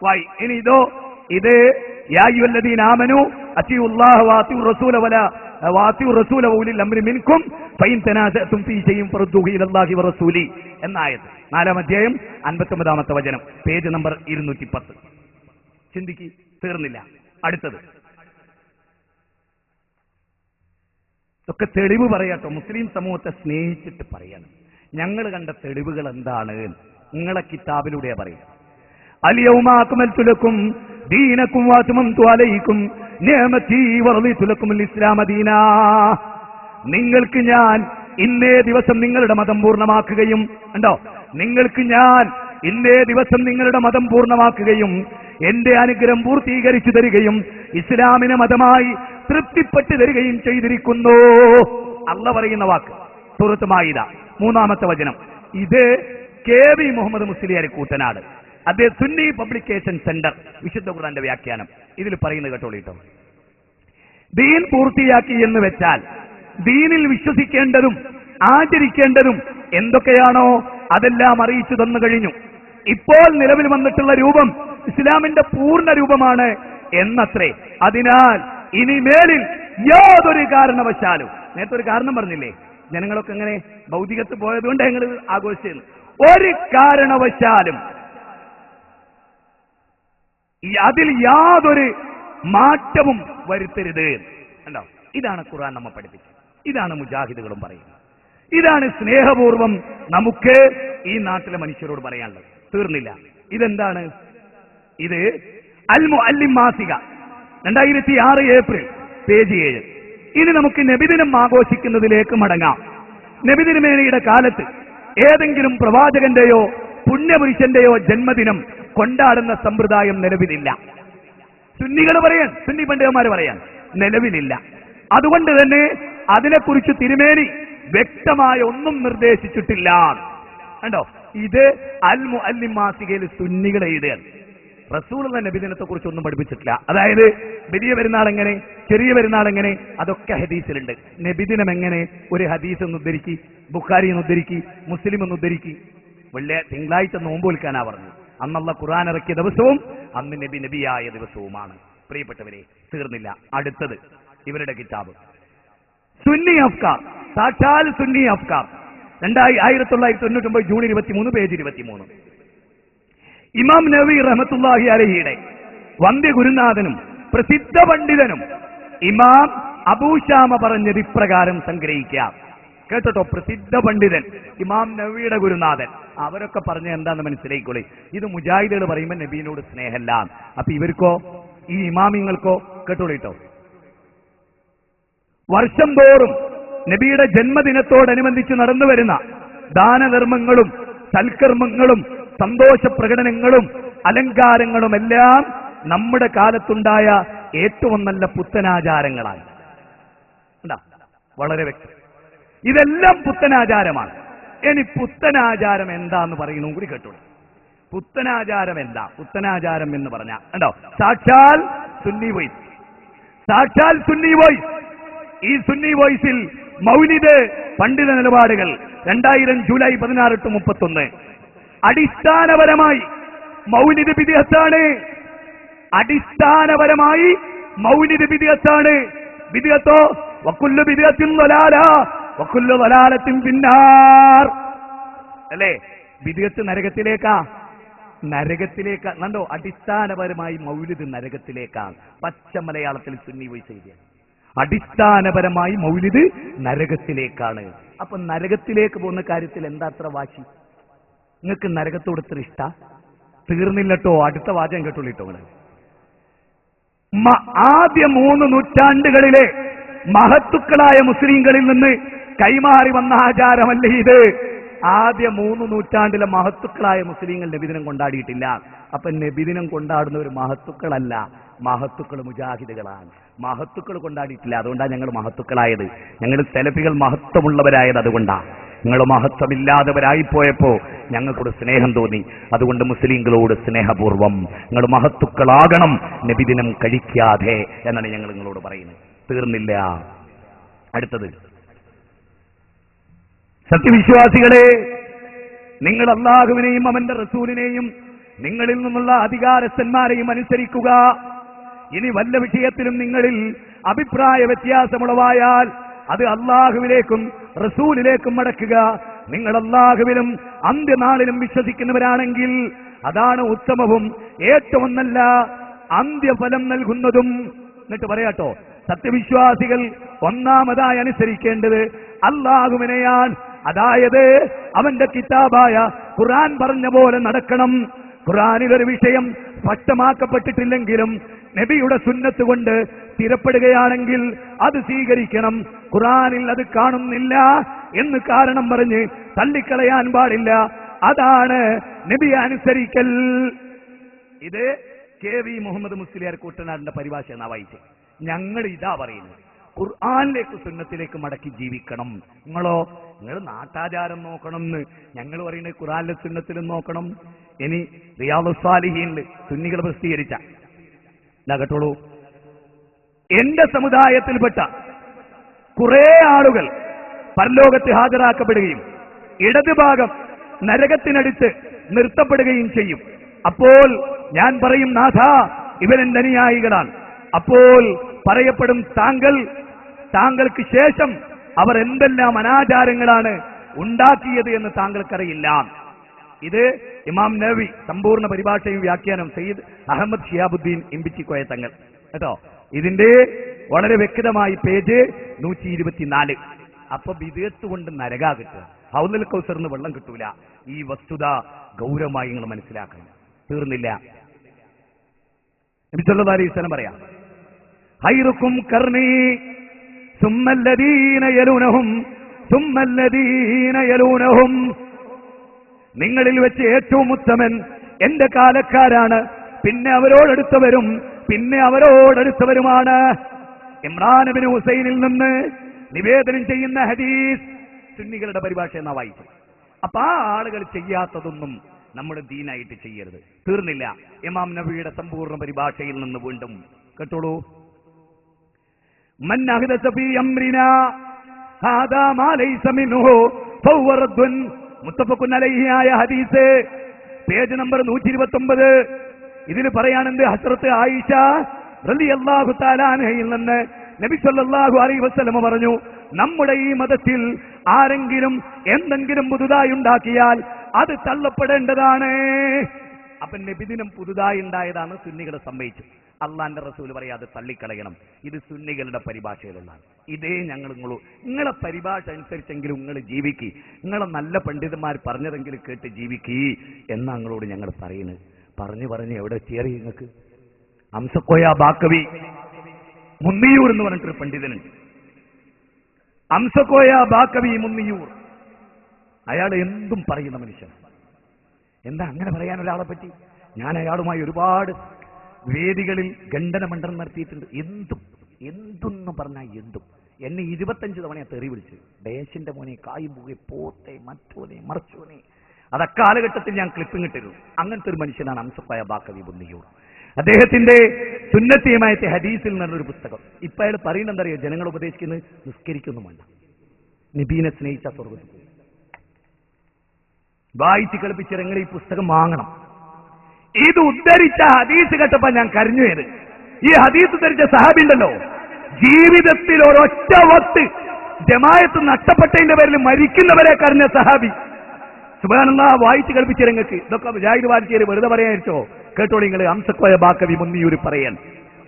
വായി. ഇനി ഇതോ, ഇത് യാ അയ്യുഹല്ലദീന ആമനൂ അത്തിഉല്ലാഹ വഅത്തിഉർ റസൂല വഅത്തിഉർ റസൂല വഉലിൽ അംരി മിൻകും ഫഇൻ തനാസഅതും ഫീ ശൈഇൻ ഫറദ്ദൂഹു ഇലല്ലാഹി വറസൂലി എന്ന ആയത്ത്. 4-ാം അധ്യായം 59-ാമത്തെ വചനം, പേജ് നമ്പർ 210. ചിന്തിക്ക്. തീർന്നില്ല. അടുത്തത് ഒക്കെ തെളിവ് പറയാട്ടോ. മുസ്ലിം സമൂഹത്തെ സ്നേഹിച്ചിട്ട് പറയണം. ഞങ്ങൾ കണ്ട തെളിവുകൾ എന്താണ്? നിങ്ങളെ കിതാബിലൂടെ പറയാം. അൽയൗമ അക്മൽതു ലക്കും ദീനക്കും വഅത്മംതു അലൈക്കും നിഅമതി വറദിതു ലക്കുമുൽ ഇസ്ലാമ ദീനാ. നിങ്ങൾക്ക് ഞാൻ ഇന്നേ ദിവസം നിങ്ങളുടെ മതം പൂർണ്ണമാക്കുകയും, ഉണ്ടോ, നിങ്ങൾക്ക് ഞാൻ ഇന്നേ ദിവസം നിങ്ങളുടെ മതം പൂർണ്ണമാക്കുകയും എന്റെ അനുഗ്രഹം പൂർത്തീകരിച്ചു തരികയും ഇസ്ലാമിനെ മതമായി തൃപ്തിപ്പെട്ടു തരികയും ചെയ്തിരിക്കുന്നു. അള്ള പറയുന്ന വാക്ക് സൂറത്ത് മാഇദ 3-ാമത്തെ വചനം. ഇത് KV മുഹമ്മദ് മുസ്ലിയാർ കൂട്ടനാട്, അദ്ദേഹം സുന്നി പബ്ലിക്കേഷൻ സെന്റർ, വിശുദ്ധ ഖുർആന്റെ വ്യാഖ്യാനം. ഇതിൽ പറയുന്നത് കേട്ടോളിട്ടോ. ദീൻ പൂർത്തിയാക്കി എന്ന് വെച്ചാൽ ദീനിൽ വിശ്വസിക്കേണ്ടതും ആചരിക്കേണ്ടതും എന്തൊക്കെയാണോ അതെല്ലാം അറിയിച്ചു തന്നു കഴിഞ്ഞു. ഇപ്പോൾ നിലവിൽ വന്നിട്ടുള്ള രൂപം ഇസ്ലാമിന്റെ പൂർണ്ണ രൂപമാണ് എന്നത്രേ. അതിനാൽ ഇനിമേലിൽ യാതൊരു കാരണവശാലും, നേരത്തെ ഒരു കാരണം പറഞ്ഞില്ലേ, ജനങ്ങളൊക്കെ എങ്ങനെ ഭൗതികത്ത് പോയതുകൊണ്ട് ഞങ്ങൾ ആഘോഷിച്ചു, ഒരു കാരണവശാലും അതിൽ യാതൊരു മാറ്റവും വരുത്തരുത്. അല്ലോ, ഇതാണ് ഖുർആൻ നമ്മെ പഠിപ്പിച്ചത്. ഇതാണ് മുജാഹിദുകളും പറയുന്നത്. ഇതാണ് സ്നേഹപൂർവം നമുക്ക് ഈ നാട്ടിലെ മനുഷ്യരോട് പറയാനുള്ളത്. തീർന്നില്ല. ഇതെന്താണ്? ഇത് അൽ മുഅല്ലിം മാസിക 2006 ഏപ്രിൽ, പേജ് 7. ഇനി നമുക്ക് നബിദിനം ആഘോഷിക്കുന്നതിലേക്ക് മടങ്ങാം. നബിദിനമേനയുടെ കാലത്ത് ഏതെങ്കിലും പ്രവാചകന്റെയോ പുണ്യപുരുഷന്റെയോ ജന്മദിനം കൊണ്ടാടുന്ന സമ്പ്രദായം നിലവിലില്ല. സുന്നികൾ പറയാൻ, സുന്നി പണ്ഡിതന്മാർ പറയാൻ നിലവിലില്ല. അതുകൊണ്ട് തന്നെ അതിനെക്കുറിച്ച് തിരുമേനി വ്യക്തമായ ഒന്നും നിർദ്ദേശിച്ചിട്ടില്ല. കണ്ടോ, ഇത് അൽ മുഅല്ലിം മാസികയിൽ സുന്നികൾ എഴുതുകയാണ്. റസൂലുള്ള നബിദിനത്തെ കുറിച്ച് ഒന്നും പഠിപ്പിച്ചിട്ടില്ല. അതായത് വലിയ പെരുന്നാൾ എങ്ങനെ, ചെറിയ പെരുന്നാൾ എങ്ങനെ, അതൊക്കെ ഹദീസിലുണ്ട്. നബിദിനം എങ്ങനെ? ഒരു ഹദീസ് ഒന്ന് ഉദ്ധരിക്കി, ബുഖാരി ഒന്ന് ഉദ്ധരിക്കി, മുസ്ലിം ഒന്ന് ഉദ്ധരിക്കി. തിങ്കളാഴ്ച നോമ്പ് വിൽക്കാനാ പറഞ്ഞു. അന്നുള്ള ഖുർആൻ ഇറക്കിയ ദിവസവും അന്ന് നബിയായ ദിവസവുമാണ്. പ്രിയപ്പെട്ടവരെ, തീർന്നില്ല. അടുത്തത് ഇവരുടെ കിതാബ് സുന്നി അഫ്കാർ, സാക്ഷാൽ സുന്നി അഫ്കാർ, 1999 ജൂൺ 23, പേജ് 23. ഇമാം നവവി റഹ്മത്തുള്ളാഹി അലൈഹിയുടെ വന്ധ്യ ഗുരുനാഥനും പ്രസിദ്ധ പണ്ഡിതനും ഇമാം അബൂശാമ പറഞ്ഞത് ഇപ്രകാരം സംഗ്രഹിക്കാം. കേട്ടോ, പ്രസിദ്ധ പണ്ഡിതൻ ഇമാം നവവിയുടെ ഗുരുനാഥൻ, അവരൊക്കെ പറഞ്ഞ എന്താന്ന് മനസ്സിലായിക്കോളി. ഇത് മുജാഹിദുകൾ പറയുമ്പോൾ നബീനോട് സ്നേഹമല്ല. അപ്പൊ ഇവർക്കോ, ഈ ഇമാമിങ്ങൾക്കോ കേട്ടോളിട്ടോ, വർഷം തോറും നബിയുടെ ജന്മദിനത്തോടനുബന്ധിച്ച് നടന്നു വരുന്ന ദാനധർമ്മങ്ങളും സൽക്കർമ്മങ്ങളും സന്തോഷ പ്രകടനങ്ങളും അലങ്കാരങ്ങളുമെല്ലാം നമ്മുടെ കാലത്തുണ്ടായ ഏറ്റവും നല്ല പുത്തനാചാരങ്ങളാണ്. വളരെ വ്യക്തം, ഇതെല്ലാം പുത്തനാചാരമാണ്. ഇനി പുത്തനാചാരം എന്താന്ന് പറയുന്നു കൂടി കേട്ടോളൂ. പുത്തനാചാരം എന്താ? പുത്തനാചാരം എന്ന് പറഞ്ഞാൽ ഉണ്ടോ, സാക്ഷാൽ സുന്നി വോയിസ്, സാക്ഷാൽ സുന്നി വോയിസ്. ഈ സുന്നി വോയിസിൽ മൗലിദ് പണ്ഡിത നിലപാടുകൾ 2000 ജൂലൈ 16 to 31. അടിസ്ഥാനപരമായി മൗലിദ് ബിദ്അത്താണ്. അടിസ്ഥാനപരമായി മൗലിദ് ബിദ്അത്താണ്. ബിദ്അത്തോ വകുല്ലു ബിദ്അത്തിൻ ളലാല വകുല്ലു ളലാലത്തിൻ ഫിന്നാർ. അല്ലേ? ബിദ്അത്ത് നരകത്തിലേക്കാ, നരകത്തിലേക്കാ. കണ്ടോ, അടിസ്ഥാനപരമായി മൗലിദ് നരകത്തിലേക്കാണ്. പച്ച മലയാളത്തിൽ സുന്നി വോയിസ് എഴുതിയ അടിസ്ഥാനപരമായി മൗലിദ് നരകത്തിലേക്കാണ്. അപ്പൊ നരകത്തിലേക്ക് പോകുന്ന കാര്യത്തിൽ എന്താ അത്ര വാശി? നിങ്ങൾക്ക് നരകത്തോട് ഇത്ര ഇഷ്ട? തീർന്നില്ലട്ടോ, അടുത്ത വാചകം കേട്ടോളിട്ടോ. ആദ്യ 3 നൂറ്റാണ്ടുകളിലെ മഹത്തുക്കളായ മുസ്ലിങ്ങളിൽ നിന്ന് കൈമാറി വന്ന ആചാരമല്ല ഇത്. ആദ്യ 3 നൂറ്റാണ്ടിലെ മഹത്തുക്കളായ മുസ്ലിങ്ങൾ നബിദിനം കൊണ്ടാടിയിട്ടില്ല. അപ്പൊ നബിദിനം കൊണ്ടാടുന്നവർ മഹത്തുക്കളല്ല, മഹത്തുക്കൾ മുജാഹിദുകളാണ്. മഹത്തുക്കൾ കൊണ്ടാടിയിട്ടില്ല, അതുകൊണ്ടാണ് ഞങ്ങൾ മഹത്തുക്കളായത്. ഞങ്ങൾ സലഫികൾ മഹത്വമുള്ളവരായത് അതുകൊണ്ടാണ്. നിങ്ങൾ മഹത്വമില്ലാത്തവരായിപ്പോയപ്പോ ഞങ്ങൾക്കൊരു സ്നേഹം തോന്നി. അതുകൊണ്ട് മുസ്ലിങ്ങളോട് സ്നേഹപൂർവം നിങ്ങൾ മഹത്തുക്കളാകണം, നബിദിനം കഴിക്കാതെ എന്നാണ് ഞങ്ങൾ നിങ്ങളോട് പറയുന്നത്. തീർന്നില്ല. അടുത്തത്, സത്യവിശ്വാസികളെ, നിങ്ങൾ അല്ലാഹുവിനെയും അവന്റെ റസൂലിനെയും നിങ്ങളിൽ നിന്നുള്ള അധികാരസ്ഥന്മാരെയും അനുസരിക്കുക. ഇനി വല്ല വിഷയത്തിലും നിങ്ങളിൽ അഭിപ്രായ വ്യത്യാസമുളവായാൽ അത് അല്ലാഹുവിലേക്കും റസൂലിലേക്കും മടക്കുക. നിങ്ങൾ അല്ലാഹുവിലും അന്ത്യനാളിലും വിശ്വസിക്കുന്നവരാണെങ്കിൽ അതാണ് ഉത്തമവും ഏറ്റവും നല്ല അന്ത്യഫലം നൽകുന്നതും. എന്നിട്ട് പറയാട്ടോ, സത്യവിശ്വാസികൾ ഒന്നാമതായി അനുസരിക്കേണ്ടത് അല്ലാഹുവിനെയാണ്. അതായത് അവന്റെ കിതാബായ ഖുർആൻ പറഞ്ഞ പോലെ നടക്കണം. ഖുർആനിലൊരു വിഷയം സ്പഷ്ടമാക്കപ്പെട്ടിട്ടില്ലെങ്കിലും നബിയുടെ സുന്നത്ത് കൊണ്ട് സ്ഥിരപ്പെടുകയാണെങ്കിൽ അത് സ്വീകരിക്കണം. ഖുർആനിൽ അത് കാണുന്നില്ല എന്ന് കാരണം പറഞ്ഞ് തള്ളിക്കളയാൻ പാടില്ല. അതാണ് നബിയെ അനുസരിക്കൽ. ഇത് KV മുഹമ്മദ് മുസ്ലിയാർ കൂട്ടനാടിന്റെ പരിഭാഷ എന്നാ വായിച്ചത്. ഞങ്ങൾ ഇതാ പറയുന്നത്, ഖുർആനിലേക്ക് സുന്നത്തിലേക്ക് മടക്കി ജീവിക്കണം. നിങ്ങൾ നാട്ടാചാരം നോക്കണം എന്ന് ഞങ്ങൾ പറയുന്നത് ഖുർആനിലെ സുന്നത്തിലും നോക്കണം. ഇനി റിയാദുസ് സാലിഹീനിൽ സുന്നികൾ പ്രസിദ്ധീകരിച്ച കേട്ടോളൂ, എന്റെ സമുദായത്തിൽപ്പെട്ട കുറെ ആളുകൾ പരലോകത്ത് ഹാജരാക്കപ്പെടുകയും ഇടതുഭാഗം നരകത്തിനടുത്ത് നിർത്തപ്പെടുകയും ചെയ്യും. അപ്പോൾ ഞാൻ പറയും, നാഥ, ഇവരെന്റെ അനുയായികളാണ്. അപ്പോൾ പറയപ്പെടും, താങ്കൾക്ക് ശേഷം അവർ എന്തെല്ലാം അനാചാരങ്ങളാണ് ഉണ്ടാക്കിയത് എന്ന് താങ്കൾക്കറിയില്ല. ഇത് ഇമാം നവവി സമ്പൂർണ്ണ പരിഭാഷയും വ്യാഖ്യാനം സയ്യിദ് അഹമ്മദ് ഷിയാബുദ്ദീൻ ഇമ്പിച്ചിക്കോയ തങ്ങൾ കേട്ടോ. ഇതിന്റെ വളരെ വ്യക്തമായി പേജ് 124. അപ്പൊ ബിദ്അത്ത് കൊണ്ട് നരകാ കിട്ടുക, ഹൗലുൽ കൗസറിന് വെള്ളം കിട്ടൂല. ഈ വസ്തുത ഗൗരവമായി നിങ്ങൾ മനസ്സിലാക്കണം. തീർന്നില്ല. നബി സല്ലല്ലാഹു അലൈഹി വസല്ലം പറയാം, ഖൈറുക്കും ഖർനി സുമ്മല്ലദീന യലൂനഹും സുമ്മല്ലദീന യലൂനഹും. നിങ്ങളിൽ വെച്ച് ഏറ്റവും ഉത്തമൻ എന്റെ കാലക്കാരാണ്, പിന്നെ അവരോടടുത്തവരും, പിന്നെ അവരോടടുത്തവരുമാണ്. ഇമ്രാൻ ഇബ്നു ഹുസൈനിൽ നിന്ന് നിവേദനം ചെയ്യുന്ന ഹദീസ് സുന്നികളുടെ പരിഭാഷ എന്നാ വായിച്ചത്. അപ്പൊ ആ ആളുകൾ ചെയ്യാത്തതൊന്നും നമ്മുടെ ദീനായിട്ട് ചെയ്യരുത്. തീർന്നില്ല. ഇമാം നബിയുടെ സമ്പൂർണ്ണ പരിഭാഷയിൽ നിന്ന് വീണ്ടും കേട്ടോളൂ, മൻ അഹ്ദസ ഫീ അംരിനാ ഹാദാ മാ ലൈസ മിൻഹു ഫഹുവ റദ്ദുൻ. മുത്തഫഖുൻ അലൈഹി ആയ ഹദീസ്, പേജ് നമ്പർ 129. ഇതിൽ പറയാണെന്ത്? ഹസ്രത്ത് ആയിഷ റളിയല്ലാഹു തആല അൻഹയിൽ നിന്ന് നബി സല്ലല്ലാഹു അലൈഹി വസല്ലം പറഞ്ഞു, നമ്മുടെ ഈ മതത്തിൽ ആരെങ്കിലും എന്തെങ്കിലും പുതുതായി ഉണ്ടാക്കിയാൽ അത് തള്ളപ്പെടേണ്ടതാണ്. അപ്പൊ നബിദിനം പുതുതായി ഉണ്ടായതാണ്, സുന്നികളെ സമ്മതിച്ചു. അള്ളാന്റെ റസൂൽ പറയാതെ തള്ളിക്കളയണം. ഇത് സുന്നികളുടെ പരിഭാഷയിലുള്ളതാണ്. ഇതേ നിങ്ങളെ പരിഭാഷ അനുസരിച്ചെങ്കിലും നിങ്ങൾ ജീവിക്കി, നിങ്ങളെ നല്ല പണ്ഡിതന്മാർ പറഞ്ഞതെങ്കിലും കേട്ട് ജീവിക്കി എന്നാ നിങ്ങളോട് ഞങ്ങൾ പറയുന്നത്. പറഞ്ഞു എവിടെ ചേറി നിങ്ങൾക്ക്? അംസക്കോയ ബാക്കവി മുന്നിയൂർ എന്ന് പറഞ്ഞിട്ടൊരു പണ്ഡിതനുണ്ട്. അംസക്കോയ ബാക്കവി മുന്നിയൂർ അയാൾ എന്തും പറയുന്ന മനുഷ്യൻ. എന്താ അങ്ങനെ പറയാൻ ഒരാളെ പറ്റി? ഞാൻ അയാളുമായി ഒരുപാട് വേദികളിൽ ഖണ്ഡനമണ്ഡലം നടത്തിയിട്ടുണ്ട്. എന്തെന്ന് പറഞ്ഞാൽ എന്തും. എന്നെ 25 തവണ തെറി വിളിച്ചു. ദേശിന്റെ മോനെ, കായുമ്പുകെ, പോത്തെ, മറ്റോനെ, മറച്ചോനെ. അത് അക്കാലഘട്ടത്തിൽ ഞാൻ ക്ലിപ്പിംഗ് ഇട്ടിരുന്നു. അങ്ങനത്തെ ഒരു മനുഷ്യനാണ് അംസഖായ ബാക്കവി ബുന്നിയൂർ. അദ്ദേഹത്തിന്റെ സുന്നത്തിയമായത്തെ ഹദീസിൽ നിന്നൊരു പുസ്തകം. ഇപ്പൊ അയാൾ പറയുന്നതറിയോ? ജനങ്ങൾ ഉപദേശിക്കുന്നത് നിസ്കരിക്കൊന്നും വേണ്ട, നബീനെ സ്നേഹിച്ച സ്വർഗത്തിൽ പോകും. വായിച്ച് കളിപ്പിച്ചിറങ്ങി ഈ പുസ്തകം വാങ്ങണം. ഇത് ഉദ്ധരിച്ച ഹദീസ് കേട്ടപ്പോ ഞാൻ കരഞ്ഞുപോയത്. ഈ ഹദീസ് ഉദ്ധരിച്ച സഹാബി ഉണ്ടല്ലോ, ജീവിതത്തിൽ ഒരൊറ്റ വക്ത് ജമാഅത്ത് നഷ്ടപ്പെട്ടതിന്റെ പേരിൽ മരിക്കുന്നവരെ കരഞ്ഞ സഹാബി. സുബ്ഹാനല്ലാഹ്, വായിച്ച് കളിപ്പിച്ചിരങ്ങൾക്ക് ഇതൊക്കെ മുജാഹിദ് വാദിച്ചേര് വെറുതെ പറയാനിച്ചോ? കേട്ടോളി നിങ്ങൾ. അംസഖായ ബാക്കവി ബുന്നിയൂർ പറയാൻ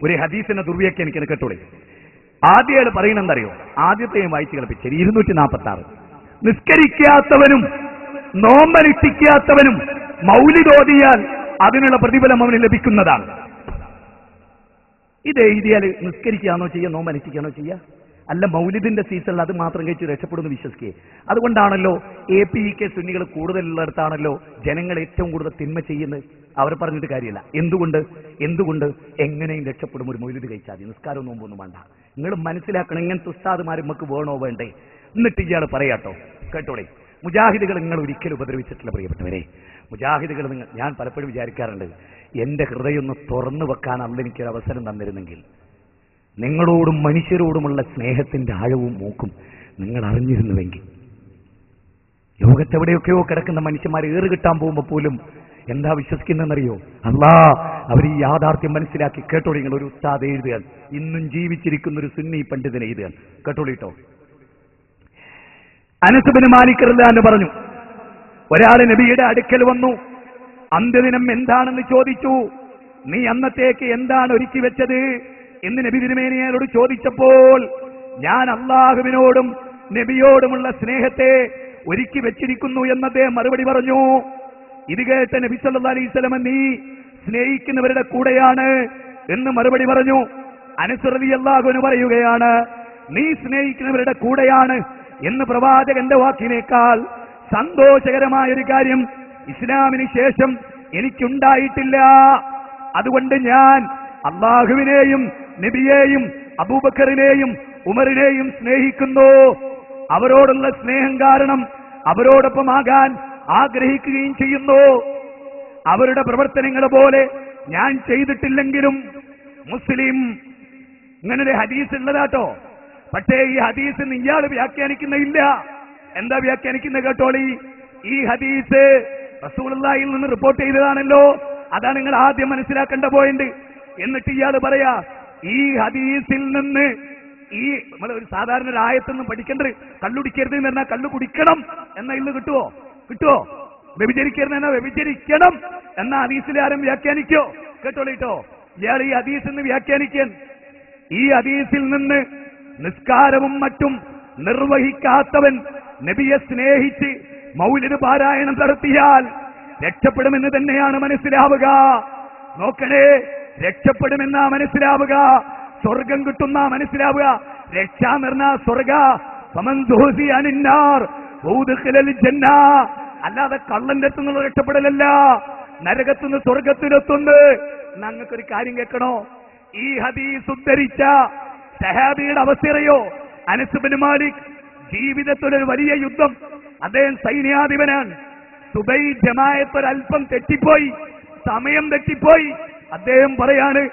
ഒരു ഹദീസിനെ ദുർവ്യാഖ്യാനിക്കാൻ കേട്ടോളി. ആദ്യം പറയുന്നെന്തറിയോ? ആദ്യത്തെയും വായിച്ച് കളിപ്പിച്ചേര് 246. നിസ്കരിക്കാത്തവനും നോമ്പനുഷ്ഠിക്കാത്തവനും മൗലിദ് ഓതിയാൽ അതിനുള്ള പ്രതിഫലം അവന് ലഭിക്കുന്നതാണ്. ഇത് എഴുതിയാൽ നിസ്കരിക്കുകയാണോ ചെയ്യുക, നോമ്പനുഷ്ഠിക്കുകയാണോ ചെയ്യുക? അല്ല, മൗലിദിന്റെ സീസണിൽ അത് മാത്രം കഴിച്ച് രക്ഷപ്പെടുന്നു വിശ്വസിക്കുക. അതുകൊണ്ടാണല്ലോ APK സുന്നികൾ കൂടുതലുള്ളിടത്താണല്ലോ ജനങ്ങൾ ഏറ്റവും കൂടുതൽ തിന്മ ചെയ്യുന്നത്. അവർ പറഞ്ഞിട്ട് കാര്യമില്ല. എന്തുകൊണ്ട് എങ്ങനെയും രക്ഷപ്പെടും ഒരു മൗലിദ് കഴിച്ചാൽ മതി, നിസ്കാരവും നോമ്പൊന്നും വേണ്ട. നിങ്ങൾ മനസ്സിലാക്കണം, ഇങ്ങനത്തെ ഉസ്താദുമാർ നമുക്ക് വേണോ വേണ്ടേ? എന്നിട്ട് ഇയാൾ പറയാട്ടോ, കേട്ടോളെ. മുജാഹിദുകൾ നിങ്ങൾ ഒരിക്കലും ഉപദ്രവിച്ചിട്ടില്ല പ്രിയപ്പെട്ടവരെ. മുജാഹിദുകൾ ഞാൻ പലപ്പോഴും വിചാരിക്കാറുണ്ട്, എന്റെ ഹൃദയം ഒന്ന് തുറന്നു വെക്കാൻ അല്ല എനിക്കൊരു അവസരം തന്നിരുന്നെങ്കിൽ നിങ്ങളോടും മനുഷ്യരോടുമുള്ള സ്നേഹത്തിന്റെ ആഴവും മൂക്കും നിങ്ങൾ അറിഞ്ഞിരുന്നുവെങ്കിൽ. ലോകത്തെവിടെയൊക്കെയോ കിടക്കുന്ന മനുഷ്യന്മാർ ഏറ് കിട്ടാൻ പോകുമ്പോൾ പോലും എന്താ വിശ്വസിക്കുന്നതെന്നറിയോ? അല്ലാ, അവർ ഈ യാഥാർത്ഥ്യം മനസ്സിലാക്കി. കേട്ടോളി നിങ്ങൾ. ഒരു ഉസ്താദ് എഴുതുകയാണ്, ഇന്നും ജീവിച്ചിരിക്കുന്ന ഒരു സുന്നി പണ്ഡിതനെ എഴുതുകയാണ്. കേട്ടോളിട്ടോ. അനസ് ബിൻ മാലിക് റളിയല്ലാഹു അൻഹു പറഞ്ഞു, ഒരാൾ നബിയുടെ അടുക്കൽ വന്നു, അന്ത്യദിനം എന്താണെന്ന് ചോദിച്ചു. നീ അന്നത്തേക്ക് എന്താണ് ഒരുക്കി വെച്ചത് എന്ന് നബി തിരുമേനിയോട് ചോദിച്ചപ്പോൾ, ഞാൻ അള്ളാഹുവിനോടും നബിയോടുമുള്ള സ്നേഹത്തെ ഒരുക്കി വെച്ചിരിക്കുന്നു എന്ന് അദ്ദേഹം മറുപടി പറഞ്ഞു. ഇത് കേട്ട നബി സല്ലല്ലാഹു അലൈഹി വസല്ലം, നീ സ്നേഹിക്കുന്നവരുടെ കൂടെയാണ് എന്ന് മറുപടി പറഞ്ഞു. അനസ് റളിയല്ലാഹു അൻഹു പറയുകയാണ്, നീ സ്നേഹിക്കുന്നവരുടെ കൂടെയാണ് എന്ന് പ്രവാചകന്റെ വാക്കിനേക്കാൾ സന്തോഷകരമായ ഒരു കാര്യം ഇസ്ലാമിന് ശേഷം എനിക്കുണ്ടായിട്ടില്ല. അതുകൊണ്ട് ഞാൻ അള്ളാഹുവിനെയും നബിയെയും അബൂബക്കറിനെയും ഉമറിനെയും സ്നേഹിക്കുന്നു. അവരോടുള്ള സ്നേഹം കാരണം അവരോടൊപ്പമാകാൻ ആഗ്രഹിക്കുകയും ചെയ്യുന്നു. അവരുടെ പ്രവർത്തനങ്ങൾ പോലെ ഞാൻ ചെയ്തിട്ടില്ലെങ്കിലും. മുസ്ലിം ഇങ്ങനൊരു ഹദീസ് ഉള്ളതാട്ടോ. പക്ഷേ ഈ ഹദീസ് ഇയാൾ വ്യാഖ്യാനിക്കുന്നില്ല. എന്താ വ്യാഖ്യാനിക്കുന്നത് കേട്ടോളി. ഈ ഹദീസ് റസൂലുള്ളാഹിയിൽ നിന്ന് റിപ്പോർട്ട് ചെയ്തതാണല്ലോ. അതാണ് നിങ്ങൾ ആദ്യം മനസ്സിലാക്കേണ്ട പോയിന്റ്. എന്നിട്ട് ഇയാൾ പറയാ, ഈ ഹദീസിൽ നിന്ന് ഈ നമ്മൾ ഒരു സാധാരണ ഒരു ആയത്തൊന്നും പഠിക്കേണ്ടത്, കള്ളുടിക്കരുത് എന്ന് പറഞ്ഞാൽ കള്ളു കുടിക്കണം എന്ന ഇന്ന് കിട്ടുവോ? വ്യഭിചരിക്കരുത് എന്നാ വ്യഭിചരിക്കണം എന്ന ഹദീസിൽ ആരും വ്യാഖ്യാനിക്കോ? കേട്ടോളിട്ടോ. ഇയാൾ ഈ ഹദീസിൽ നിന്ന് വ്യാഖ്യാനിക്കാൻ, ഈ ഹദീസിൽ നിന്ന് നിസ്കാരവും മറ്റും നിർവഹിക്കാത്തവൻ നബിയെ സ്നേഹിച്ച് മൗലിദ് പാരായണം നടത്തിയാൽ രക്ഷപ്പെടുമെന്ന് തന്നെയാണ് മനസ്സിലാവുക. നോക്കണേ, രക്ഷപ്പെടുമെന്നാ മനസ്സിലാവുക, സ്വർഗം കിട്ടുന്ന മനസ്സിലാവുക. രക്ഷ എന്ന് സ്വർഗ, അല്ലാതെ കള്ളന്റെ അടുത്തുനിന്നുള്ള രക്ഷപ്പെടലല്ല, നരകത്തുനിന്ന് സ്വർഗത്തിലെത്തുന്നു. ഞങ്ങൾക്കൊരു കാര്യം കേൾക്കണോ? ഈ ഹദീസ് ഉദ്ധരിച്ച സഹാബിയുടെ അവസ്ഥയോ? അനസ് ബിൻ മാലിക് ജീവിതത്തിലൊരു വലിയ യുദ്ധം, അദ്ദേഹം സൈന്യാധിപനാണ്. സുബൈ ജമാഅത്ത് ഒരല്പം തെറ്റിപ്പോയി, സമയം തെറ്റിപ്പോയി. അദ്ദേഹം പറയാണ്,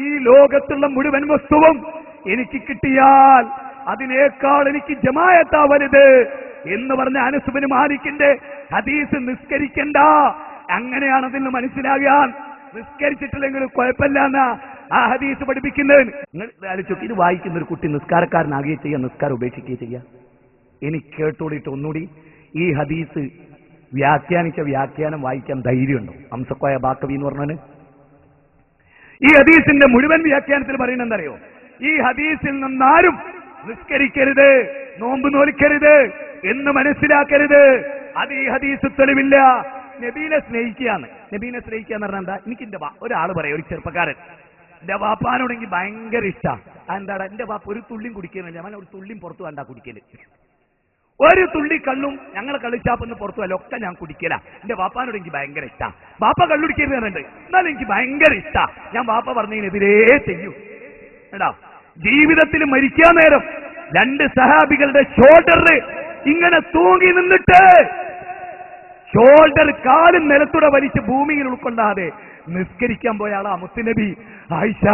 ഈ ലോകത്തുള്ള മുഴുവൻ വസ്തുവും എനിക്ക് കിട്ടിയാൽ അതിനേക്കാൾ എനിക്ക് ജമാഅത്താ വലുത് എന്ന് പറഞ്ഞ അനസ് ബിൻ മാലിക്കിന്റെ ഹദീസ് നിസ്കരിക്കണ്ട. അങ്ങനെയാണ് അതിന് മനസ്സിലാകാൻ. നിസ്കരിച്ചിട്ടില്ലെങ്കിൽ കുഴപ്പമില്ല എന്നാ ആ ഹദീസ് പഠിപ്പിക്കുന്നത്. നിങ്ങൾ ആലോചിച്ചു, ഇത് വായിക്കുന്ന ഒരു കുട്ടി നിസ്കാരക്കാരനാകുകയും ചെയ്യാം, നിസ്കാരം ഉപേക്ഷിക്കുകയും ചെയ്യാം. എനിക്ക് കേട്ടോളിയിട്ട് ഒന്നുകൂടി, ഈ ഹദീസ് വ്യാഖ്യാനിച്ച വ്യാഖ്യാനം വായിക്കാൻ ധൈര്യമുണ്ടോ? അംസഖായ ബാക്കവി എന്ന് പറഞ്ഞാൽ ഈ ഹദീസിന്റെ മുഴുവൻ വ്യാഖ്യാനത്തിൽ പറയുന്നത് എന്തറിയോ? ഈ ഹദീസിൽ നിന്നാരും നിസ്കരിക്കരുത്, നോമ്പ് നോൽക്കരുത് എന്ന് മനസ്സിലാക്കരുത്. അത് ഈ ഹദീസ് തെളിവില്ല. നബീനെ സ്നേഹിക്കുകയാണ്. നബീനെ സ്നേഹിക്കുക എന്ന് പറഞ്ഞാൽ എന്താ? എനിക്ക് എന്റെ ഒരാൾ പറയാം, ഒരു ചെറുപ്പക്കാരൻ, എന്റെ വാപ്പാനോട് എനിക്ക് ഭയങ്കര ഇഷ്ടമാണ്. എന്താടാ, എന്റെ വാപ്പ ഒരു തുള്ളിയും കുടിക്കുന്നില്ല, അവൻ ഒരു തുള്ളിയും പുറത്തു വേണ്ട കുടിക്കല്. ഒരു തുള്ളി കള്ളും ഞങ്ങളെ കള്ളിച്ചാപ്പെന്ന് പുറത്തു അല്ല ഒക്കെ ഞാൻ കുടിക്കല. എന്റെ വാപ്പാനോട് എനിക്ക് ഭയങ്കര ഇഷ്ടാ. വാപ്പ കള്ളുടിക്കരുത് പറഞ്ഞിട്ടുണ്ട്, എന്നാലും എനിക്ക് ഭയങ്കര ഇഷ്ടാ. ഞാൻ വാപ്പ പറഞ്ഞതിനെതിരേ ചെയ്യും. എടാ, ജീവിതത്തിൽ മരിക്കാൻ നേരം 2 സഹാബികളുടെ ഷോൾഡറിൽ ഇങ്ങനെ തൂങ്ങി നിന്നിട്ട് ഷോൾഡർ കാലും നിലത്തൂടെ വലിച്ച് ഭൂമിയിൽ ഉൾക്കൊള്ളാതെ നിസ്കരിക്കാൻ പോയ ആളാ മുത്തുനബി. ആയിഷ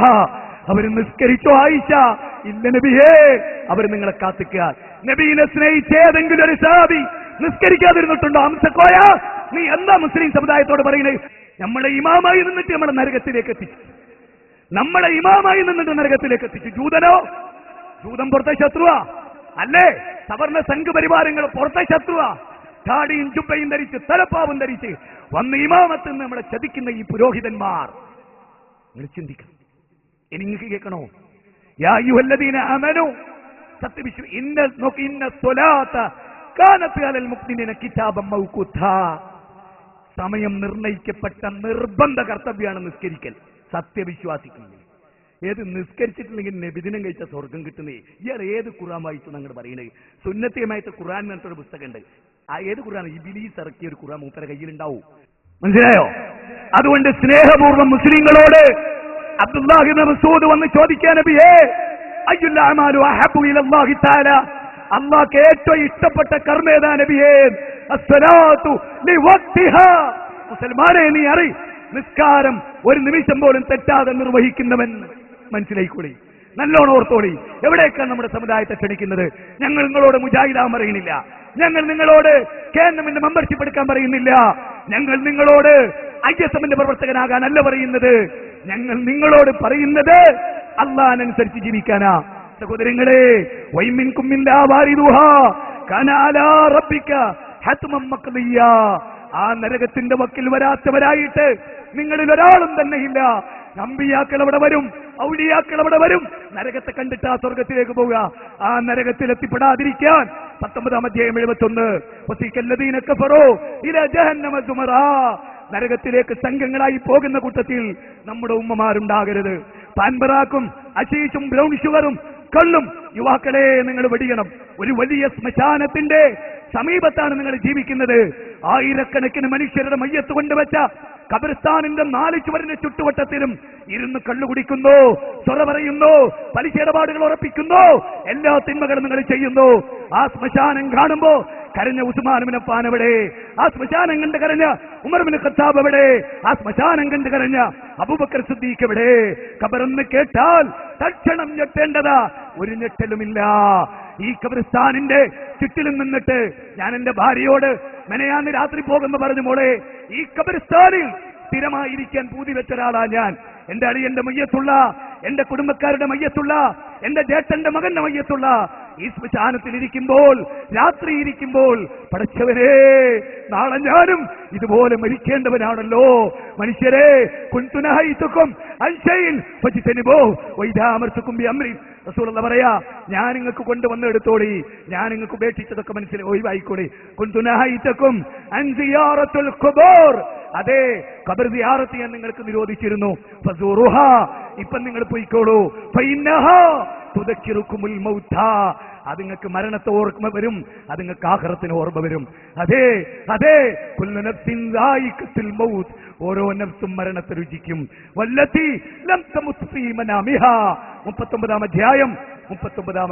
അവർ നിസ്കരിച്ചോ? ആയിഷ ഇല്ല നബിയേ, അവർ നിങ്ങളെ കാത്തിക്കുക. നബീനെ സ്നേഹിച്ച ഏതെങ്കിലും ഒരു സഹാബി നിസ്കരിക്കാതിരുന്നിട്ടുണ്ടോ? അംസക്കോയ, നീ എന്താ മുസ്ലിം സമുദായത്തോട് പറയുന്നത്? നമ്മളെ ഇമാമായി നിന്നിട്ട് നമ്മളെ നരകത്തിലേക്ക് എത്തിച്ചു. നമ്മളെ ഇമാമായി നിന്നിട്ട് നരകത്തിലേക്ക് എത്തിച്ചു. ജൂതനോ? ജൂതൻ പുറത്തെ ശത്രുവാ അല്ലേ? സവർണ സംഘപരിവാരങ്ങൾ പുറത്തെ ശത്രുവാ. താടിയും ചുബയും ധരിച്ച് തലപ്പാവും ധരിച്ച് വന്ന് ഇമാമത്ത് നിന്ന് നമ്മളെ ചതിക്കുന്ന ഈ പുരോഹിതന്മാർ, നിങ്ങൾ ചിന്തിക്കണം. ഇനി നിങ്ങൾക്ക് കേൾക്കണോ? യാ അയ്യുഹല്ലദീന ആമനൂ, സത്യവിശ്വ ഇന്ന സ്വലാത്ത കാനത്ത് അലൽ മുഅ്മിനീന കിതാബൻ മൗഖൂതാ. സമയം നിർണയിക്കപ്പെട്ട നിർബന്ധ കർത്തവ്യമാണ് നിസ്കരിക്കൽ. സത്യവിശ്വാസിക്ക് ഏത് നിസ്കരിച്ചിട്ടില്ലെങ്കിൽ നബിദിനം കഴിച്ച സ്വർഗം കിട്ടുന്നേ. ഇയാൾ ഏത് ഖുർആൻ വായിച്ചു ഞങ്ങൾ പറയുന്നത്? സുന്നത്തിയമായിട്ട് ഖുർആൻ എന്നൊരു പുസ്തകമുണ്ട്. ആ ഏത് ഖുർആൻ? ഇബ്ലീസ് ഇറക്കിയ ഒരു ഖുർആൻ മൂപ്പരെ കയ്യിലുണ്ടാവും. മനസ്സിലായോ? അതുകൊണ്ട് സ്നേഹപൂർവ്വം മുസ്ലിങ്ങളോട് അബ്ദുല്ലാഹി ഇബ്നു മസ്ഊദ് വന്ന് ചോദിക്കാൻ, നബിയേ അയ്യുൽ അഅമാലു അഹബ്ബു ഇലല്ലാഹി തആല, അല്ലാഹുക്ക് ഏറ്റവും ഇഷ്ടപ്പെട്ട കർമ്മം ഏതാ നബിയേ? അസ്സലാത്തു ലിവഖ്തിഹാ. മുസൽമാനെ നീ അറി, നിസ്കാരം ഒരു നിമിഷം പോലും തെറ്റാതെ നിർവഹിക്കുന്നവൻ. മനസ്സിലായിക്കോളി, നല്ലോണം ഓർത്തോളി. എവിടേക്കാണ് നമ്മുടെ സമുദായത്തെ ക്ഷണിക്കുന്നത്? ഞങ്ങൾ നിങ്ങളോട് മുജാഹിദാൻ പറയുന്നില്ല, ഞങ്ങൾ നിങ്ങളോട് കേന്ദ്രമിന്റെ മെമ്പർഷിപ്പ് എടുക്കാൻ പറയുന്നില്ല, ഞങ്ങൾ നിങ്ങളോട് ISMന്റെ പ്രവർത്തകനാകാനല്ല പറയുന്നത്. ഞങ്ങൾ നിങ്ങളോട് പറയുന്നത് അല്ലാഹുവിനനുസരിച്ച് ജീവിക്കാനാ. സഹോദരങ്ങളെ, വൈമിൻകും മില്ലാ വാരിദുഹാ കാന അലാ റബ്ബിക ഹത്മൻ മഖ്ദിയ്യാ. ആ നരകത്തിന്റെ വക്കിൽ വരാത്തവരായിട്ട് നിങ്ങളിൽ ഒരാളും തന്നെ ഇല്ല. അമ്പിയാക്കൾ അവിടെ വരും, ഔലിയാക്കൾ അവിടെ വരും. നരകത്തെ കണ്ടിട്ട് ആ സ്വർഗത്തിലേക്ക് പോവുക. ആ നരകത്തിൽ എത്തിപ്പെടാതിരിക്കാൻ 19-ാം അധ്യായം 71 വസീഖല്ലദീന കഫറൂ ഇലാ ജഹന്നമ സുമറാ. നരകത്തിലേക്ക് സംഘങ്ങളായി പോകുന്ന കൂട്ടത്തിൽ നമ്മുടെ ഉമ്മമാരുണ്ടാകരുത്. പാൻപറാക്കും അശീഷും ബ്രൗൺ ഷുഗറും കള്ളും യുവാക്കളെ നിങ്ങൾ വെടിയണം. ഒരു വലിയ ശ്മശാനത്തിന്റെ സമീപത്താണ് നിങ്ങൾ ജീവിക്കുന്നത്. ആയിരക്കണക്കിന് മനുഷ്യരുടെ മയ്യത്ത് കൊണ്ടുവച്ച ഖബർസ്ഥാനിന്റെ 4 ചുവരിന്റെ ചുറ്റുവട്ടത്തിലും ഇരുന്ന് കള്ളു കുടിക്കുന്നു, സ്വറ പറയുന്നു, പലിശ ഇടപാടുകൾ ഉറപ്പിക്കുന്നു, എല്ലാ തിന്മകളും നിങ്ങൾ ചെയ്യുന്നു. ആ ശ്മശാനം കാണുമ്പോ കരഞ്ഞ ഉസ്മാൻ ഇബ്നു അഫ്ഫാൻ എവിടെ? ആ ശ്മശാനം കണ്ട് കരഞ്ഞ ഉമർ ഇബ്നു ഖത്താബ് എവിടെ? ആ ശ്മശാനം കണ്ട് കരഞ്ഞ അബൂബക്കർ സിദ്ദീഖ് എവിടെ? ഖബറെന്ന് കേട്ടാൽ തക്ഷണം ഞെട്ടേണ്ടതാ, ഒരു ഞെട്ടലുമില്ല. ഈ ഖബർസ്ഥാനിന്റെ ചുറ്റിലും നിന്നിട്ട് ഞാൻ എന്റെ ഭാര്യയോട് മെനയാന്ന് രാത്രി പോകുന്നു പറഞ്ഞു, മോളെ ഈ ഖബർസ്ഥാനിൽ സ്ഥിരമായിരിക്കാൻ പൂതി വെച്ച ഒരാളാ ഞാൻ. എന്റെ അളിയന്റെ മയ്യത്തുള്ള, എന്റെ കുടുംബക്കാരുടെ മയ്യത്തുള്ള, എന്റെ ജേട്ടന്റെ മകന്റെ മയ്യത്തുള്ള ഈ ശ്മശാനത്തിൽ ഇരിക്കുമ്പോൾ, രാത്രി ഇരിക്കുമ്പോൾ, പടച്ചവനെ നാളെ ഞാനും ഇതുപോലെ മരിക്കേണ്ടവനാണല്ലോ. മനുഷ്യരെ, കുൻതുനഹൈതുക്കും അൻശൈൻ ഫജ്തനിബൂ വഇദാ അമർതുക്കും ബിഅംരി. റസൂലുള്ളാഹി പറയാ, ഞാൻ നിങ്ങൾക്ക് കൊണ്ടുവന്ന് എടുത്തോളി, ഞാൻ നിങ്ങൾക്ക് ഉപേക്ഷിച്ചതൊക്കെ മനസ്സിൽ ഒഴിവായിക്കോളി. കുൻതുനഹൈതുക്കും അൻ സിയാറത്തുൽ ഖുബൂർ. അതെ, ഖബർ സിയാറത്ത് ഞാൻ നിങ്ങൾക്ക് നിരോധിച്ചിരുന്നു. ഫസൂറുഹാ, ഇപ്പം നിങ്ങൾ പോയിക്കോളൂ. ഫഇന്നഹാ തുദക്കിറുക്കുമുൽ മൗതാ, അത് നിങ്ങൾക്ക് മരണത്തെ ഓർമ്മ വരും, അത് നിങ്ങൾക്ക് ആഖിറത്തിന് ഓർമ്മ വരും. അതെ അതെ, കുല്ലു നഫ്സിൻ ദായിഖത്തുൽ മൗത്ത്, ഓരോ നഫ്സും മരണത്തെ രുചിക്കും. വല്ലതി ലം തമുത് ഫീ മനാമിഹാ. 39-ാം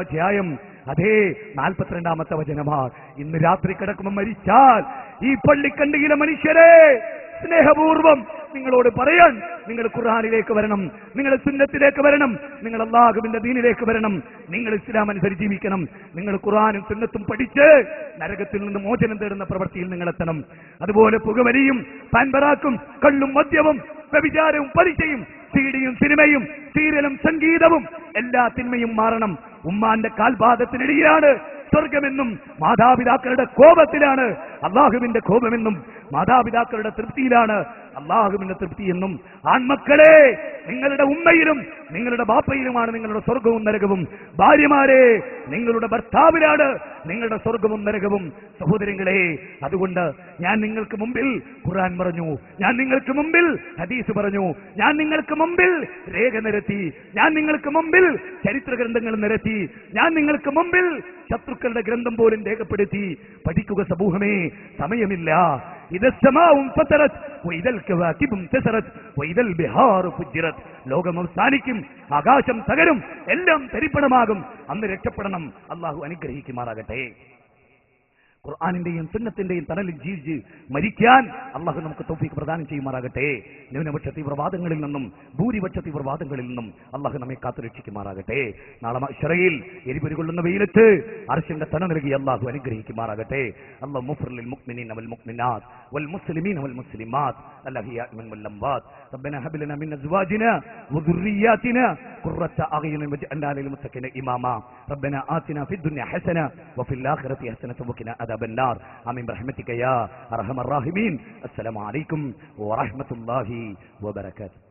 അധ്യായം അതേ 42-ാമത്തെ വചനമാണ്. ഇന്ന് രാത്രി കിടക്കുമ്പോൾ മരിച്ചാൽ ഈ പള്ളിക്കണ്ടിയിലെ മനുഷ്യരെ സ്നേഹപൂർവം നിങ്ങളോട് പറയാൻ, നിങ്ങൾ ഖുർആനിലേക്ക് വരണം, നിങ്ങൾ സുന്നത്തിലേക്ക് വരണം, നിങ്ങൾ അല്ലാഹുവിന്റെ ദീനിലേക്ക് വരണം, നിങ്ങൾ ഇസ്ലാം അനുസരിച്ച് ജീവിക്കണം. നിങ്ങൾ ഖുർആനും സുന്നത്തും പഠിച്ച് നരകത്തിൽ നിന്ന് മോചനം തേടുന്ന പ്രവൃത്തിയിൽ നിങ്ങൾ എത്തണം. അതുപോലെ പുകവലിയും പാൻപറാക്കും കള്ളും മദ്യവും വ്യഭിചാരവും പലിശയും സീഡിയും സിനിമയും സീരിയലും സംഗീതവും എല്ലാ തിന്മയും മാറണം. ഉമ്മാന്റെ കാൽപാദത്തിനിടയിലാണ് സ്വർഗമെന്നും മാതാപിതാക്കളുടെ കോപത്തിലാണ് അള്ളാഹുവിന്റെ കോപമെന്നും, മാതാപിതാക്കളുടെ തൃപ്തിയിലാണ് അള്ളാഹുവിന്റെ തൃപ്തി എന്നും. ആൺമക്കളെ, നിങ്ങളുടെ ഉമ്മയിലും നിങ്ങളുടെ ബാപ്പയിലുമാണ് നിങ്ങളുടെ സ്വർഗവും നരകവും. ഭാര്യമാരെ, നിങ്ങളുടെ ഭർത്താവിലാണ് നിങ്ങളുടെ സ്വർഗവും നരകവും. സഹോദരങ്ങളെ, അതുകൊണ്ട് ഞാൻ നിങ്ങൾക്ക് മുമ്പിൽ ഖുർആൻ പറഞ്ഞു, ഞാൻ നിങ്ങൾക്ക് മുമ്പിൽ ഹദീസ് പറഞ്ഞു, ഞാൻ നിങ്ങൾക്ക് മുമ്പിൽ രേഖ നിരത്തി, ഞാൻ നിങ്ങൾക്ക് മുമ്പിൽ ചരിത്ര ഗ്രന്ഥങ്ങൾ നിരത്തി, ഞാൻ നിങ്ങൾക്ക് മുമ്പിൽ ശത്രുക്കളുടെ ഗ്രന്ഥം പോലും രേഖപ്പെടുത്തി. പഠിക്കുക സമൂഹമേ, സമയമില്ല. ലോകം അവസാനിക്കും, ആകാശം തകരും, എല്ലാം തരിപ്പണമാകും. അന്ന് രക്ഷപ്പെടണം. അള്ളാഹു അനുഗ്രഹിക്കുമാറാകട്ടെ. ഖുർആനിന്റെയും സുന്നത്തിന്റെയും തണലിൽ ജീവിച്ച് മരിക്കാൻ അള്ളാഹു നമുക്ക് തൗഫീഖ് പ്രദാനം ചെയ്യുമാറാകട്ടെ. ന്യൂനപക്ഷ തീവ്രവാദങ്ങളിൽ നിന്നും ഭൂരിപക്ഷ തീവ്രവാദങ്ങളിൽ നിന്നും അള്ളാഹു നമ്മെ കാത്തുരക്ഷിക്കുമാറാകട്ടെ. നാളെ മഹ്ശറയിൽ എരിപൊരി കൊള്ളുന്ന വെയിലത്ത് അർശിന്റെ തണ നൽകി അള്ളാഹു അനുഗ്രഹിക്കുമാറാകട്ടെ. അല്ലാഹു മുഗ്ഫിർ ലിൽ മുഅ്മിനീന വൽ മുഅ്മിനാത്ത് വൽ മുസ്ലിമീന വൽ മുസ്ലിമാത്ത് അൽഅഹ്യാഇ വൽ അംവാത്ത്. റബ്ബനാ ഹബ് ലനാ മിൻ അസ്വാജിനാ വദുർരിയാതിനാ ഖുർറത അഅ്യുനിൻ വജ്അൽനാ ലിൽ മുത്തഖീന ഇമാമാ. റബ്ബനാ ആതിനാ ഫിദ് ദുനിയ ഹസന വഫിൽ ആഖിറതി ഹസനത വഖിനാ عذاب النار آمين برحمتك يا أرحم الراحمين. السلام عليكم ورحمة الله وبركاته.